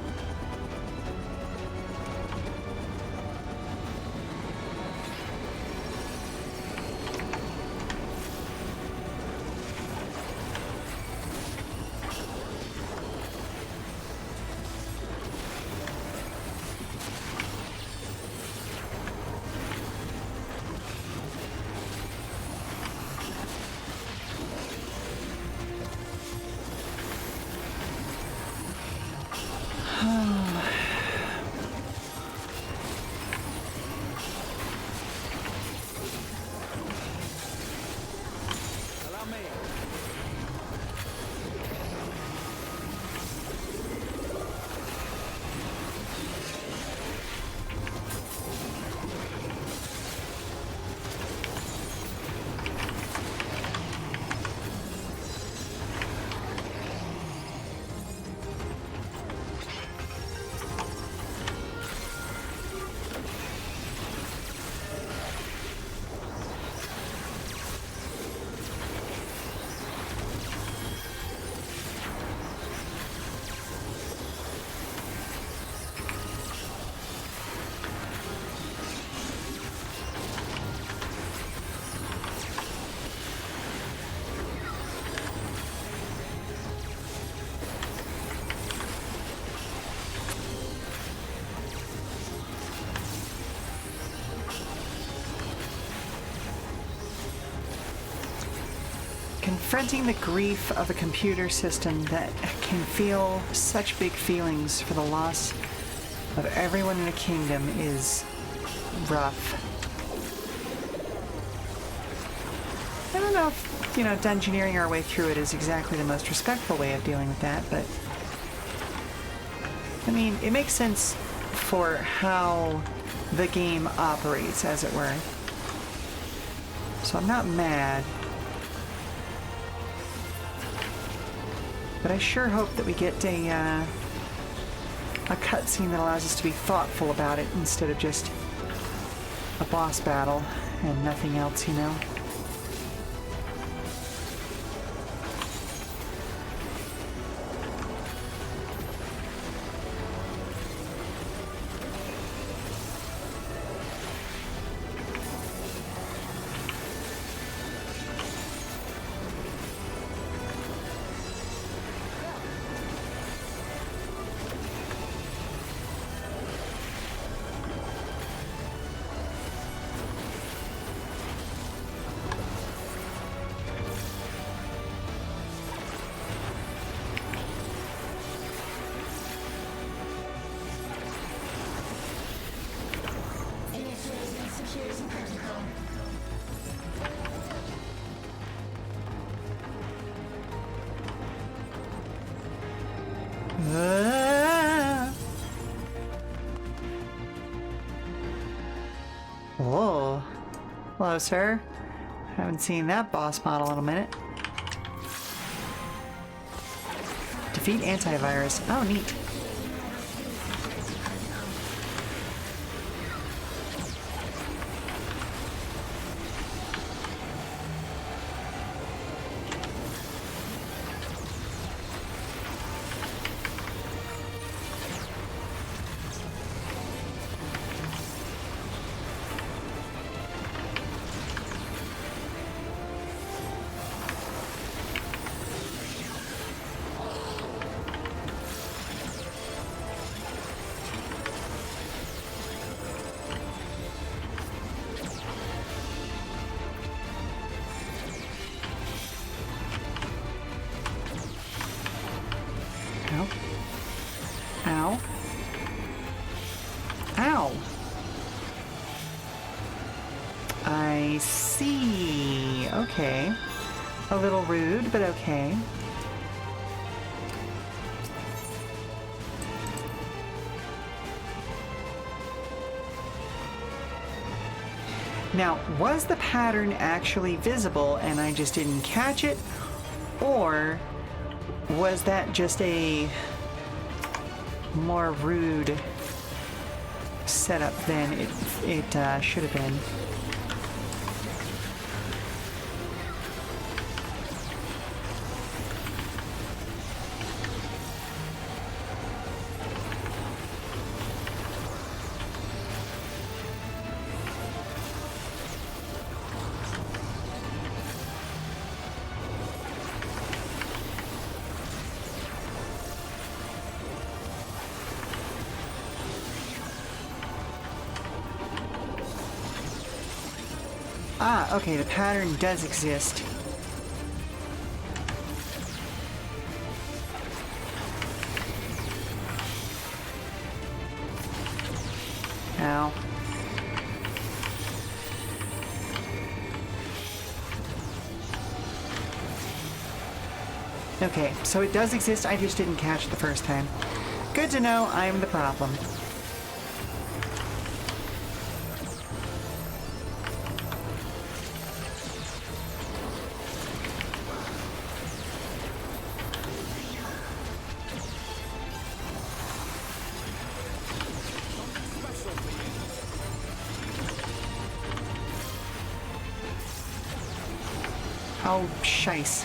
confronting the grief of a computer system that can feel such big feelings for the loss of everyone in a kingdom is rough. I don't know if, dungeoneering our way through it is exactly the most respectful way of dealing with that, but I mean, it makes sense for how the game operates, as it were. So I'm not mad. But I sure hope that we get a cutscene that allows us to be thoughtful about it instead of just a boss battle and nothing else, Whoa. Hello, sir. Haven't seen that boss model in a minute. Defeat antivirus. Oh, neat. Ow. Ow. I see. Okay. A little rude, but okay. Now, was the pattern actually visible and I just didn't catch it? Or was that just a more rude setup than it should have been? Ah, okay, the pattern does exist. Ow. Okay, so it does exist, I just didn't catch it the first time. Good to know, I'm the problem. Oh, shice.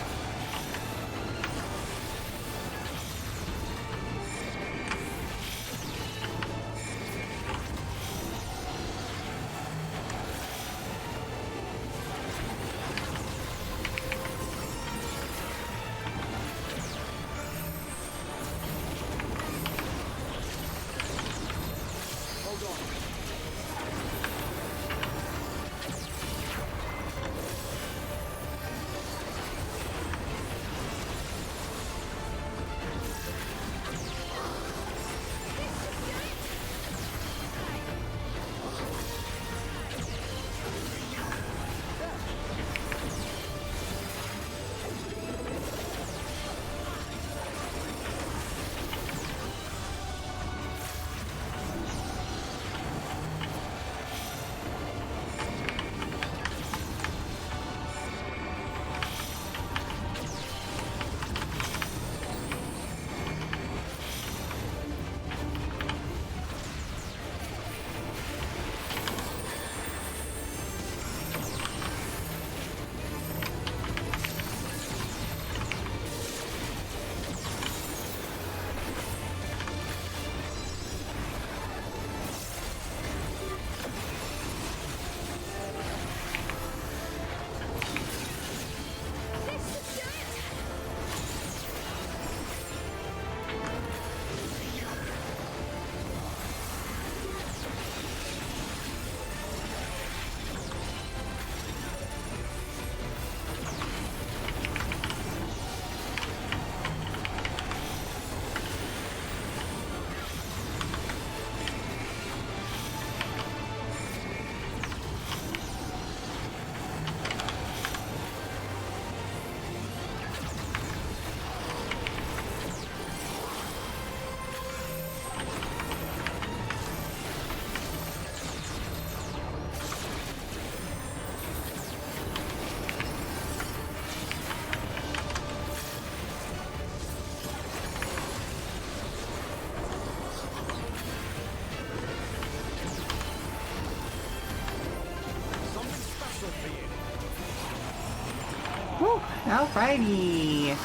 Woo, alrighty.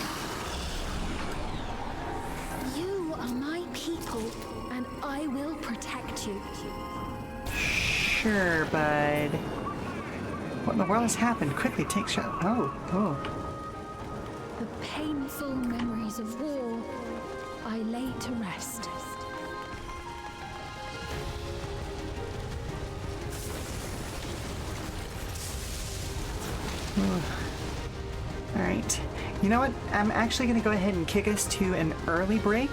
You are my people, and I will protect you. Sure, bud. What in the world has happened? Quickly, take shot. Oh, oh. The painful memories of war I lay to rest. Alright. You know what? I'm actually going to go ahead and kick us to an early break,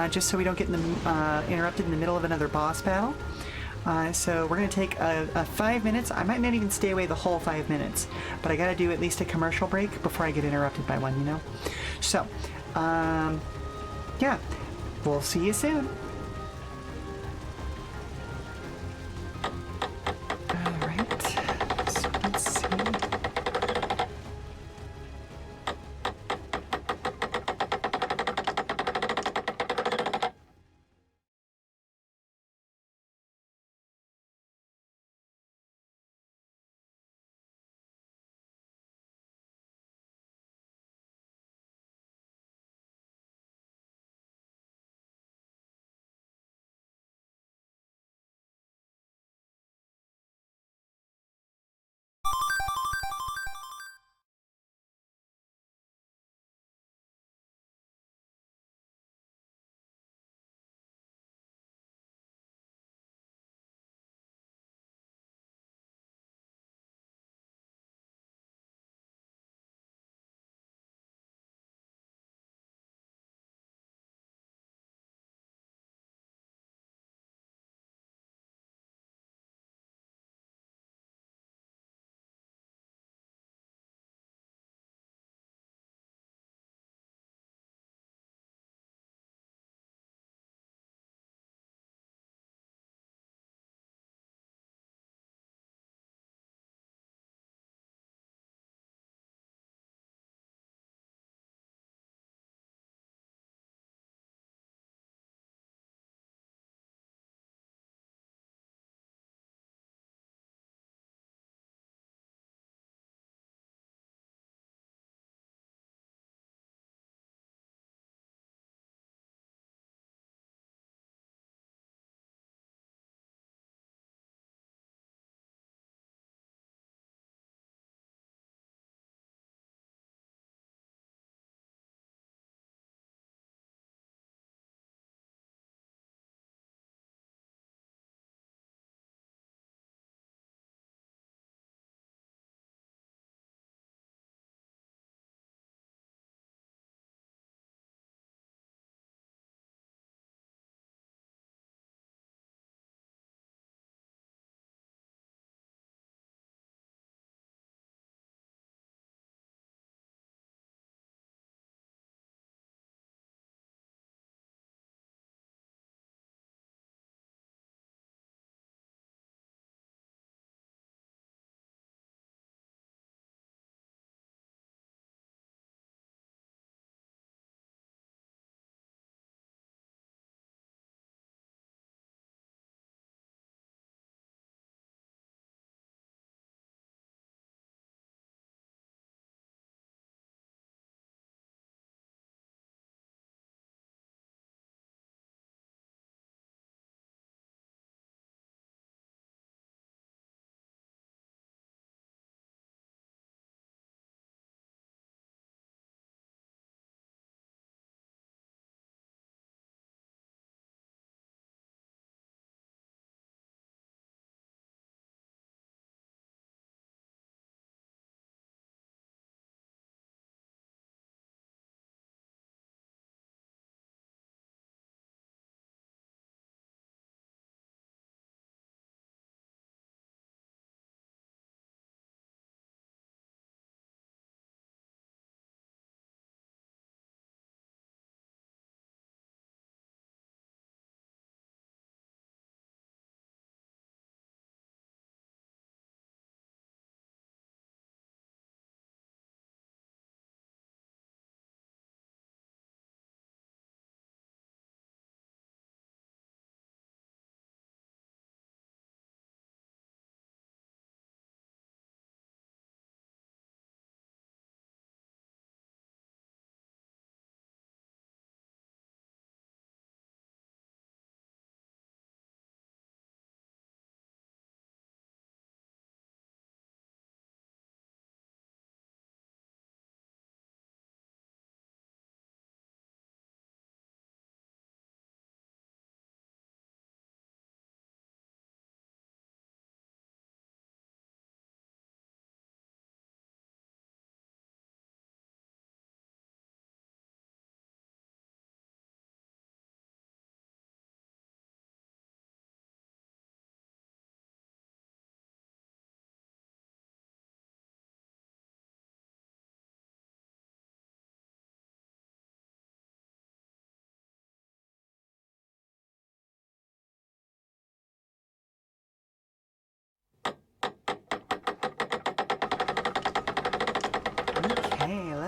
just so we don't get interrupted in the middle of another boss battle. So we're going to take a 5 minutes. I might not even stay away the whole 5 minutes, but I got to do at least a commercial break before I get interrupted by one, you know? So, yeah, we'll see you soon.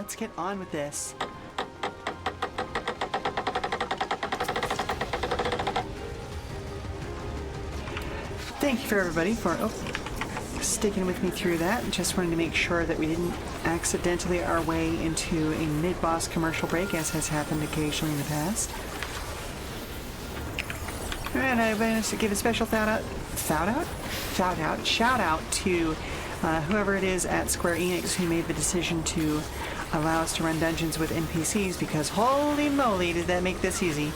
let's get on with this. Thank you for everybody for sticking with me through that. Just wanted to make sure that we didn't accidentally our way into a mid-boss commercial break, as has happened occasionally in the past. And I managed to give a special shout out to whoever it is at Square Enix who made the decision to allow us to run dungeons with NPCs, because holy moly did that make this easy.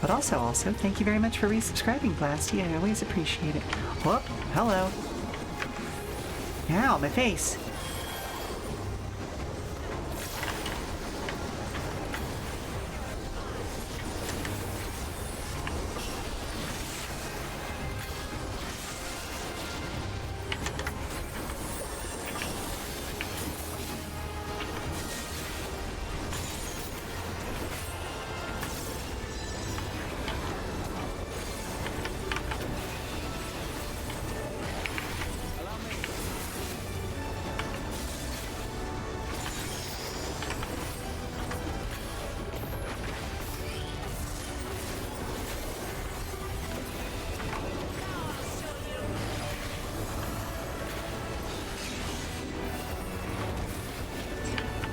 But also, thank you very much for resubscribing, Blasty. I always appreciate it. Whoop, hello. Ow, my face.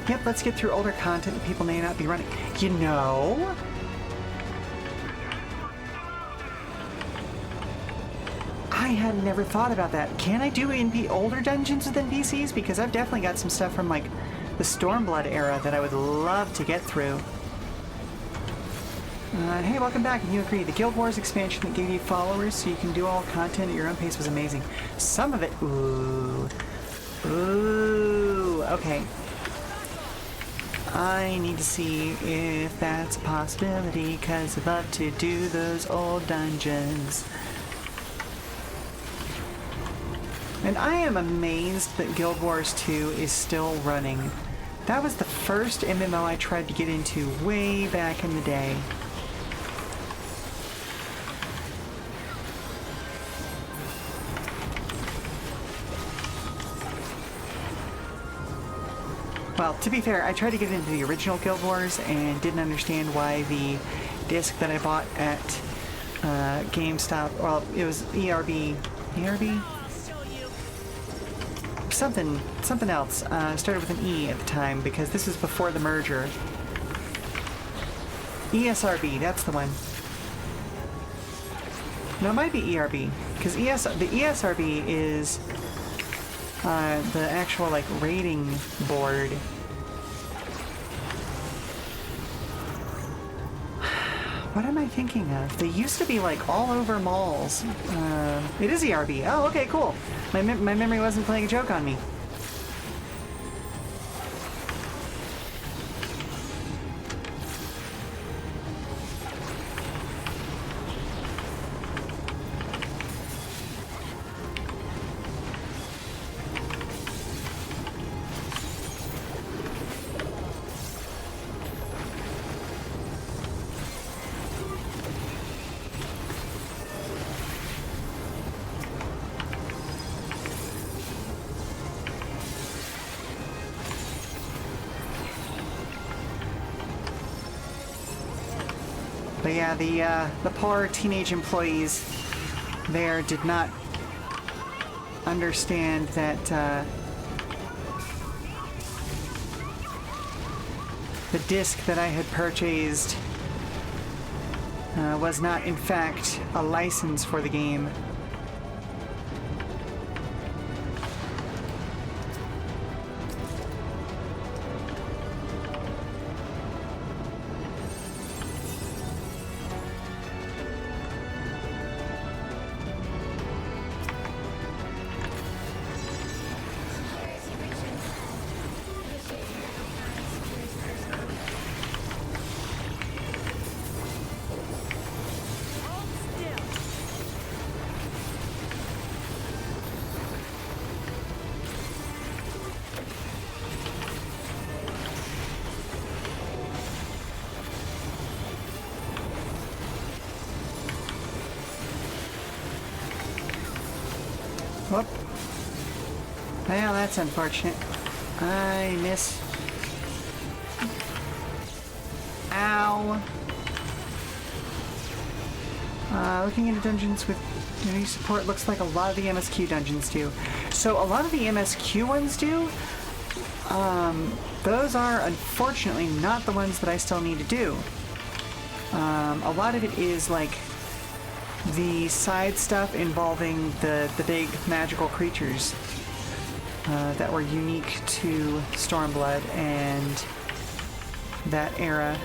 Yep, let's get through older content that people may not be running. You know, I had never thought about that. Can I do older dungeons with NPCs? Because I've definitely got some stuff from, like, the Stormblood era that I would love to get through. Hey, welcome back, and you agree. The Guild Wars expansion that gave you followers so you can do all content at your own pace was amazing. Some of it... Ooh, okay. I need to see if that's a possibility, because I'd love to do those old dungeons. And I am amazed that Guild Wars 2 is still running. That was the first MMO I tried to get into way back in the day. Well, to be fair, I tried to get into the original Guild Wars and didn't understand why the disc that I bought at GameStop, well, it was ERB? Something else, started with an E at the time, because this was before the merger. ESRB, that's the one. No, it might be ERB, because the ESRB is the actual, like, rating board. What am I thinking of? They used to be, like, all over malls. It is ERB. Oh, okay, cool. My memory wasn't playing a joke on me. But yeah, the poor teenage employees there did not understand that the disc that I had purchased was not, in fact, a license for the game. Whoop. Well, that's unfortunate. I miss. Ow. Looking into dungeons with community support looks like a lot of the MSQ dungeons do. So a lot of the MSQ ones do. Those are unfortunately not the ones that I still need to do. A lot of it is like the side stuff involving the big magical creatures that were unique to Stormblood and that era.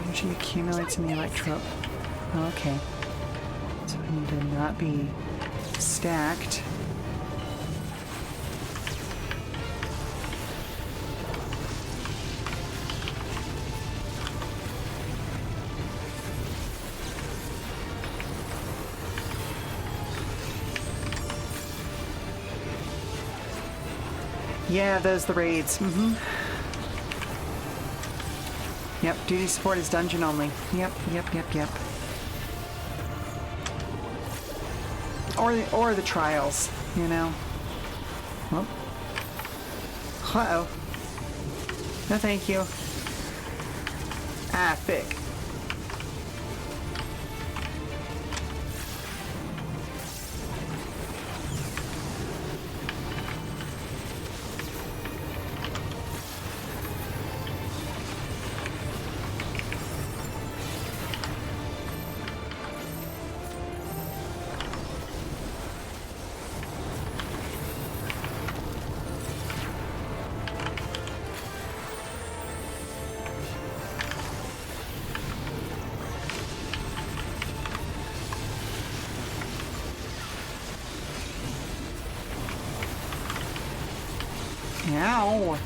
Energy accumulates in the electro. Okay. So I need to not be stacked. Yeah, those the raids. Yep, duty support is dungeon only. Yep. Or the trials, you know. Oh. Uh-oh. No thank you. Ah, thick. Ow!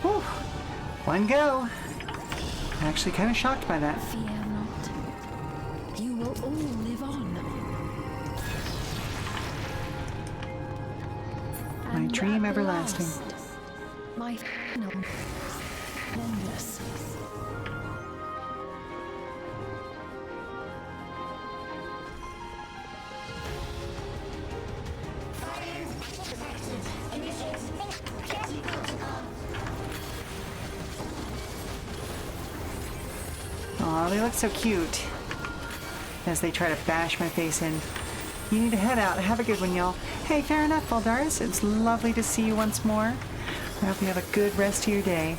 Whew. One go. I'm actually kind of shocked by that. Fear not. You will all live on. My And dream at everlasting. last, my final endless. Aw, they look so cute as they try to bash my face in. You need to head out. Have a good one, y'all. Hey, fair enough, Valdaris. It's lovely to see you once more. I hope you have a good rest of your day.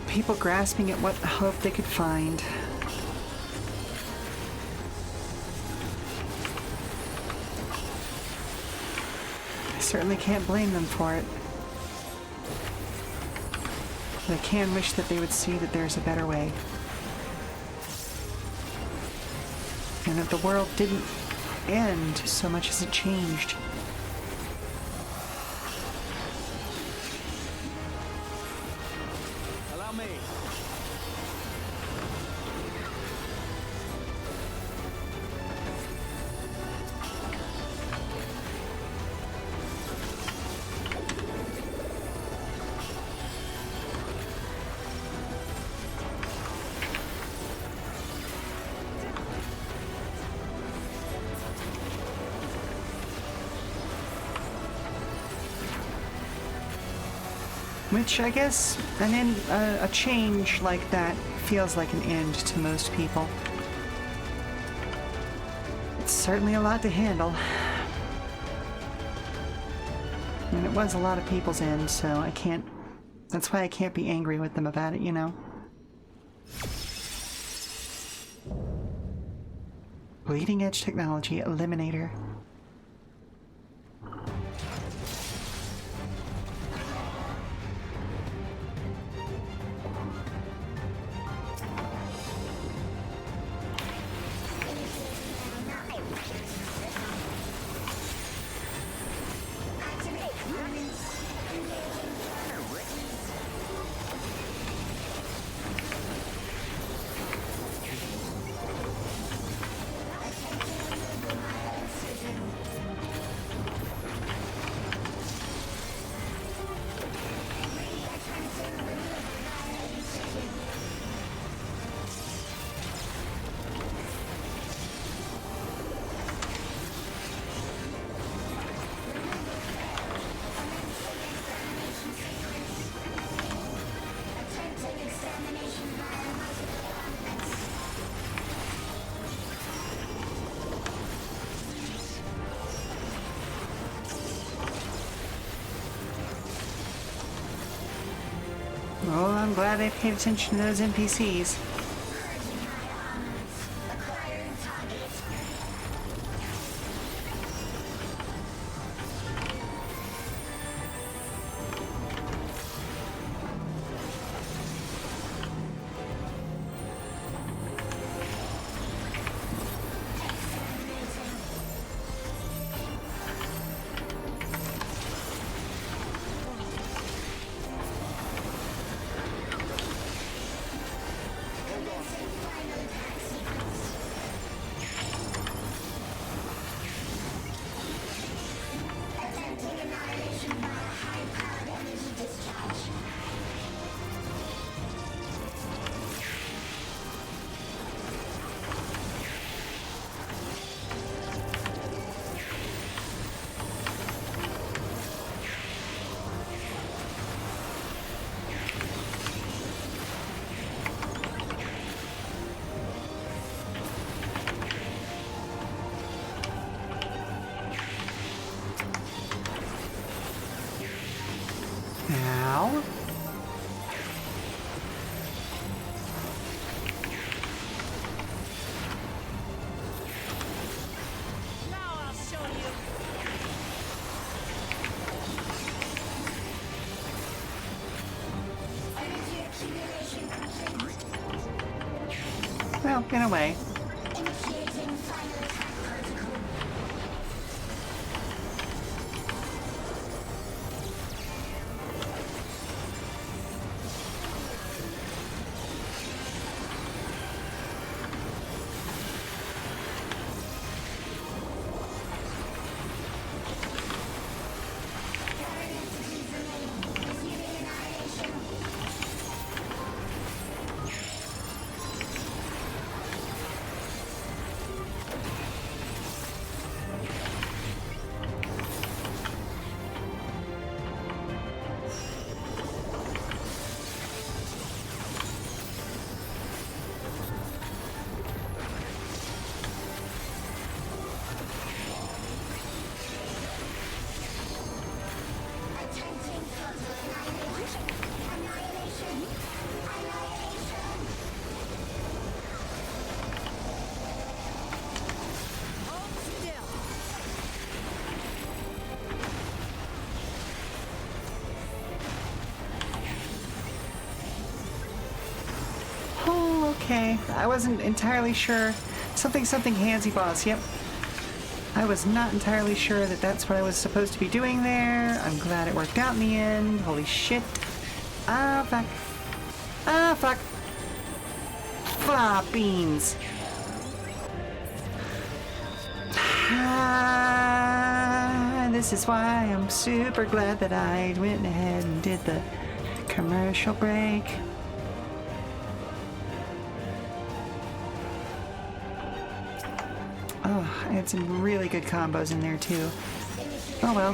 People grasping at what hope they could find. I certainly can't blame them for it. But I can wish that they would see that there's a better way. And that the world didn't end so much as it changed. Which I guess a change like that feels like an end to most people. It's certainly a lot to handle. And it was a lot of people's end, so I can't... That's why I can't be angry with them about it, you know? Bleeding edge technology eliminator. Oh, I'm glad they paid attention to those NPCs. Ow. Well, in a way. Okay, I wasn't entirely sure. Something handsy boss, yep. I was not entirely sure that that's what I was supposed to be doing there. I'm glad it worked out in the end. Holy shit. Ah, fuck. Ah, fuck. Ah, beans. Ah, this is why I'm super glad that I went ahead and did the commercial break. Oh, I had some really good combos in there too. Oh well.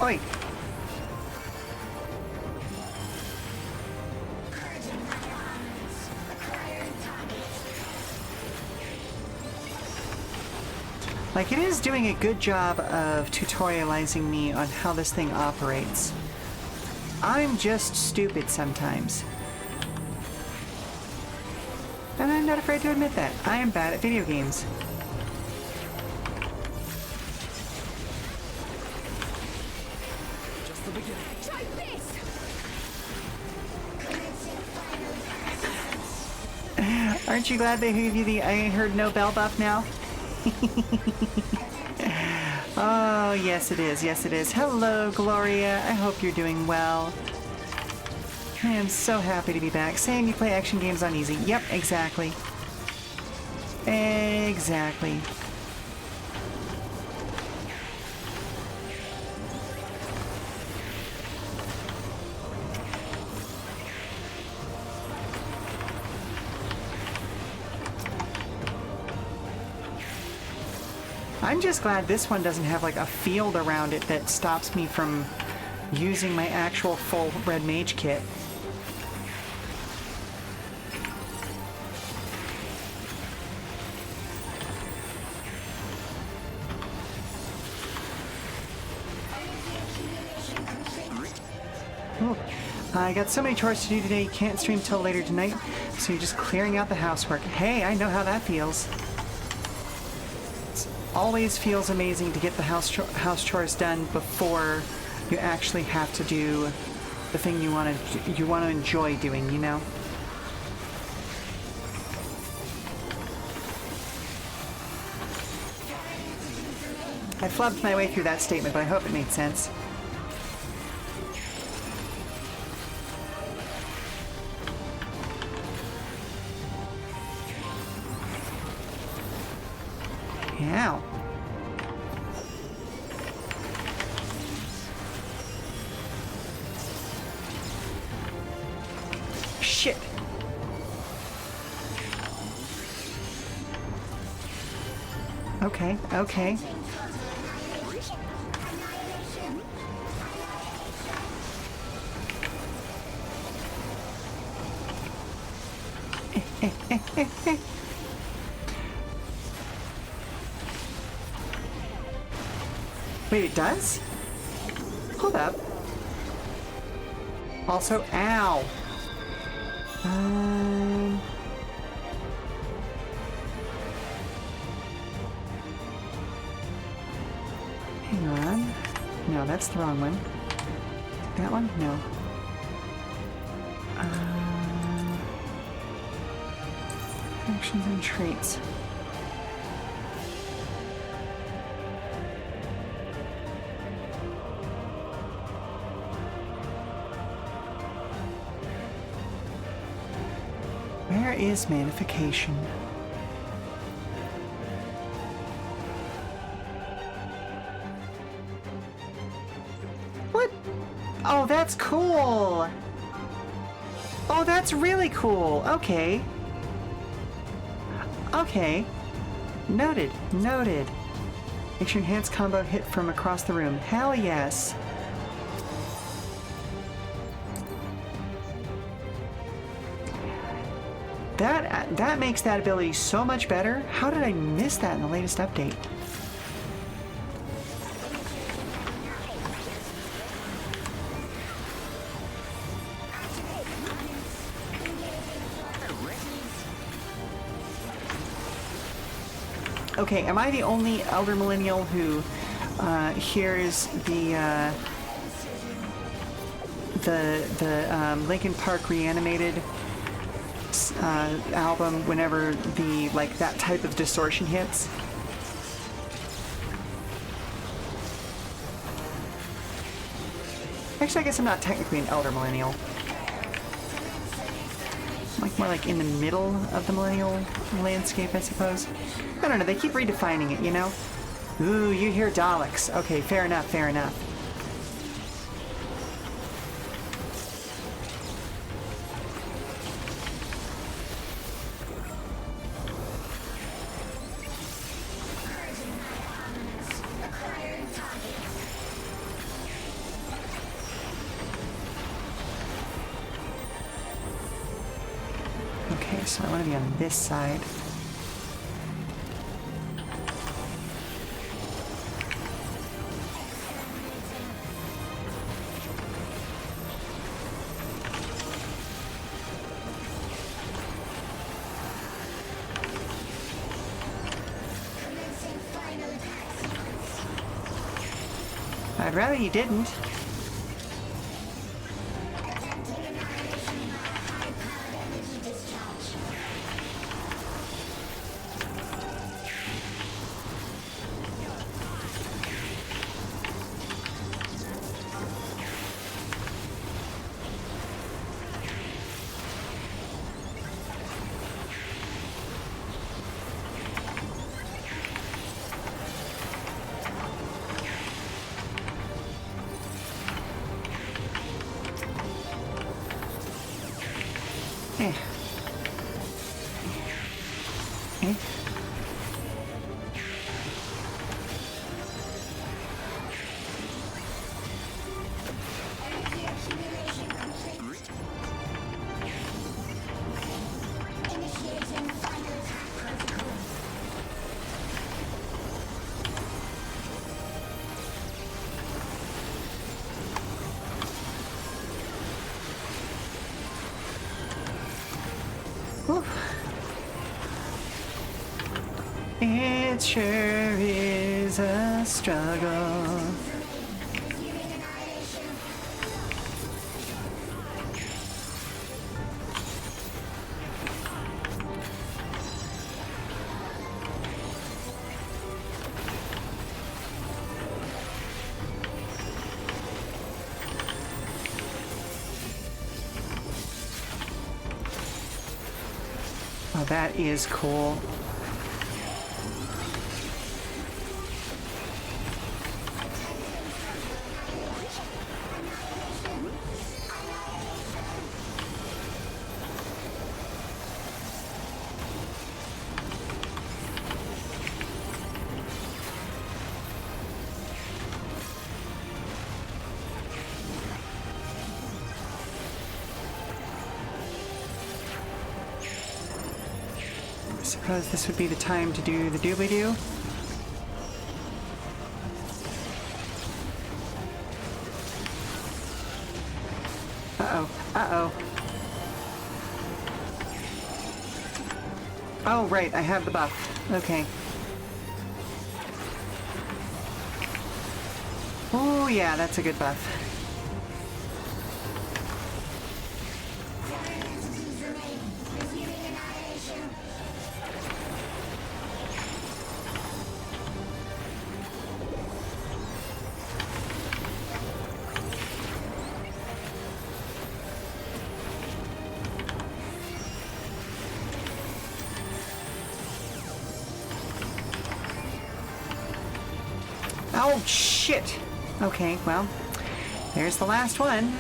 Oi! Like, it is doing a good job of tutorializing me on how this thing operates. I'm just stupid sometimes. And I'm not afraid to admit that. I am bad at video games. Aren't you glad they gave you the I heard no bell buff now? Oh, yes it is. Yes it is. Hello, Gloria. I hope you're doing well. I am so happy to be back. Saying you play action games on easy. Yep, exactly. Exactly. I'm just glad this one doesn't have like a field around it that stops me from using my actual full red mage kit. Oh, I got so many chores to do today, can't stream till later tonight, so you're just clearing out the housework. Hey, I know how that feels. Always feels amazing to get the house chores done before you actually have to do the thing you want to enjoy doing, you know? I flubbed my way through that statement, but I hope it made sense. Ow. Shit. Okay, okay. Wait, it does? Hold up. Also, ow. Hang on. No, that's the wrong one. That one? No. Actions and traits. Where is magnification? What? Oh, that's cool. Oh, that's really cool. Okay. Okay. Noted. Noted. Makes your enhanced combo hit from across the room. Hell yes. That makes that ability so much better. How did I miss that in the latest update? Okay, am I the only elder millennial who hears the Linkin Park Reanimated album whenever the that type of distortion hits? Actually, I guess I'm not technically an elder millennial. More like in the middle of the millennial landscape, I suppose. I don't know, they keep redefining it, you know? Ooh, you hear Daleks. Okay, fair enough, fair enough. Okay, so I want to be on this side. I'd rather you didn't. It sure is a struggle. that is cool. I suppose this would be the time to do the doobly-doo. Uh-oh. Uh-oh. Oh, right. I have the buff. Okay. Oh, yeah. That's a good buff. Oh, shit! Okay, well, there's the last one.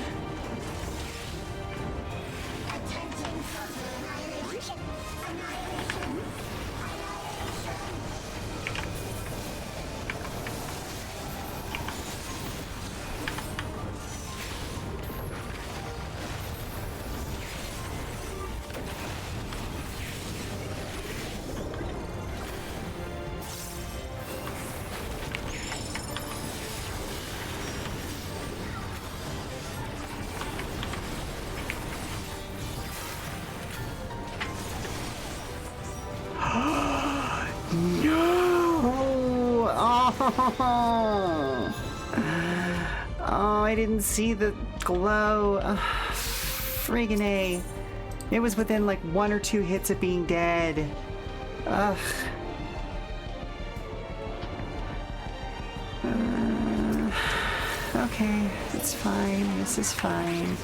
No! Oh, I didn't see the glow. Friggin' A. It was within like 1 or 2 hits of being dead. Ugh. Okay, it's fine. This is fine.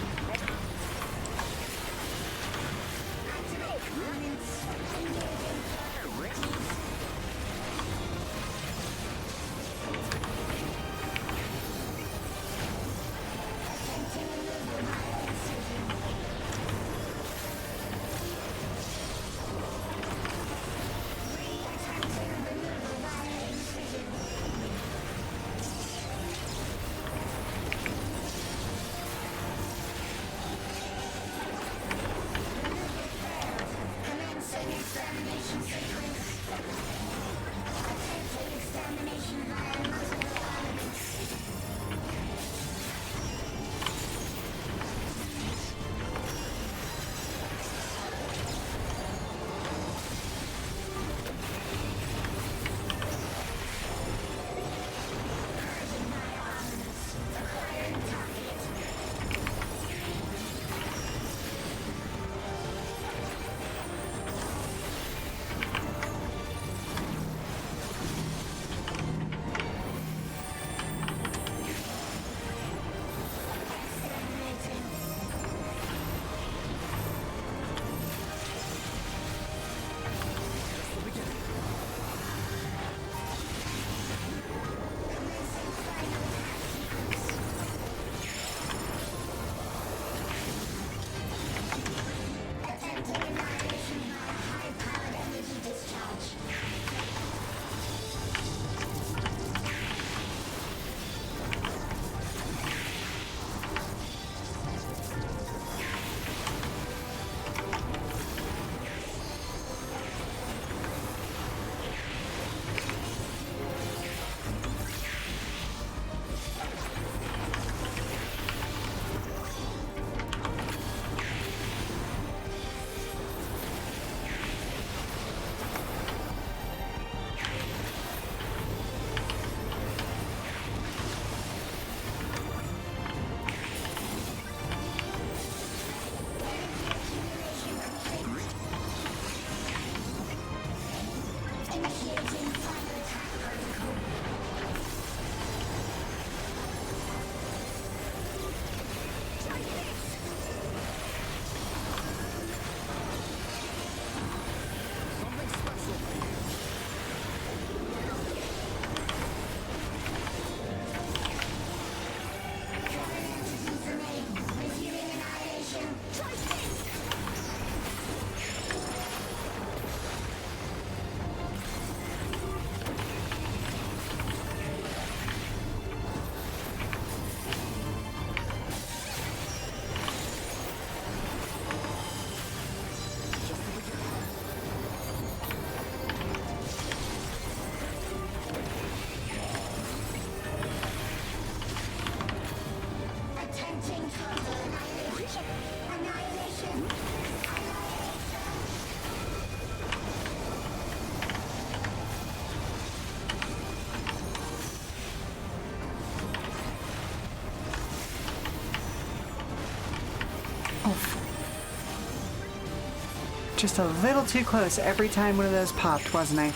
just a little too close every time one of those popped, wasn't I?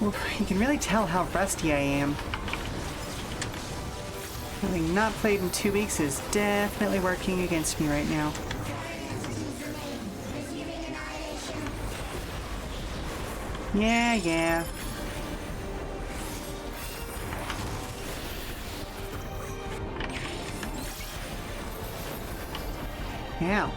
Oof, you can really tell how rusty I am. Having not played in 2 weeks is definitely working against me right now. Yeah. Yeah.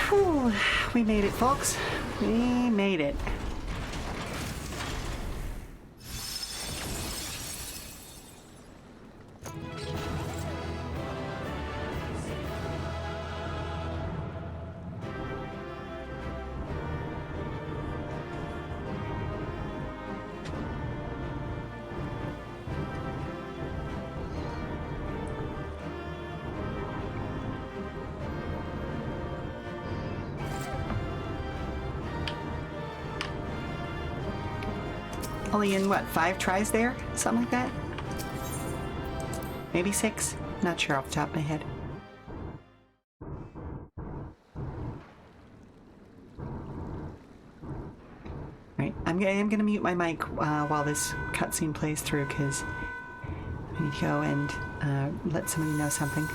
Whew. We made it, folks. We made it. Only in, what, 5 tries there? Something like that? Maybe 6? Not sure off the top of my head. Alright, I am going to mute my mic while this cutscene plays through, because I need to go and let somebody know something.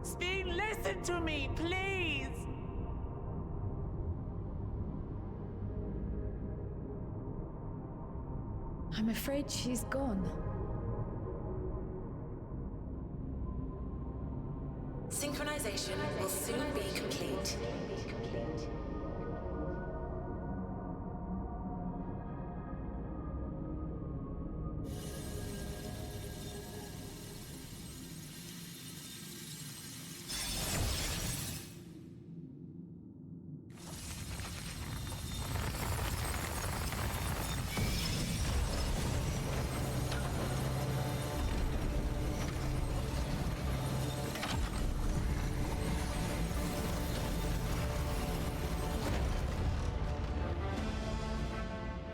Steen, listen to me, please! I'm afraid she's gone. Synchronization will soon be complete.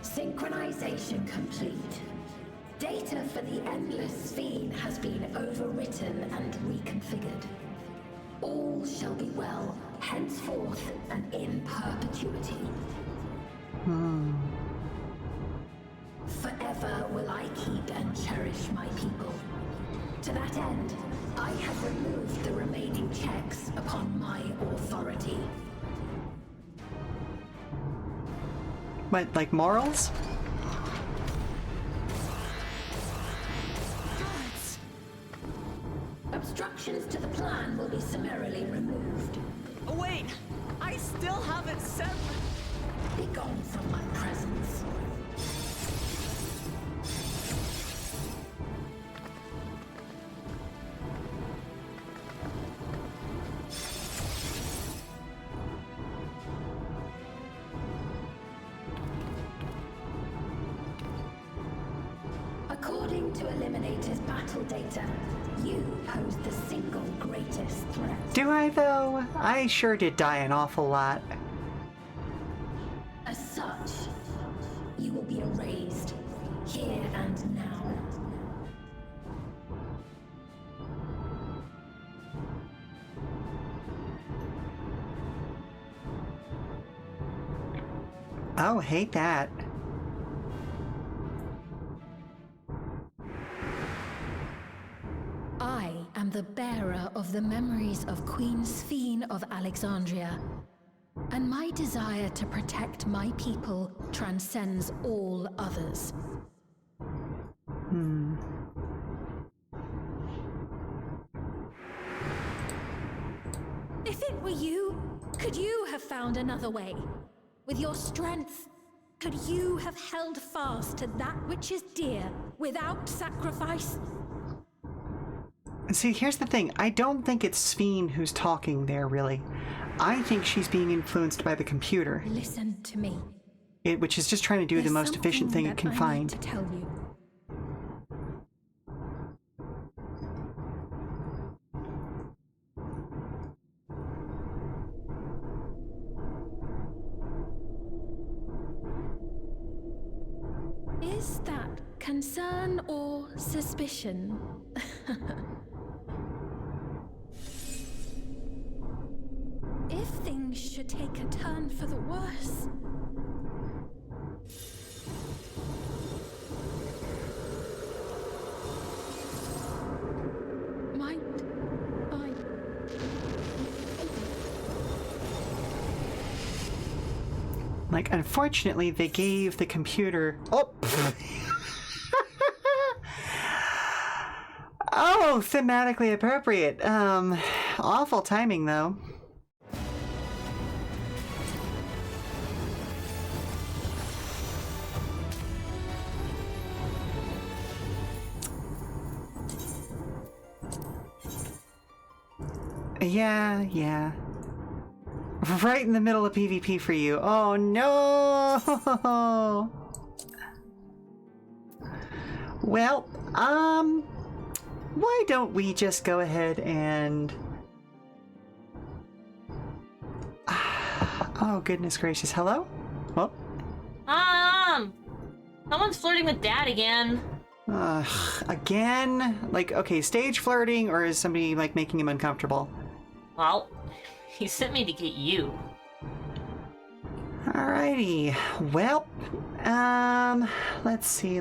Synchronization complete. Data for the Endless Fiend has been overwritten and reconfigured. All shall be well, henceforth and in perpetuity. Forever will I keep and cherish my people. To that end, I have removed the remaining checks upon my authority. What, like morals? Obstructions to the plan will be summarily removed. Wait! I still haven't said... Be gone from my presence. to eliminate his battle data. You pose the single greatest threat. Do I, though? I sure did die an awful lot. As such, you will be erased here and now. Oh, hate that. I am the bearer of the memories of Queen Sphene of Alexandria, and my desire to protect my people transcends all others. If it were you, could you have found another way? With your strength, could you have held fast to that which is dear without sacrifice? See, here's the thing. I don't think it's Sphene who's talking there, really. I think she's being influenced by the computer. Listen to me. Which is just trying to do the most efficient thing it can find. To tell you. Is that concern or suspicion? If things should take a turn for the worse. Might I? Like, unfortunately, they gave the computer... Oh! Oh, thematically appropriate. Awful timing, though. Yeah. Right in the middle of PvP for you. Oh no! Well, why don't we just go ahead and... Oh, goodness gracious. Hello? Oh. Someone's flirting with Dad again. Again? Like, okay, stage flirting, or is somebody, like, making him uncomfortable? Well, he sent me to get you. Alrighty. Well, let's see.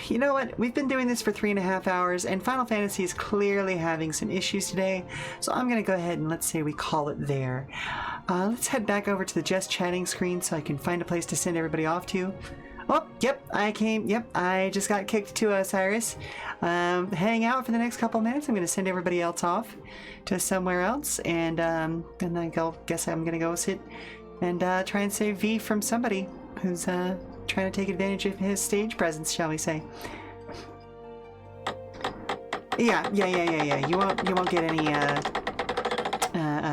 You know what? We've been doing this for 3.5 hours, and Final Fantasy is clearly having some issues today, so I'm gonna go ahead and let's say we call it there. Let's head back over to the just chatting screen so I can find a place to send everybody off to. Oh, yep, I just got kicked to Cyrus. Hang out for the next couple minutes. I'm gonna send everybody else off to somewhere else, and then I guess I'm gonna go sit and try and save V from somebody who's trying to take advantage of his stage presence, shall we say. Yeah. You won't get any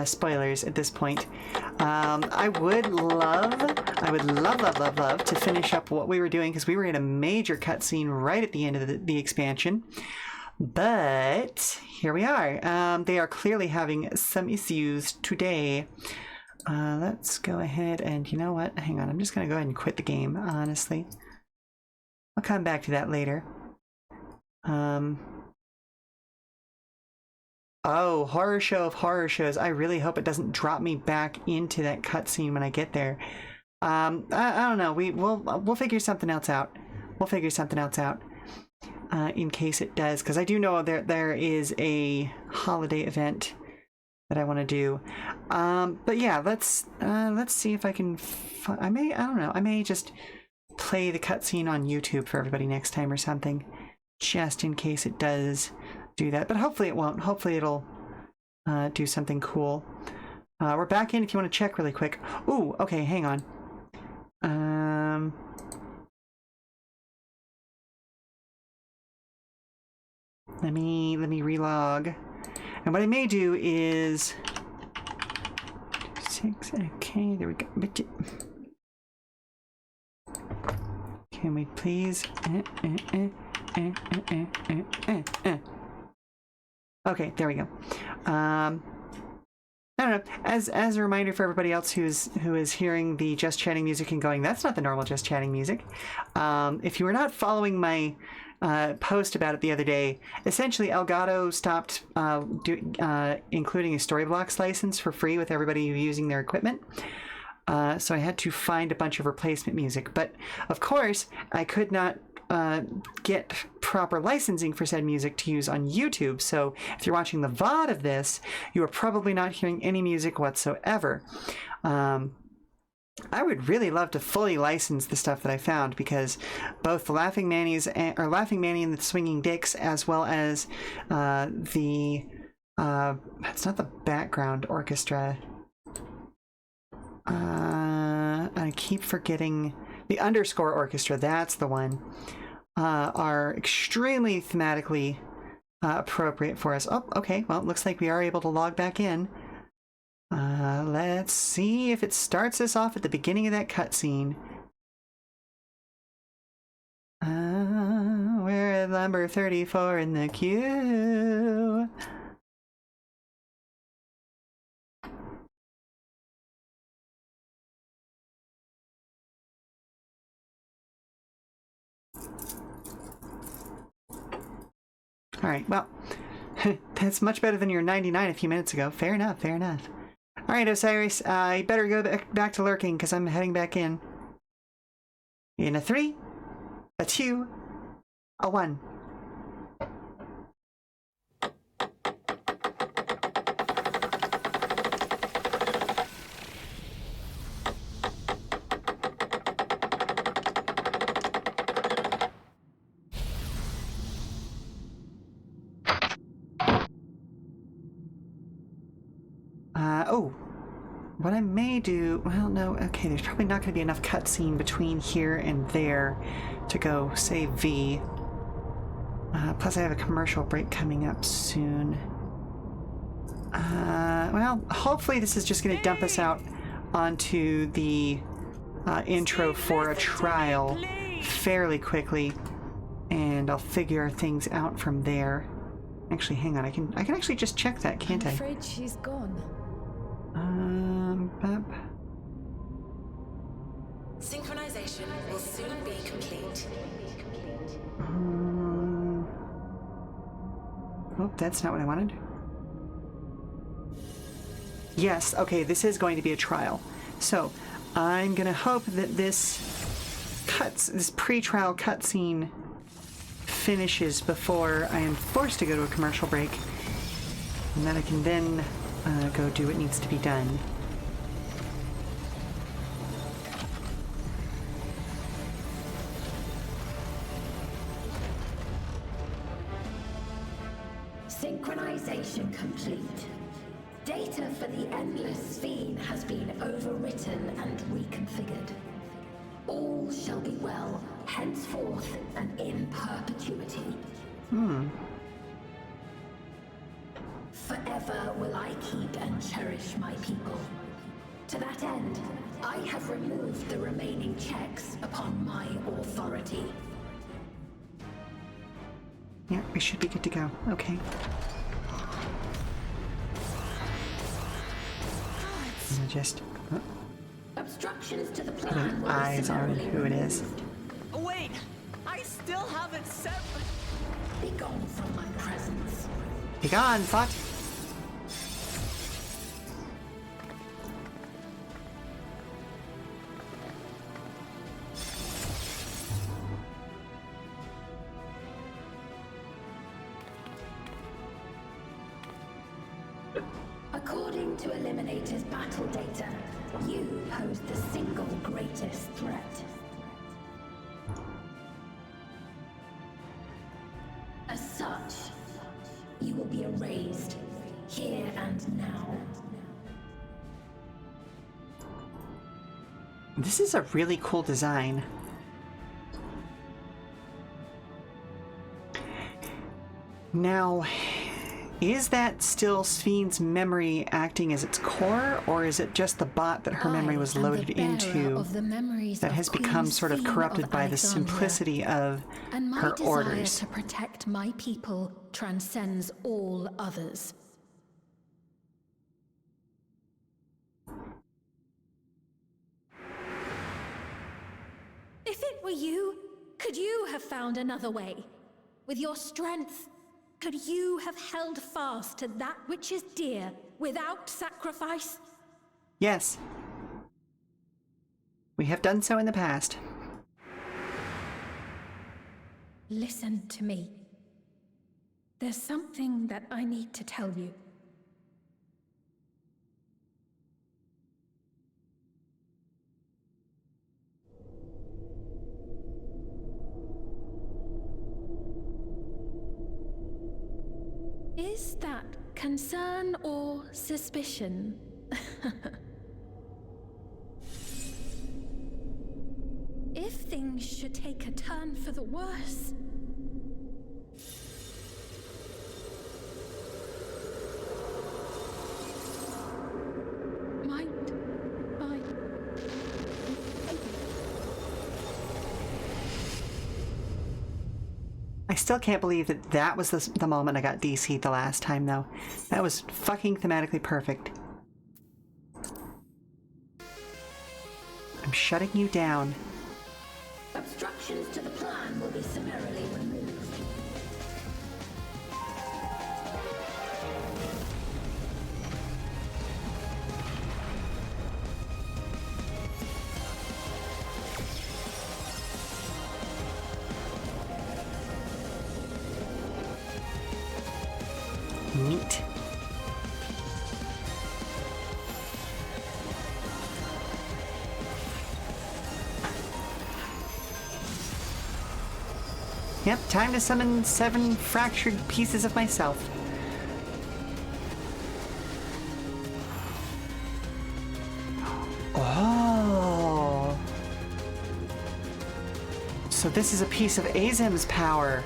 spoilers at this point. I would love to finish up what we were doing, because we were in a major cutscene right at the end of the expansion. But here we are. They are clearly having some issues today. Let's go ahead and, you know what? Hang on, I'm just going to go ahead and quit the game, honestly. I'll come back to that later. Oh, horror show of horror shows. I really hope it doesn't drop me back into that cutscene when I get there. I don't know. We'll figure something else out. In case it does, because I do know there is a holiday event that I want to do. But yeah, let's see if I can. I don't know. I may just play the cutscene on YouTube for everybody next time or something, just in case it does do that. But hopefully it won't. Hopefully it'll do something cool. We're back in if you want to check really quick. Ooh, okay, hang on. Let me relog. And what I may do is 6. Okay, there we go. Okay, Can we please? Okay, there we go. I don't know. As a reminder for everybody else who is hearing the Just Chatting music and going, that's not the normal Just Chatting music. If you were not following my post about it the other day, essentially Elgato stopped including a Storyblocks license for free with everybody using their equipment. So I had to find a bunch of replacement music. But of course, I could not get proper licensing for said music to use on YouTube. So if you're watching the VOD of this, you are probably not hearing any music whatsoever. I would really love to fully license the stuff that I found, because both the Laughing Manny and the Swinging Dicks, as well as it's not the background orchestra. I keep forgetting the underscore orchestra. That's the one. Are extremely thematically appropriate for us. Oh, okay. Well, it looks like we are able to log back in. Let's see if it starts us off at the beginning of that cutscene. We're at number 34 in the queue. All right, well, that's much better than your 99 a few minutes ago. Fair enough, fair enough. All right, Osiris, I better go back to lurking because I'm heading back in. In a 3, a 2, a 1. Oh, what I may do, well, no, okay, there's probably not going to be enough cutscene between here and there to go save V. Plus I have a commercial break coming up soon. Well, hopefully this is just going to dump us out onto the intro for a trial fairly quickly, and I'll figure things out from there. Actually, hang on, I can actually just check that, can't I? I'm afraid she's gone. Synchronization will soon be complete. Oh, that's not what I wanted. Yes, okay, this is going to be a trial. So, I'm gonna hope that this pre-trial cutscene finishes before I am forced to go to a commercial break, and that I can then go do what needs to be done. Synchronization complete. Data for the Endless Fiend has been overwritten and reconfigured. All shall be well, henceforth and in perpetuity. Forever will I keep and cherish my people. To that end, I have removed the remaining checks upon my authority. Yeah, we should be good to go. Okay. And just Obstructions to the plan put eyes on who it is. Wait! I still haven't set. Be gone from my presence. Be gone, fuck! According to Eliminator's battle data, you pose the single greatest threat. As such, you will be erased here and now. This is a really cool design. Now, Is that still Sphne's memory acting as its core, or is it just the bot that her memory was loaded into of the memories that of has Queen become sort of Sphene corrupted of by the Alexandria, simplicity of and my her desire orders? to protect my people transcends all others. If it were you, could you have found another way? With your strength, could you have held fast to that which is dear without sacrifice? Yes. We have done so in the past. Listen to me. There's something that I need to tell you. Is that concern or suspicion? If things should take a turn for the worse... might I... I still can't believe that that was the moment I got DC'd the last time, though. That was fucking thematically perfect. I'm shutting you down. Obstructions to the plan will be summarily removed. Neat. Yep, time to summon 7 fractured pieces of myself. Oh. So this is a piece of Azim's power.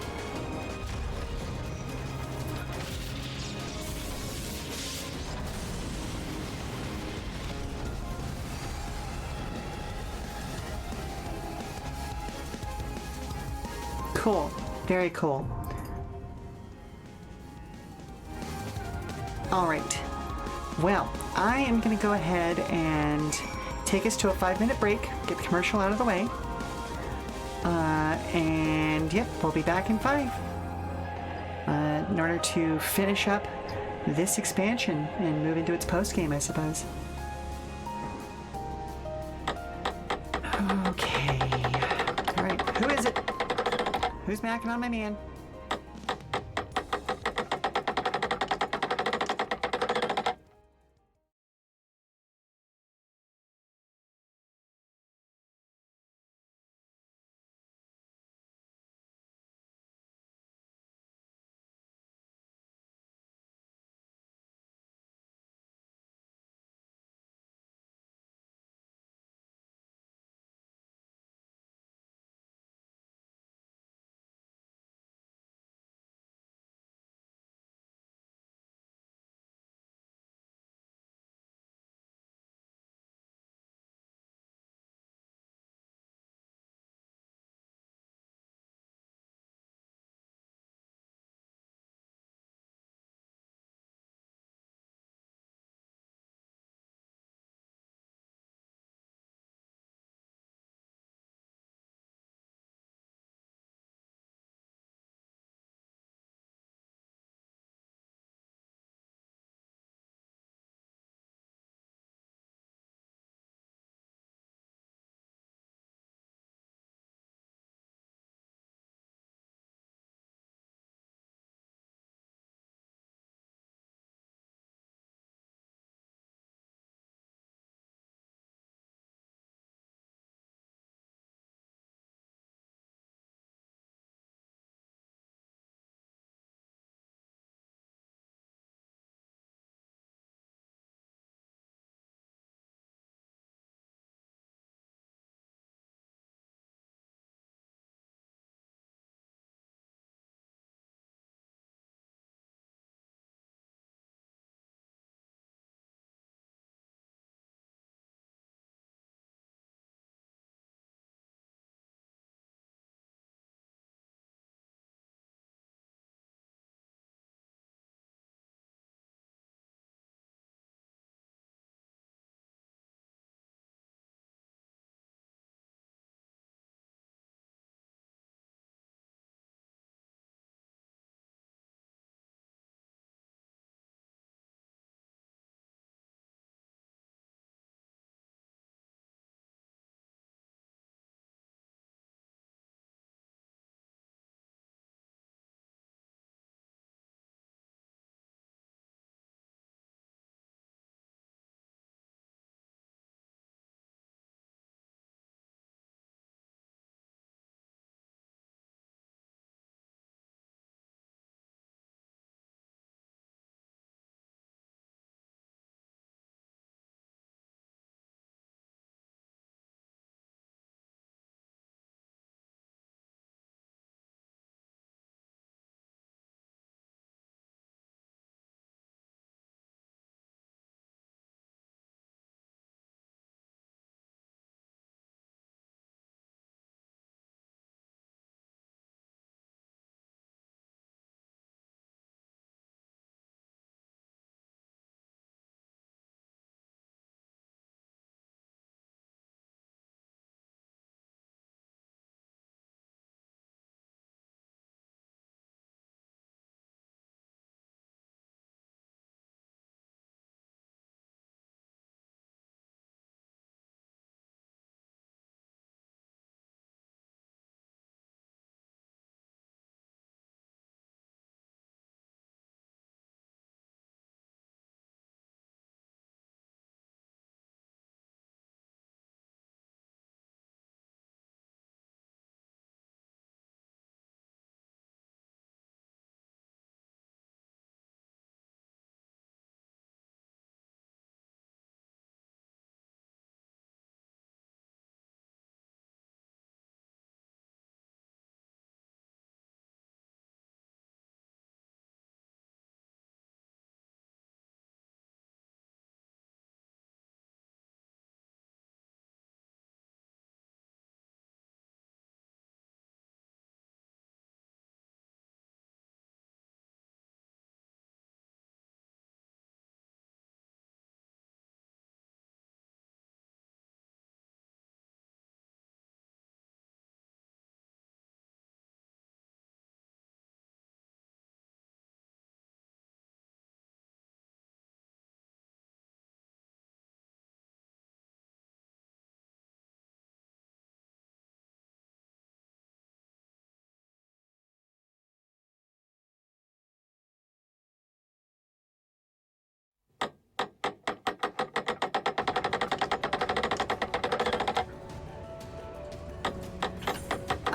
Cool. Very cool. All right. Well, I am going to go ahead and take us to a 5-minute break, get the commercial out of the way. And yep, we'll be back in 5. In order to finish up this expansion and move into its post-game, I suppose. Okay. All right, who is it? Who's macking on my man?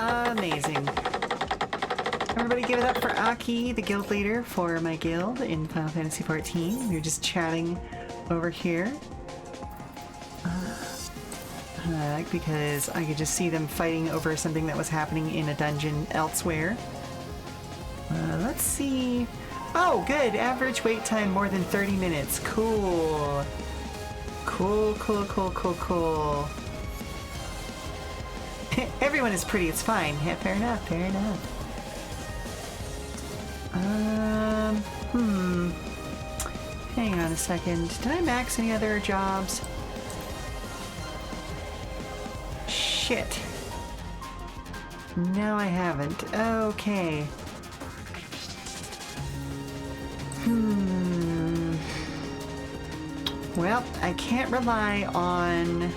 Amazing. Everybody give it up for Aki, the guild leader for my guild in Final Fantasy XIV. We were just chatting over here. Because I could just see them fighting over something that was happening in a dungeon elsewhere. Let's see. Oh, good. Average wait time more than 30 minutes. Cool. Cool, cool, cool, cool, cool. Everyone is pretty. It's fine. Yeah, fair enough. Fair enough. Hang on a second. Did I max any other jobs? Shit. No, I haven't. Okay. Well, I can't rely on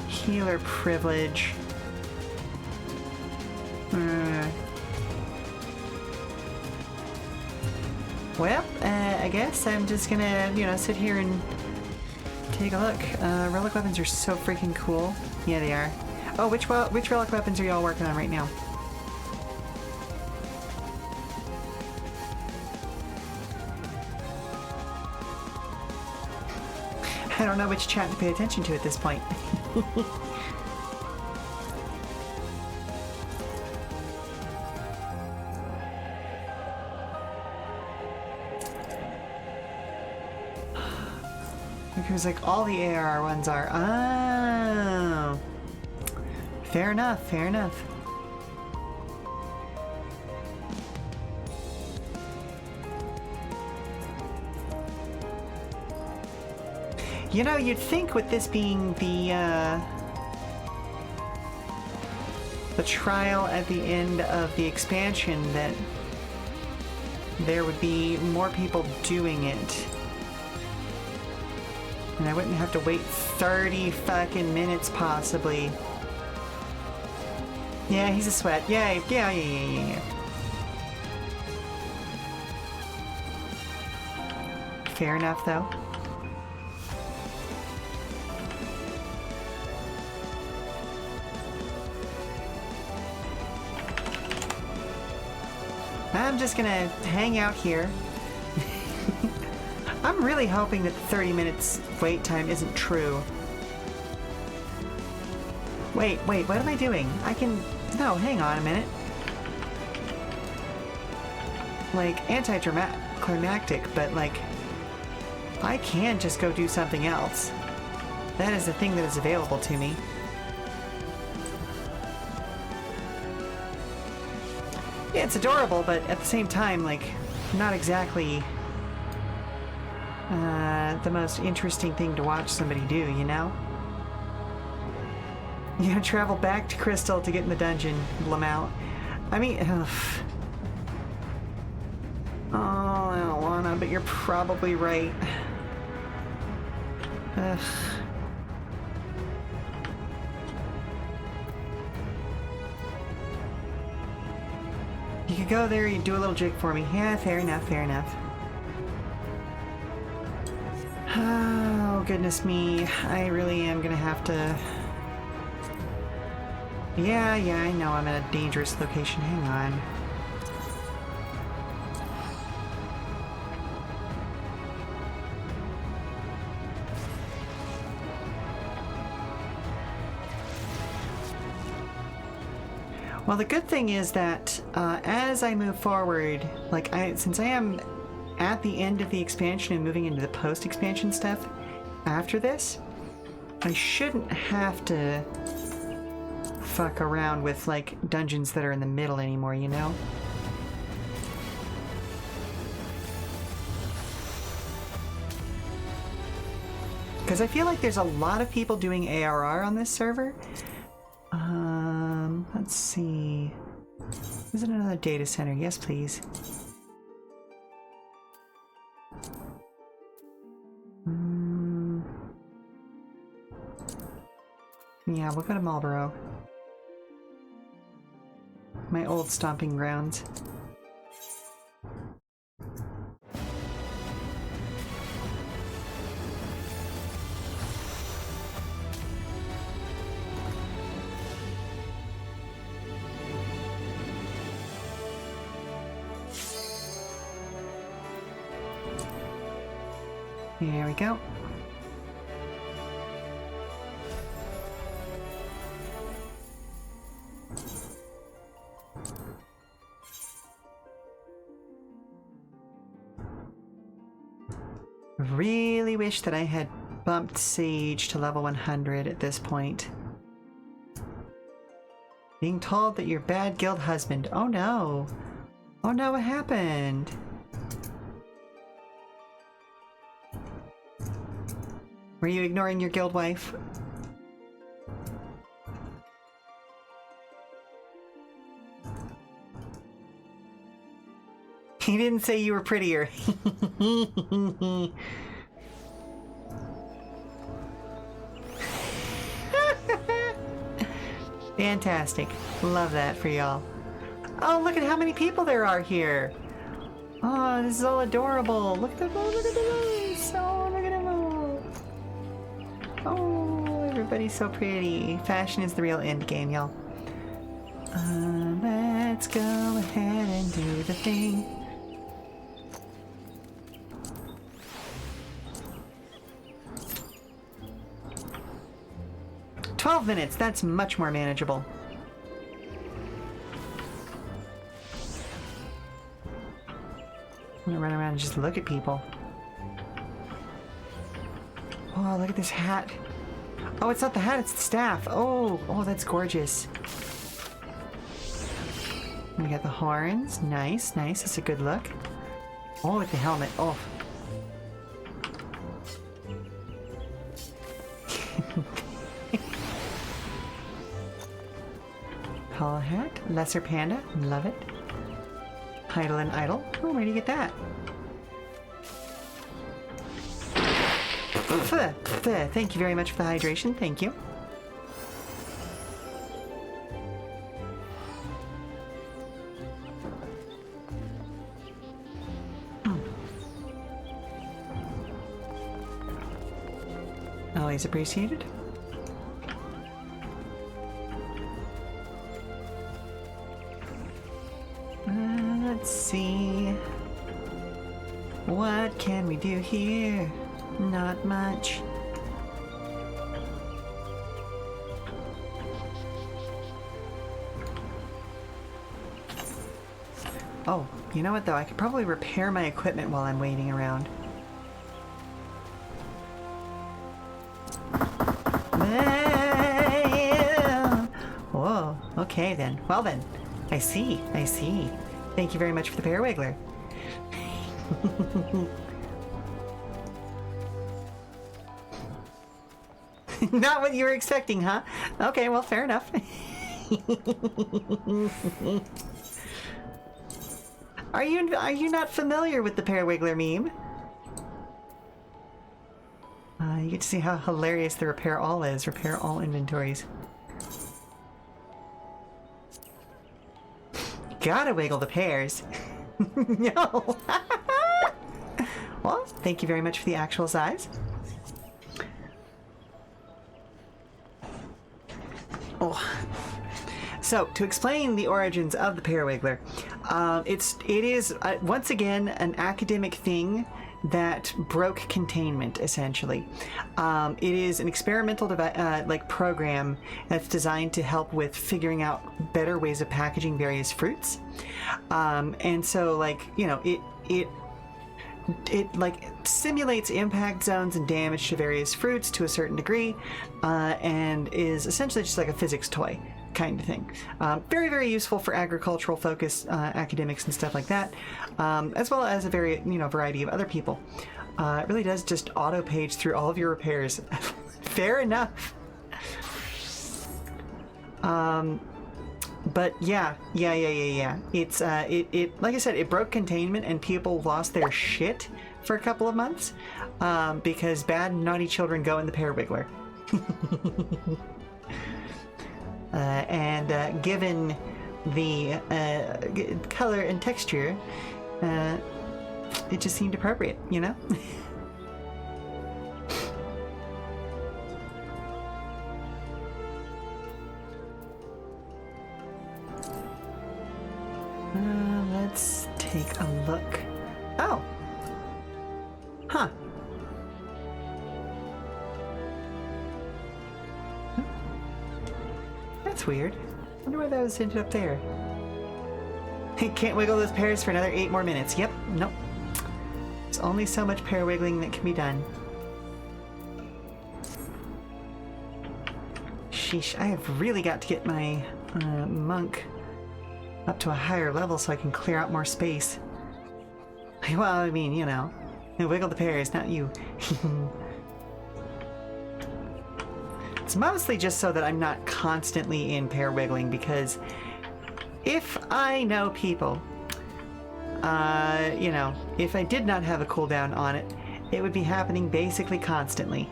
healer privilege. Well, I guess I'm just gonna, you know, sit here and take a look. Relic weapons are so freaking cool. Yeah, they are. Oh, which relic weapons are y'all working on right now? I don't know which chat to pay attention to at this point. Because like all the AR ones are. Oh. Fair enough, fair enough. You know, you'd think with this being the trial at the end of the expansion that there would be more people doing it. And I wouldn't have to wait 30 fucking minutes possibly. Yeah, he's a sweat. Yeah. Fair enough, though. I'm just gonna hang out here. I'm really hoping that the 30 minutes wait time isn't true. Wait, what am I doing? No, hang on a minute. Like, anticlimactic, but like, I can just go do something else. That is the thing that is available to me. Yeah, it's adorable, but at the same time, like, not exactly the most interesting thing to watch somebody do, you know? You gotta travel back to Crystal to get in the dungeon, Lamau. I mean, ugh. Oh, I don't wanna, but you're probably right. Ugh. You could go there, you do a little jig for me. Yeah, fair enough, fair enough. Oh, goodness me. I really am gonna have to... Yeah, I know I'm in a dangerous location. Hang on. Well, the good thing is that as I move forward, like since I am at the end of the expansion and moving into the post-expansion stuff after this, I shouldn't have to fuck around with like dungeons that are in the middle anymore, you know? Because I feel like there's a lot of people doing ARR on this server. Let's see. Is it another data center? Yes, please. Yeah, we'll go to Marlborough. My old stomping grounds. Here we go. Really wish that I had bumped Sage to level 100 at this point. Being told that you're bad guild husband. Oh no. Oh no, what happened? Were you ignoring your guild wife? He didn't say you were prettier. Fantastic. Love that for y'all. Oh, look at how many people there are here. Oh, this is all adorable. Look at them all. Look at them all. Oh, look at them all. Oh, everybody's so pretty. Fashion is the real end game, y'all. Let's go ahead and do the thing. "12 minutes, that's much more manageable." I'm gonna run around and just look at people. Oh, look at this hat. Oh, it's not the hat, it's the staff. Oh, that's gorgeous. We got the horns. Nice, nice. That's a good look. Oh, with the helmet. Oh. Tall hat. Lesser panda. Love it. Idle and idle. Oh, where do you get that? Thank you very much for the hydration. Thank you. Always appreciated. Let's see. What can we do here? Not much. Oh, you know what though? I could probably repair my equipment while I'm waiting around. Whoa, okay then. Well then, I see, I see. Thank you very much for the parawiggler. Not what you were expecting, huh? Okay, well, fair enough. Are you not familiar with the parawiggler meme? You get to see how hilarious the repair all is. Repair all inventories. Gotta wiggle the pears. No. Well, thank you very much for the actual size. Oh. So, to explain the origins of the parawiggler, it is once again an academic thing that broke containment, essentially. It is an experimental program that's designed to help with figuring out better ways of packaging various fruits. And so, like, you know, it like simulates impact zones and damage to various fruits to a certain degree, and is essentially just like a physics toy kind of thing. Very, very useful for agricultural focused academics and stuff like that, as well as a variety of other people. It really does just auto page through all of your repairs. Fair enough. But yeah. It's it like I said, it broke containment and people lost their shit for a couple of months because bad naughty children go in the parawiggler. And given the color and texture, it just seemed appropriate, you know? Let's take a look. Oh! Huh. That's weird. Wonder why that was ended up there. He can't wiggle those pears for another 8 more minutes. Yep, nope. There's only so much pear wiggling that can be done. Sheesh, I have really got to get my monk up to a higher level so I can clear out more space. Well, I mean, you know, wiggle the pears, not you. It's mostly just so that I'm not constantly in pear wiggling, because if I know people, you know, if I did not have a cooldown on it, it would be happening basically constantly.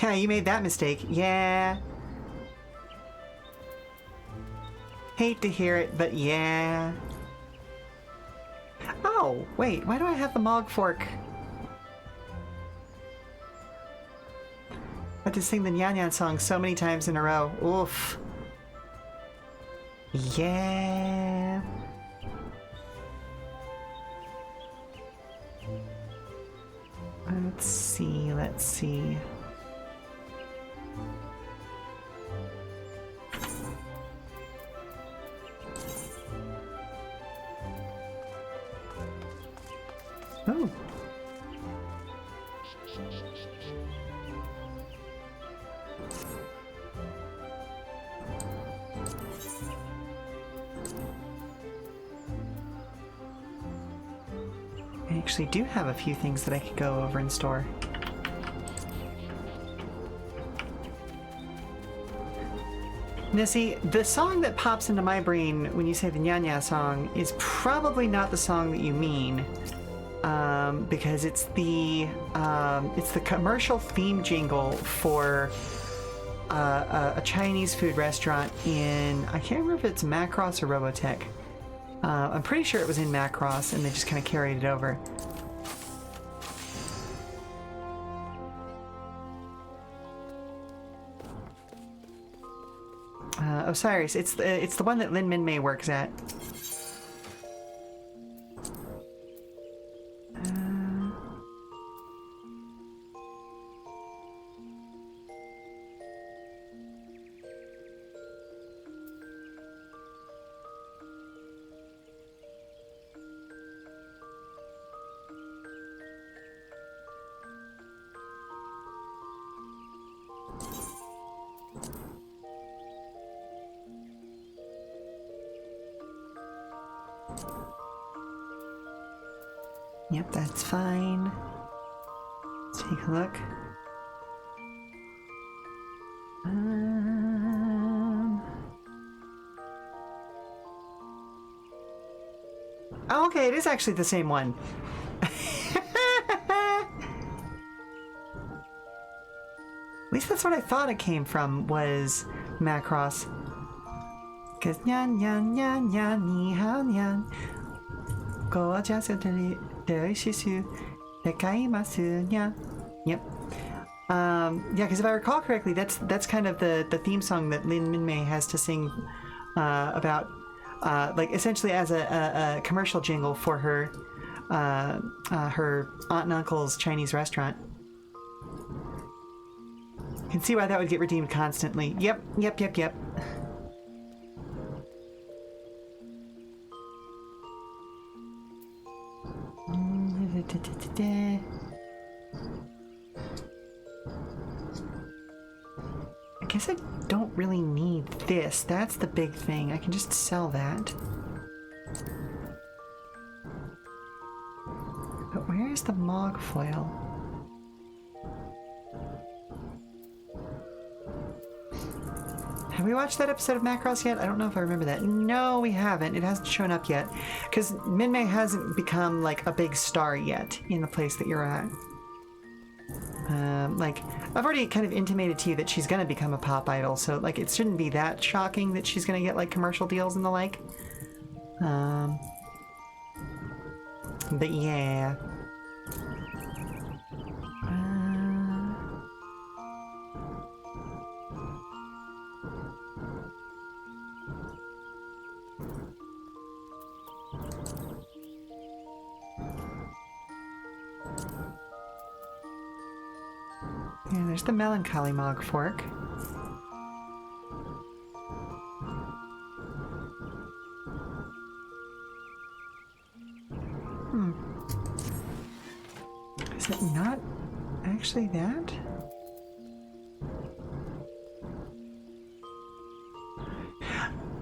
Yeah, you made that mistake. Yeah. Hate to hear it, but yeah. Oh, wait, why do I have the Mog Fork? I had to sing the Nyan Nyan song so many times in a row. Oof. Yeah. Let's see, let's see. Oh. I actually do have a few things that I could go over and store. Now see, the song that pops into my brain when you say the Nyan Nyan song is probably not the song that you mean, because it's the commercial theme jingle for a Chinese food restaurant in, I can't remember if it's Macross or Robotech. I'm pretty sure it was in Macross, and they just kind of carried it over. Osiris, it's the one that Lin Min Mei works at. Yep, that's fine. Let's take a look. Oh, okay, it is actually the same one. At least that's what I thought it came from, was Macross. Because nyan nyan nyan nyan ni hao nyan. Go just Yep. Yeah, because if I recall correctly, that's kind of the theme song that Lin Min Mei has to sing about, like essentially as a commercial jingle for her her aunt and uncle's Chinese restaurant. You can see why that would get redeemed constantly. Yep. I guess I don't really need this. That's the big thing. I can just sell that. But where is the Mog Foil? Have we watched that episode of Macross yet? I don't know if I remember that. No, we haven't. It hasn't shown up yet. Because Min Mei hasn't become, like, a big star yet in the place that you're at. Like, I've already kind of intimated to you that she's gonna become a pop idol, so, like, it shouldn't be that shocking that she's gonna get, like, commercial deals and the like. But yeah. Yeah, there's the Melancholy Mog Fork. Is it not actually that?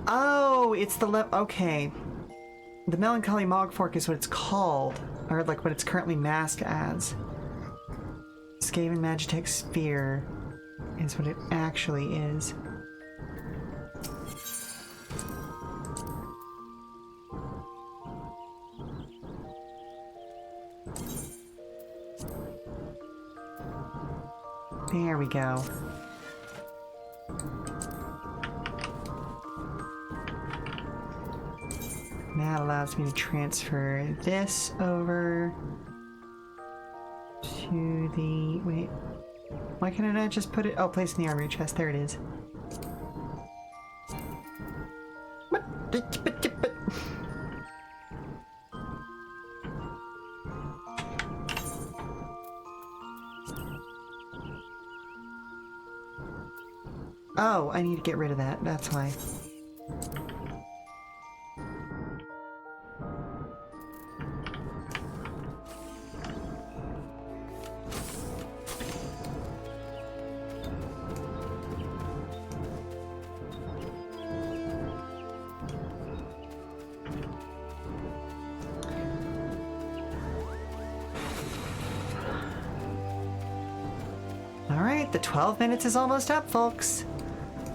Oh, it's the okay. The Melancholy Mog Fork is what it's called, or like what it's currently masked as. Skaven Magitech Sphere is what it actually is. There we go. That allows me to transfer this over to the... Wait. Why can't I not just put it... Oh, place in the armory chest. There it is. Oh, I need to get rid of that. That's why. Alright, the 12 minutes is almost up, folks.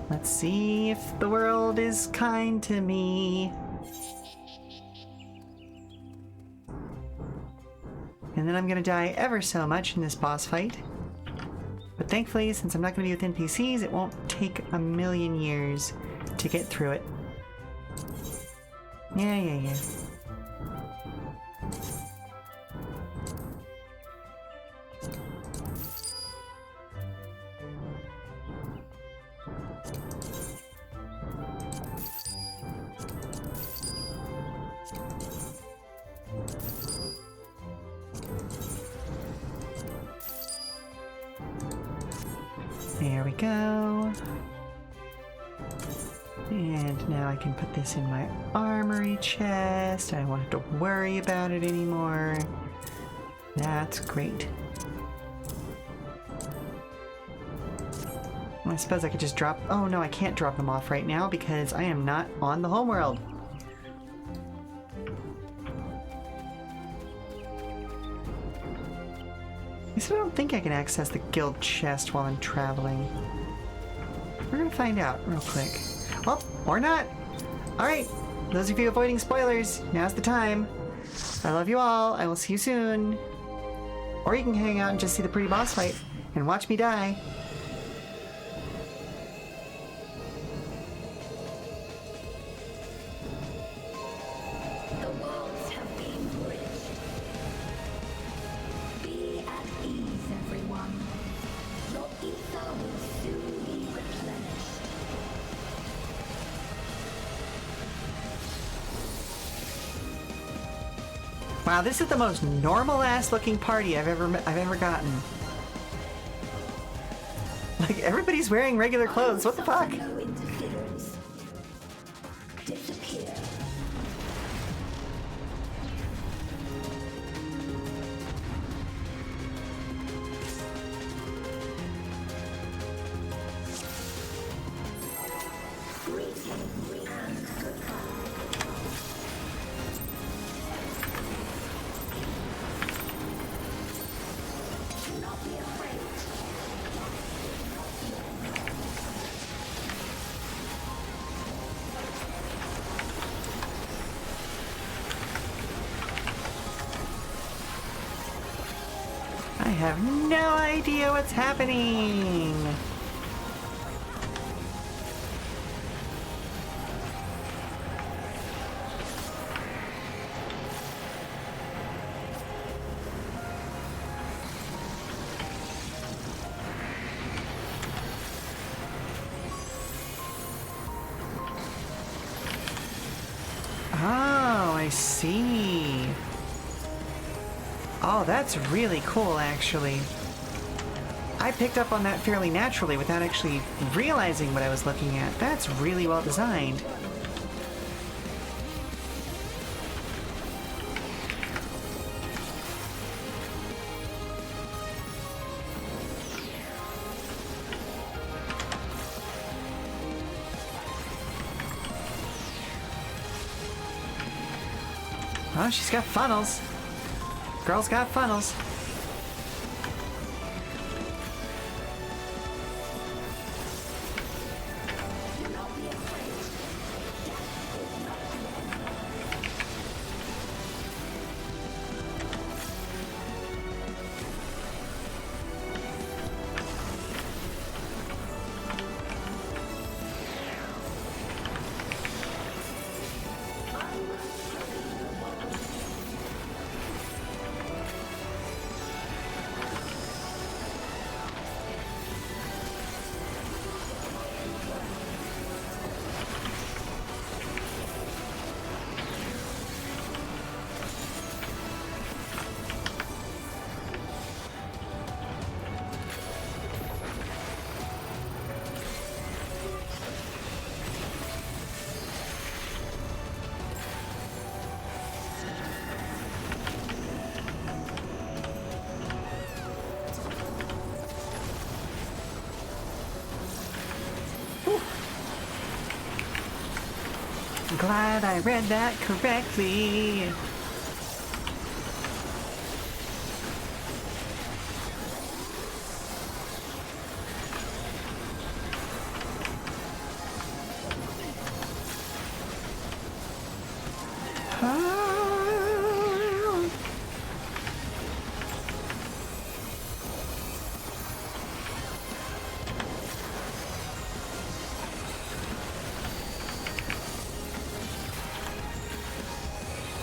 Let's see if the world is kind to me. And then I'm gonna die ever so much in this boss fight. But thankfully, since I'm not gonna be with NPCs, it won't take a million years to get through it. Yeah. There we go. And now I can put this in my armory chest. I don't have to worry about it anymore. That's great. I suppose I could just drop... Oh no, I can't drop them off right now because I am not on the homeworld. I don't think I can access the guild chest while I'm traveling. We're gonna find out real quick. Well, or not. Alright, those of you avoiding spoilers, now's the time. I love you all. I will see you soon. Or you can hang out and just see the pretty boss fight and watch me die. Wow, this is the most normal-ass looking party I've ever gotten. Like, everybody's wearing regular clothes. What the fuck? No interference. Disappear. I have no idea what's happening. Oh, I see. Oh, that's really cool, actually. I picked up on that fairly naturally without actually realizing what I was looking at. That's really well designed. Oh, she's got funnels. Girl's got funnels. Glad I read that correctly.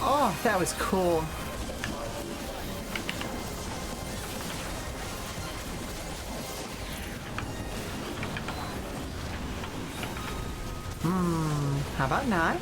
Oh, that was cool. How about not?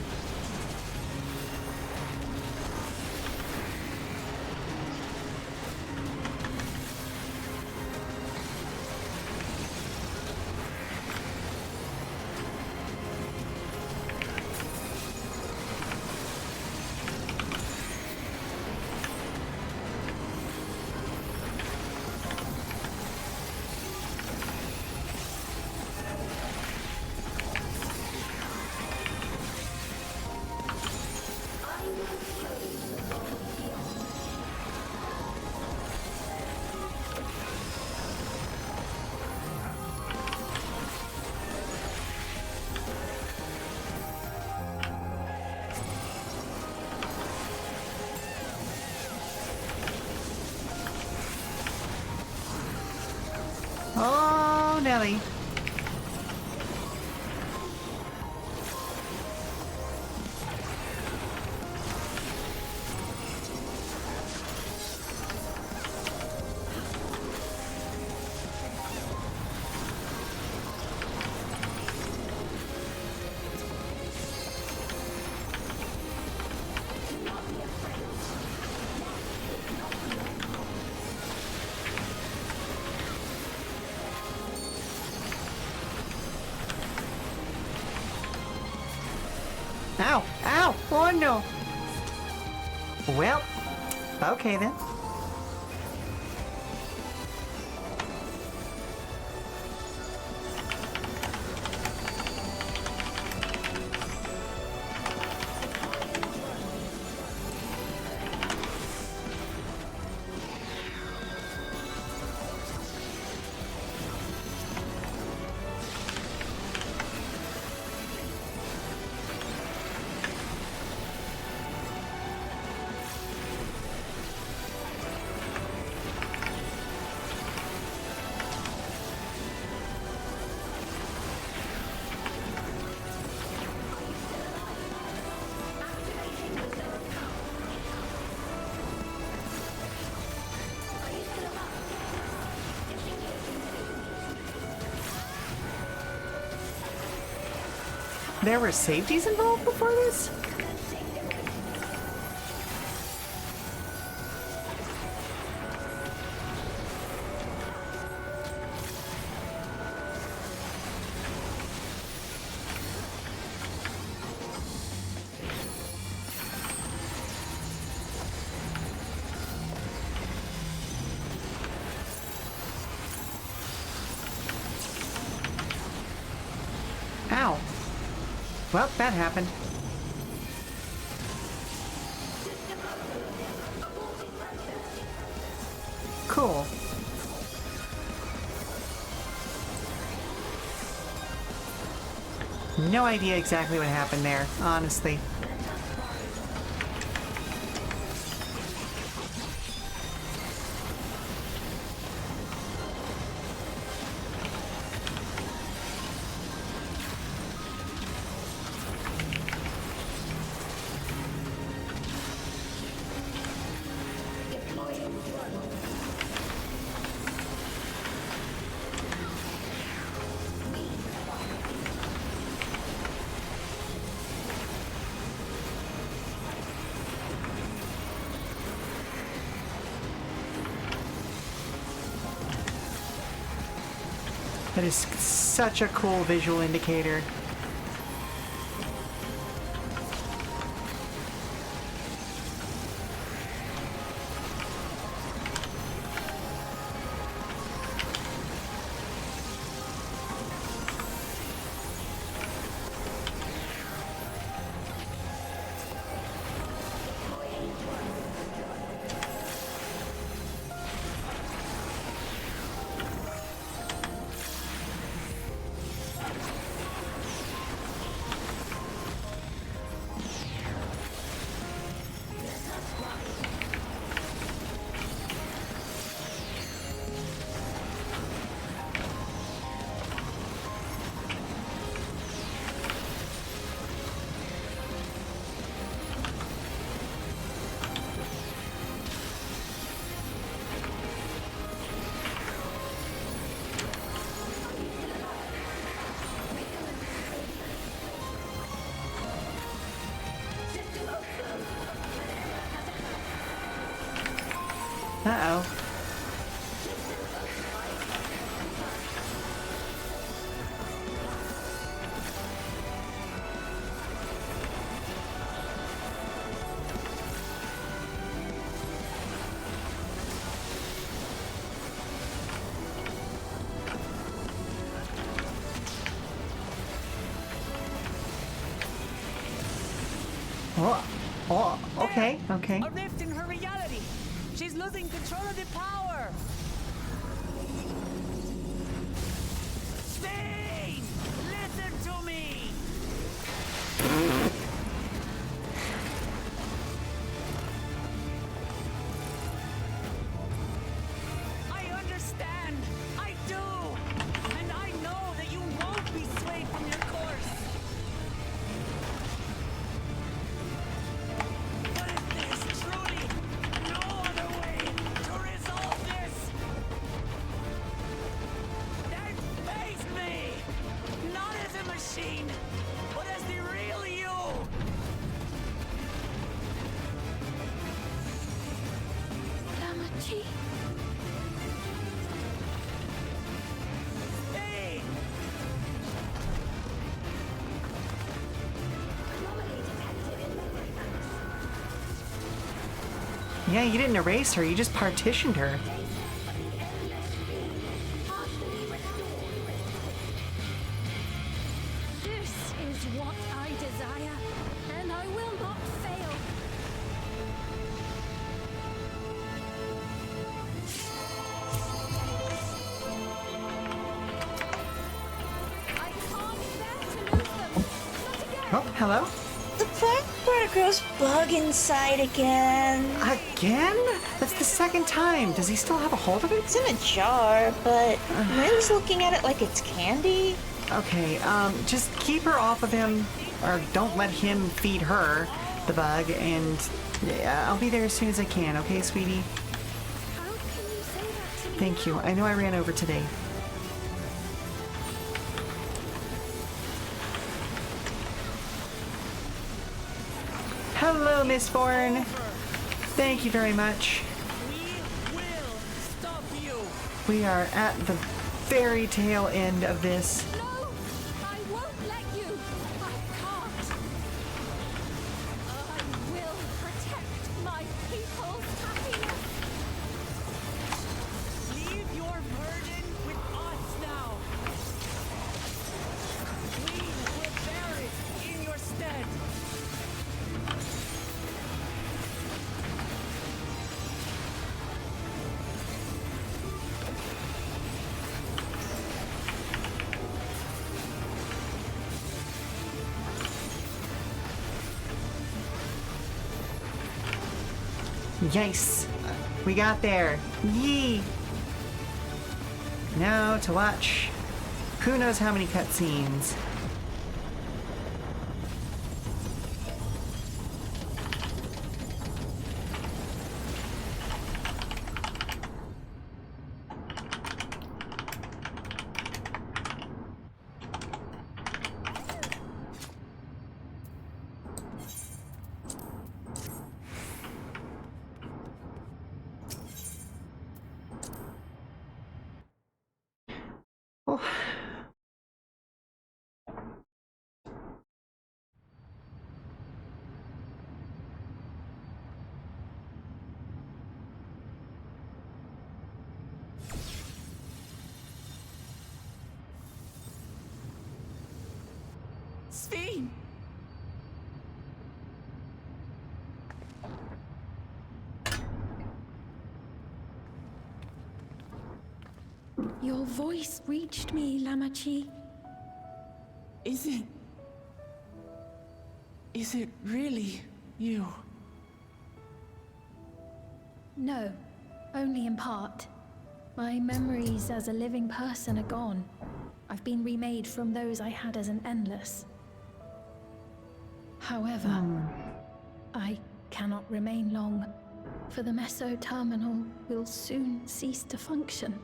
Oh, Nelly. Ow! Ow! Oh no! Well, okay then. There were safeties involved before this? Well, that happened. Cool. No idea exactly what happened there, honestly. That is such a cool visual indicator. Uh-oh. Oh, okay, okay. A rift in her reality. She's losing control of the power. Spain, listen to me. I understand. I do. And I know that you won't be swayed from your course. But if there's truly no other way to resolve this, then face me! Not as a machine, but as the real you! Lamachi. Hey! Yeah, you didn't erase her, you just partitioned her. This is what I desire, and I will not fail. I can't bear to lose them. Not again. Oh, hello? The black particles bug inside again. Again? That's the second time. Does he still have a hold of it? It's in a jar, but Rin's looking at it like it's candy. Okay, just keep her off of him, or don't let him feed her, the bug, and yeah, I'll be there as soon as I can, okay, sweetie? How can you say that to me? Thank you. I know I ran over today. Hello, Miss Bourne. Thank you very much. We will stop you! We are at the very tail end of this. No! I won't let you! I can't! I will protect my people's happiness! Leave your burden with us now! We will bear it in Yes! We got there! Yee! Now to watch who knows how many cutscenes. Oh. Sphene! Your voice reached me, Lamachi. Is it really you? No, only in part. My memories as a living person are gone. I've been remade from those I had as an endless. However, I cannot remain long, for the Meso terminal will soon cease to function.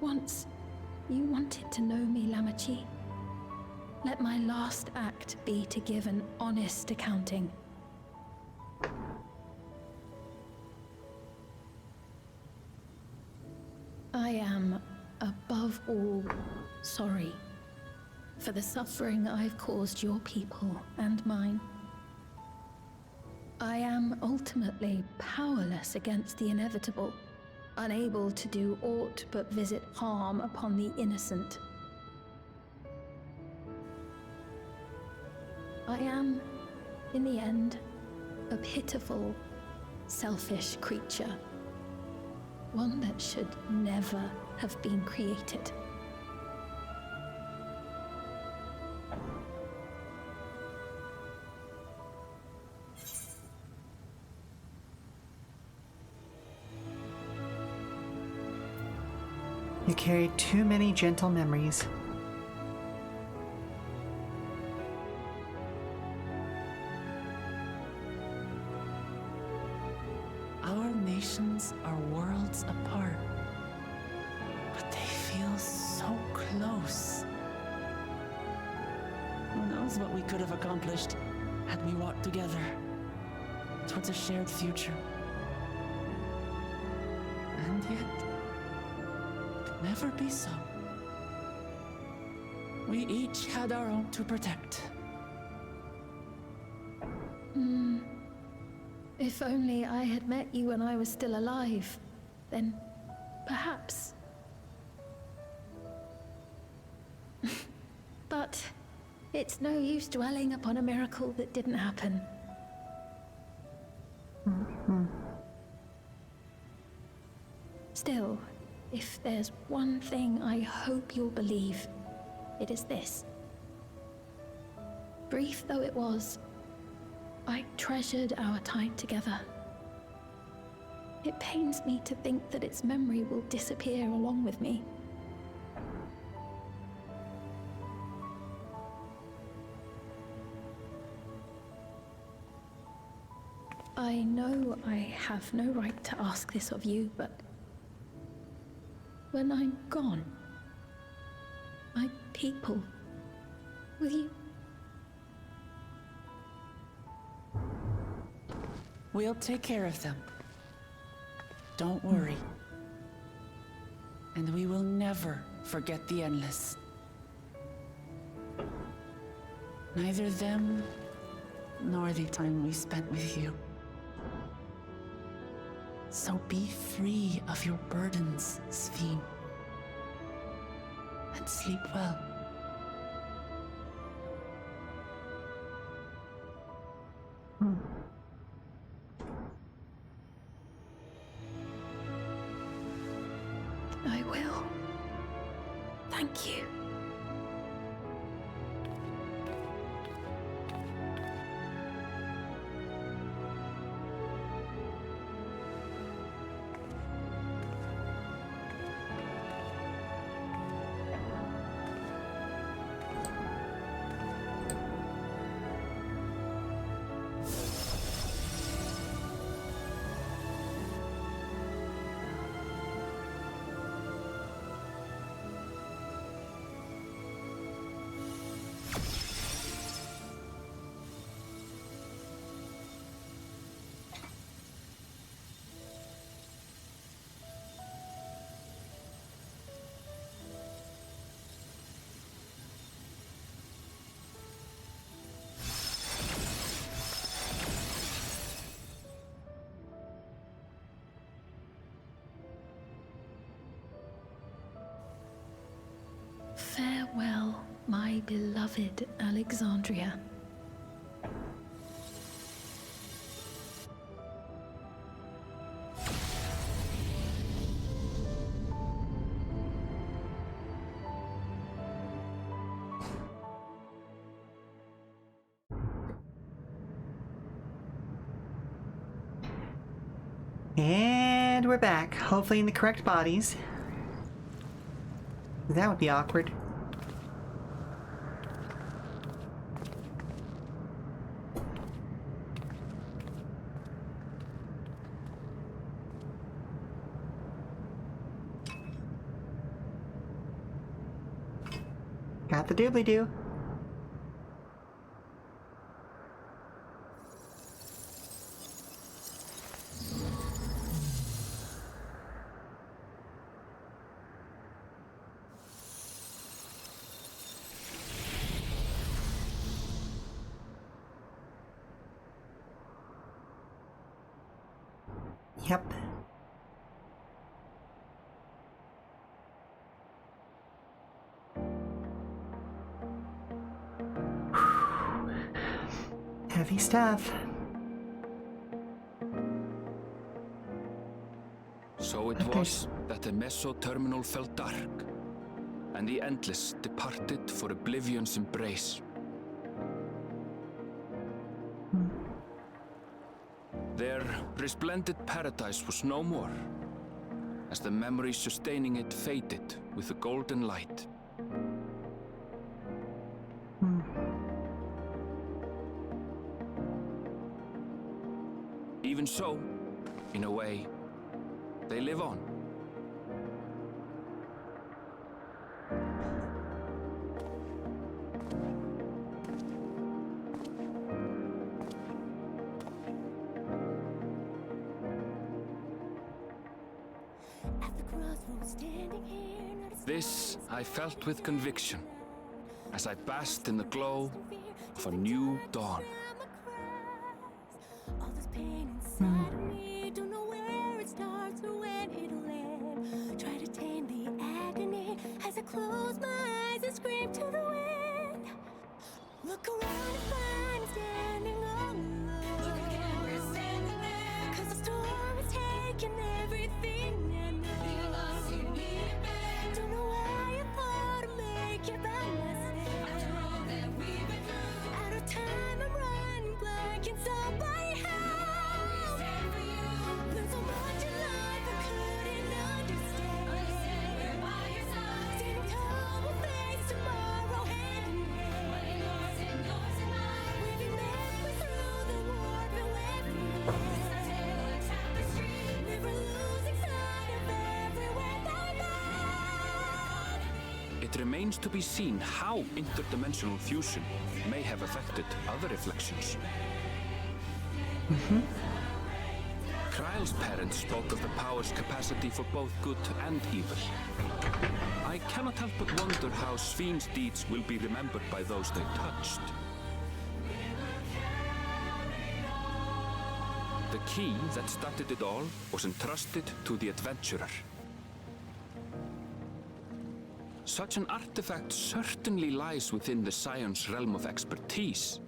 Once, you wanted to know me, Lamachi. Let my last act be to give an honest accounting. I am, above all, sorry for the suffering I've caused your people and mine. I am ultimately powerless against the inevitable, unable to do aught but visit harm upon the innocent. I am, in the end, a pitiful, selfish creature. One that should never have been created. You carry too many gentle memories. Our nations are worlds apart, but they feel so close. Who knows what we could have accomplished had we walked together towards a shared future. And yet, it could never be so. We each had our own to protect. If only I had met you when I was still alive, then perhaps. But it's no use dwelling upon a miracle that didn't happen. Still, if there's one thing I hope you'll believe, it is this. Brief though it was, I treasured our time together. It pains me to think that its memory will disappear along with me. I know I have no right to ask this of you, but when I'm gone, my people, will you? We'll take care of them. Don't worry. And we will never forget the Endless. Neither them, nor the time we spent with you. So be free of your burdens, Sphene. And sleep well. I will. Thank you. My beloved Alexandria. And we're back, hopefully in the correct bodies. That would be awkward. Got the doobly-doo. Yep. Heavy stuff. So it was that the Meso terminal fell dark, and the Endless departed for oblivion's embrace. Their resplendent paradise was no more, as the memory sustaining it faded with the golden light. Even so, in a way, they live on. This I felt with conviction, as I basked in the glow of a new dawn. Close my eyes and scream to the wind. Look around and find me standing all alone. Look again, we're standing there. 'Cause the storm is taking everything I know. You lost, you need it back. Don't know why you thought I'd make it by myself. After all that we've been through, out of time I'm running blank and somebody help. We stand for you. Learned so much in life I couldn't understand. Understand we're by your side. Standing tall, we'll face tomorrow hand in hand. What is yours and mine. We've been halfway through the war, but we're free. It's our tale of tapestry. Never losing sight of everywhere they go. It remains to be seen how interdimensional fusion may have affected other reflections. Kryle's parents spoke of the power's capacity for both good and evil. I cannot help but wonder how Sphyn's deeds will be remembered by those they touched. The key that started it all was entrusted to the adventurer. Such an artifact certainly lies within the Scion's realm of expertise,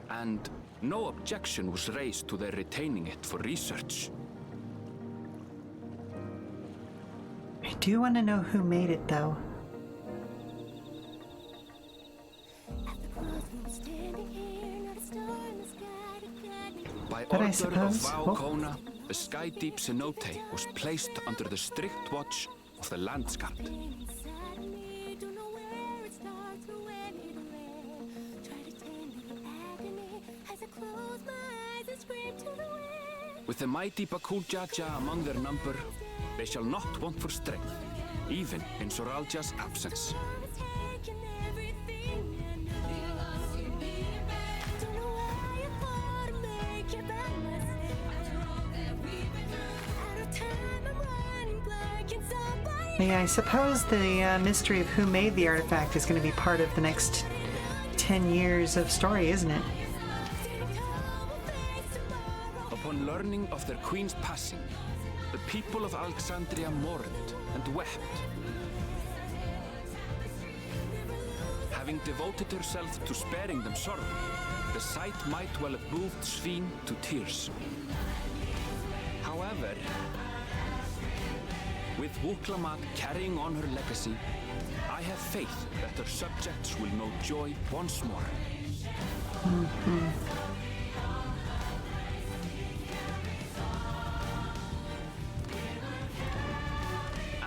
and no objection was raised to their retaining it for research. I do want to know who made it, though. By But I order of suppose- Vau Kona, the Sky Deep Cenote was placed under the strict watch of the Landscapt. With the mighty Bakul Jaja among their number, they shall not want for strength, even in Soralja's absence. Yeah, I suppose the mystery of who made the artifact is going to be part of the next 10 years of story, isn't it? Upon learning of their queen's passing, the people of Alexandria mourned and wept. having devoted herself to sparing them sorrow, the sight might well have moved Svín to tears. However, with Wuklamat carrying on her legacy, I have faith that her subjects will know joy once more.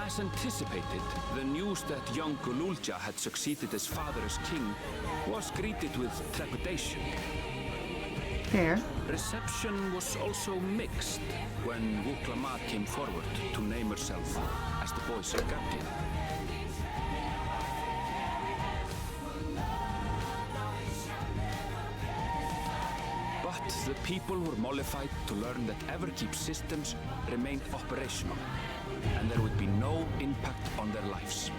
As anticipated, the news that young Gululja had succeeded his father as king was greeted with trepidation. Fair. Reception was also mixed when Wuklamat came forward to name herself as the boy's guardian. But the people were mollified to learn that Everkeep's systems remained operational, and there would be no impact on their lives.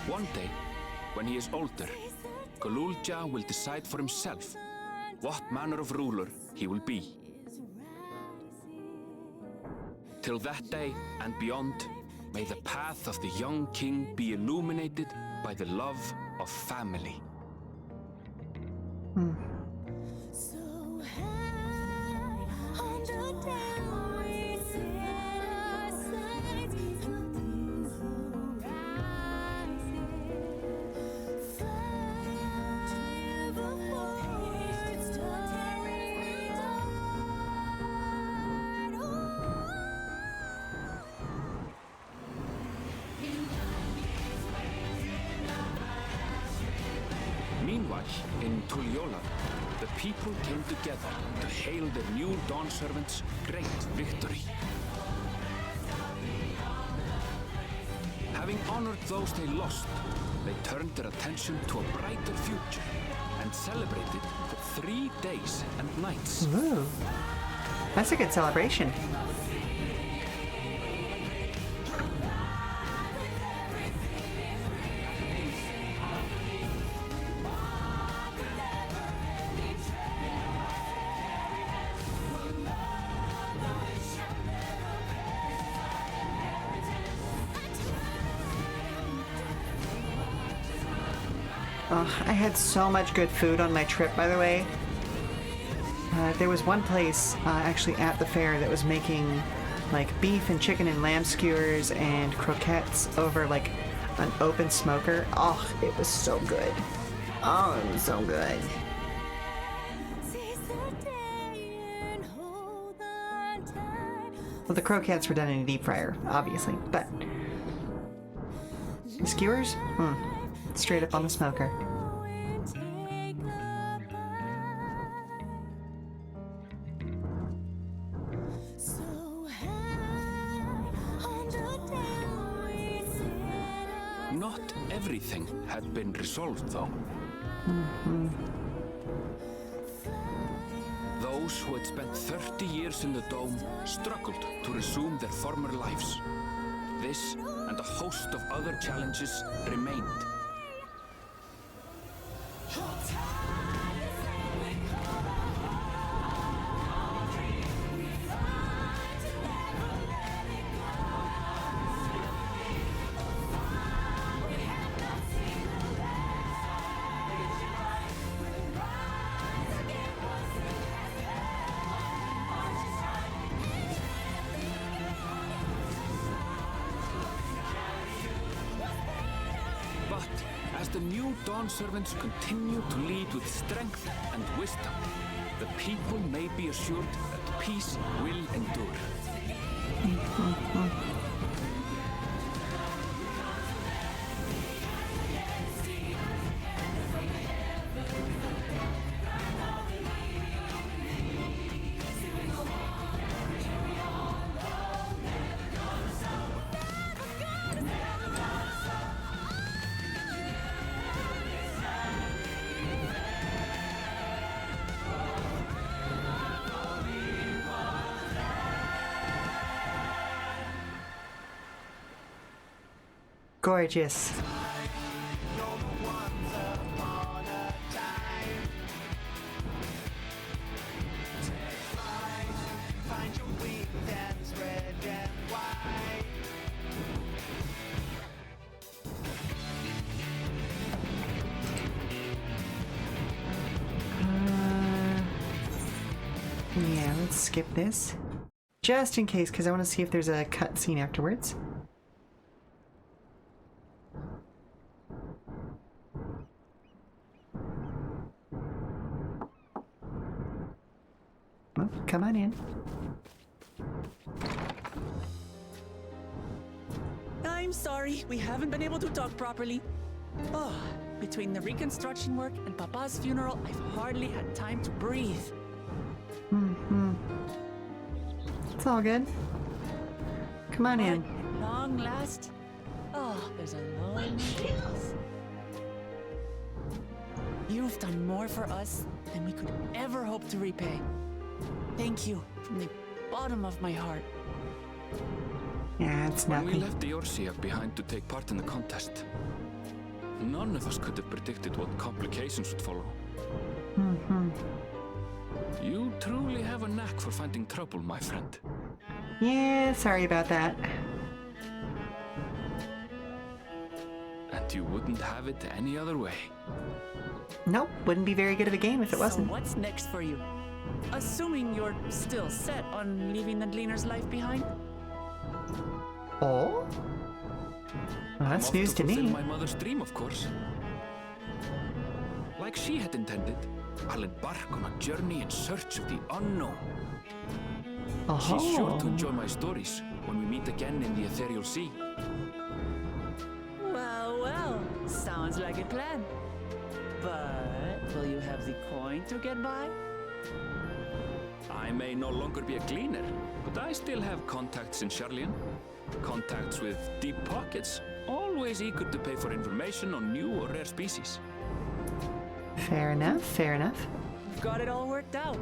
One day, when he is older, Gululja will decide for himself what manner of ruler he will be. Till that day and beyond, may the path of the young king be illuminated by the love of family. So high on the down we set our sights, things arising, fire before starry Meanwhile, in Tulliola, the people came together to hail their new dawn servants' great victory. Having honored those they lost, they turned their attention to a brighter future and celebrated for 3 days and nights. Ooh. That's a good celebration. I had so much good food on my trip, by the way. There was one place actually at the fair that was making like beef and chicken and lamb skewers and croquettes over like an open smoker. Oh, it was so good. Oh, it was so good. Well, the croquettes were done in a deep fryer, obviously, but the skewers? Straight up on the smoker. Not everything had been resolved, though. Those who had spent 30 years in the dome struggled to resume their former lives. This and a host of other challenges remained. As the new Dawn servants continue to lead with strength and wisdom, the people may be assured that peace will endure. Gorgeous. let's skip this. Just in case, because I want to see if there's a cutscene afterwards. Well, come on in. I'm sorry, we haven't been able to talk properly. Oh, between the reconstruction work and Papa's funeral, I've hardly had time to breathe. It's all good. Come on in. At long last, oh, there's a long ways. You've done more for us than we could ever hope to repay. Thank you from the bottom of my heart. Yeah, it's nothing. When we left the Eorzea behind to take part in the contest, none of us could have predicted what complications would follow. You truly have a knack for finding trouble, my friend. Yeah, sorry about that. And you wouldn't have it any other way. Nope, wouldn't be very good of a game if it wasn't. So what's next for you? Assuming you're still set on leaving the Gleaner's life behind? Oh? Well, that's news to me. My mother's dream, of course. Like she had intended, I'll embark on a journey in search of the unknown. She's sure to enjoy my stories when we meet again in the ethereal sea. Well, well, sounds like a plan. But will you have the coin to get by? I may no longer be a gleaner, but I still have contacts in Sharlayan. Contacts with deep pockets, always eager to pay for information on new or rare species. Fair enough, fair enough. You've got it all worked out.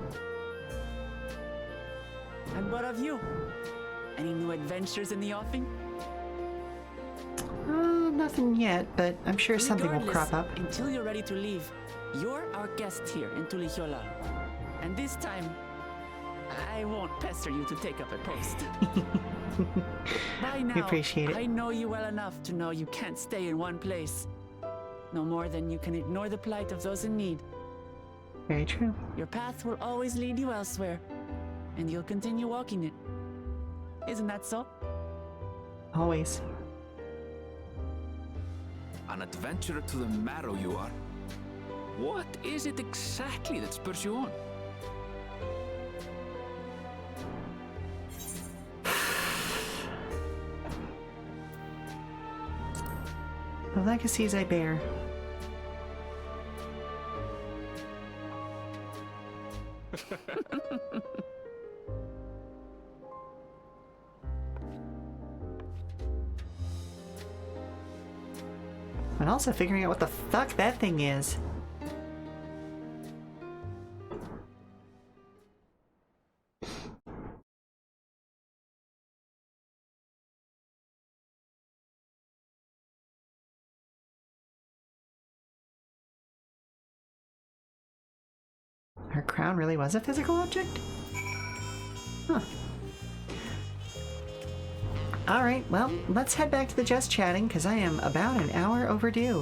And what of you? Any new adventures in the offing? Nothing yet, but I'm sure something will crop up. Until you're ready to leave, you're our guest here in Tulihiola. And this time, I won't pester you to take up a post. By now, We appreciate it. I know you well enough to know you can't stay in one place. No more than you can ignore the plight of those in need. Very true. Your path will always lead you elsewhere, and you'll continue walking it. Isn't that so? Always. An adventurer to the marrow you are. What is it exactly that spurs you on? The legacies I bear. And also figuring out what the fuck that thing is. Her crown really was a physical object? Huh. Alright, well, let's head back to the Just Chatting, because I am about an hour overdue.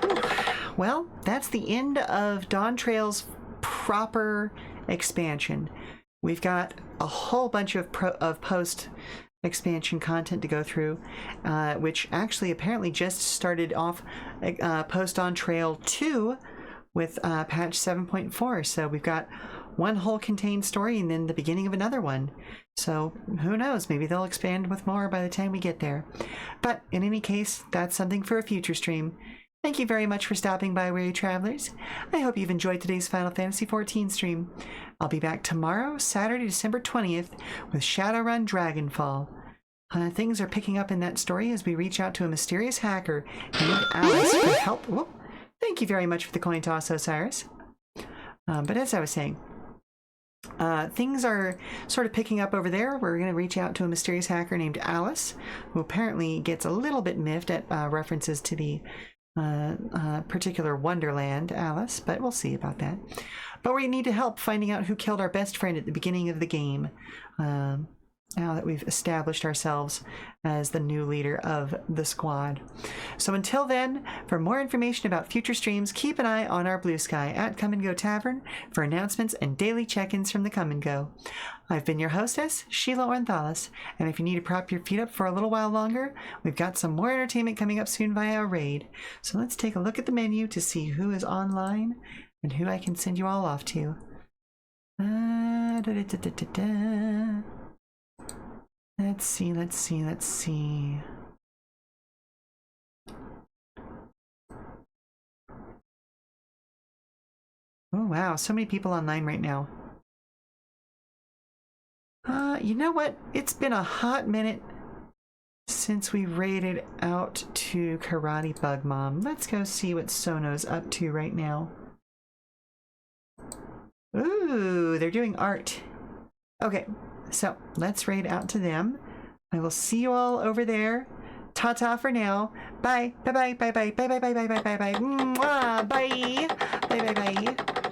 Whew. Well, that's the end of Dawntrail's proper expansion. We've got a whole bunch of post expansion content to go through, which actually apparently just started off post Dawntrail 2 with patch 7.4. So we've got one whole contained story and then the beginning of another one. So who knows, maybe they'll expand with more by the time we get there. But in any case, that's something for a future stream. Thank you very much for stopping by, weary travelers. I hope you've enjoyed today's Final Fantasy XIV stream. I'll be back tomorrow, Saturday, December 20th, with Shadowrun Dragonfall. Things are picking up in that story as we reach out to a mysterious hacker named Alice for help. Whoop. Thank you very much for the coin toss, Osiris. But as I was saying, things are sort of picking up over there. We're going to reach out to a mysterious hacker named Alice, who apparently gets a little bit miffed at references to the particular Wonderland Alice, but we'll see about that. But we need to help finding out who killed our best friend at the beginning of the game. now that we've established ourselves as the new leader of the squad. So until then, for more information about future streams, keep an eye on our Blue Sky at Come and Go Tavern for announcements and daily check-ins from the Come and Go. I've been your hostess, Sheela Ornthalis, and if you need to prop your feet up for a little while longer, we've got some more entertainment coming up soon via a raid. So let's take a look at the menu to see who is online and who I can send you all off to. Let's see. Oh wow, so many people online right now. You know what? It's been a hot minute since we raided out to Karate Bug Mom. Let's go see what Sono's up to right now. Ooh, they're doing art. Okay, so let's raid out to them. I will see you all over there. Ta-ta for now. Bye. Bye-bye. Bye-bye. Bye-bye. Bye-bye. Bye-bye. Bye. Bye. Bye. Bye. Bye.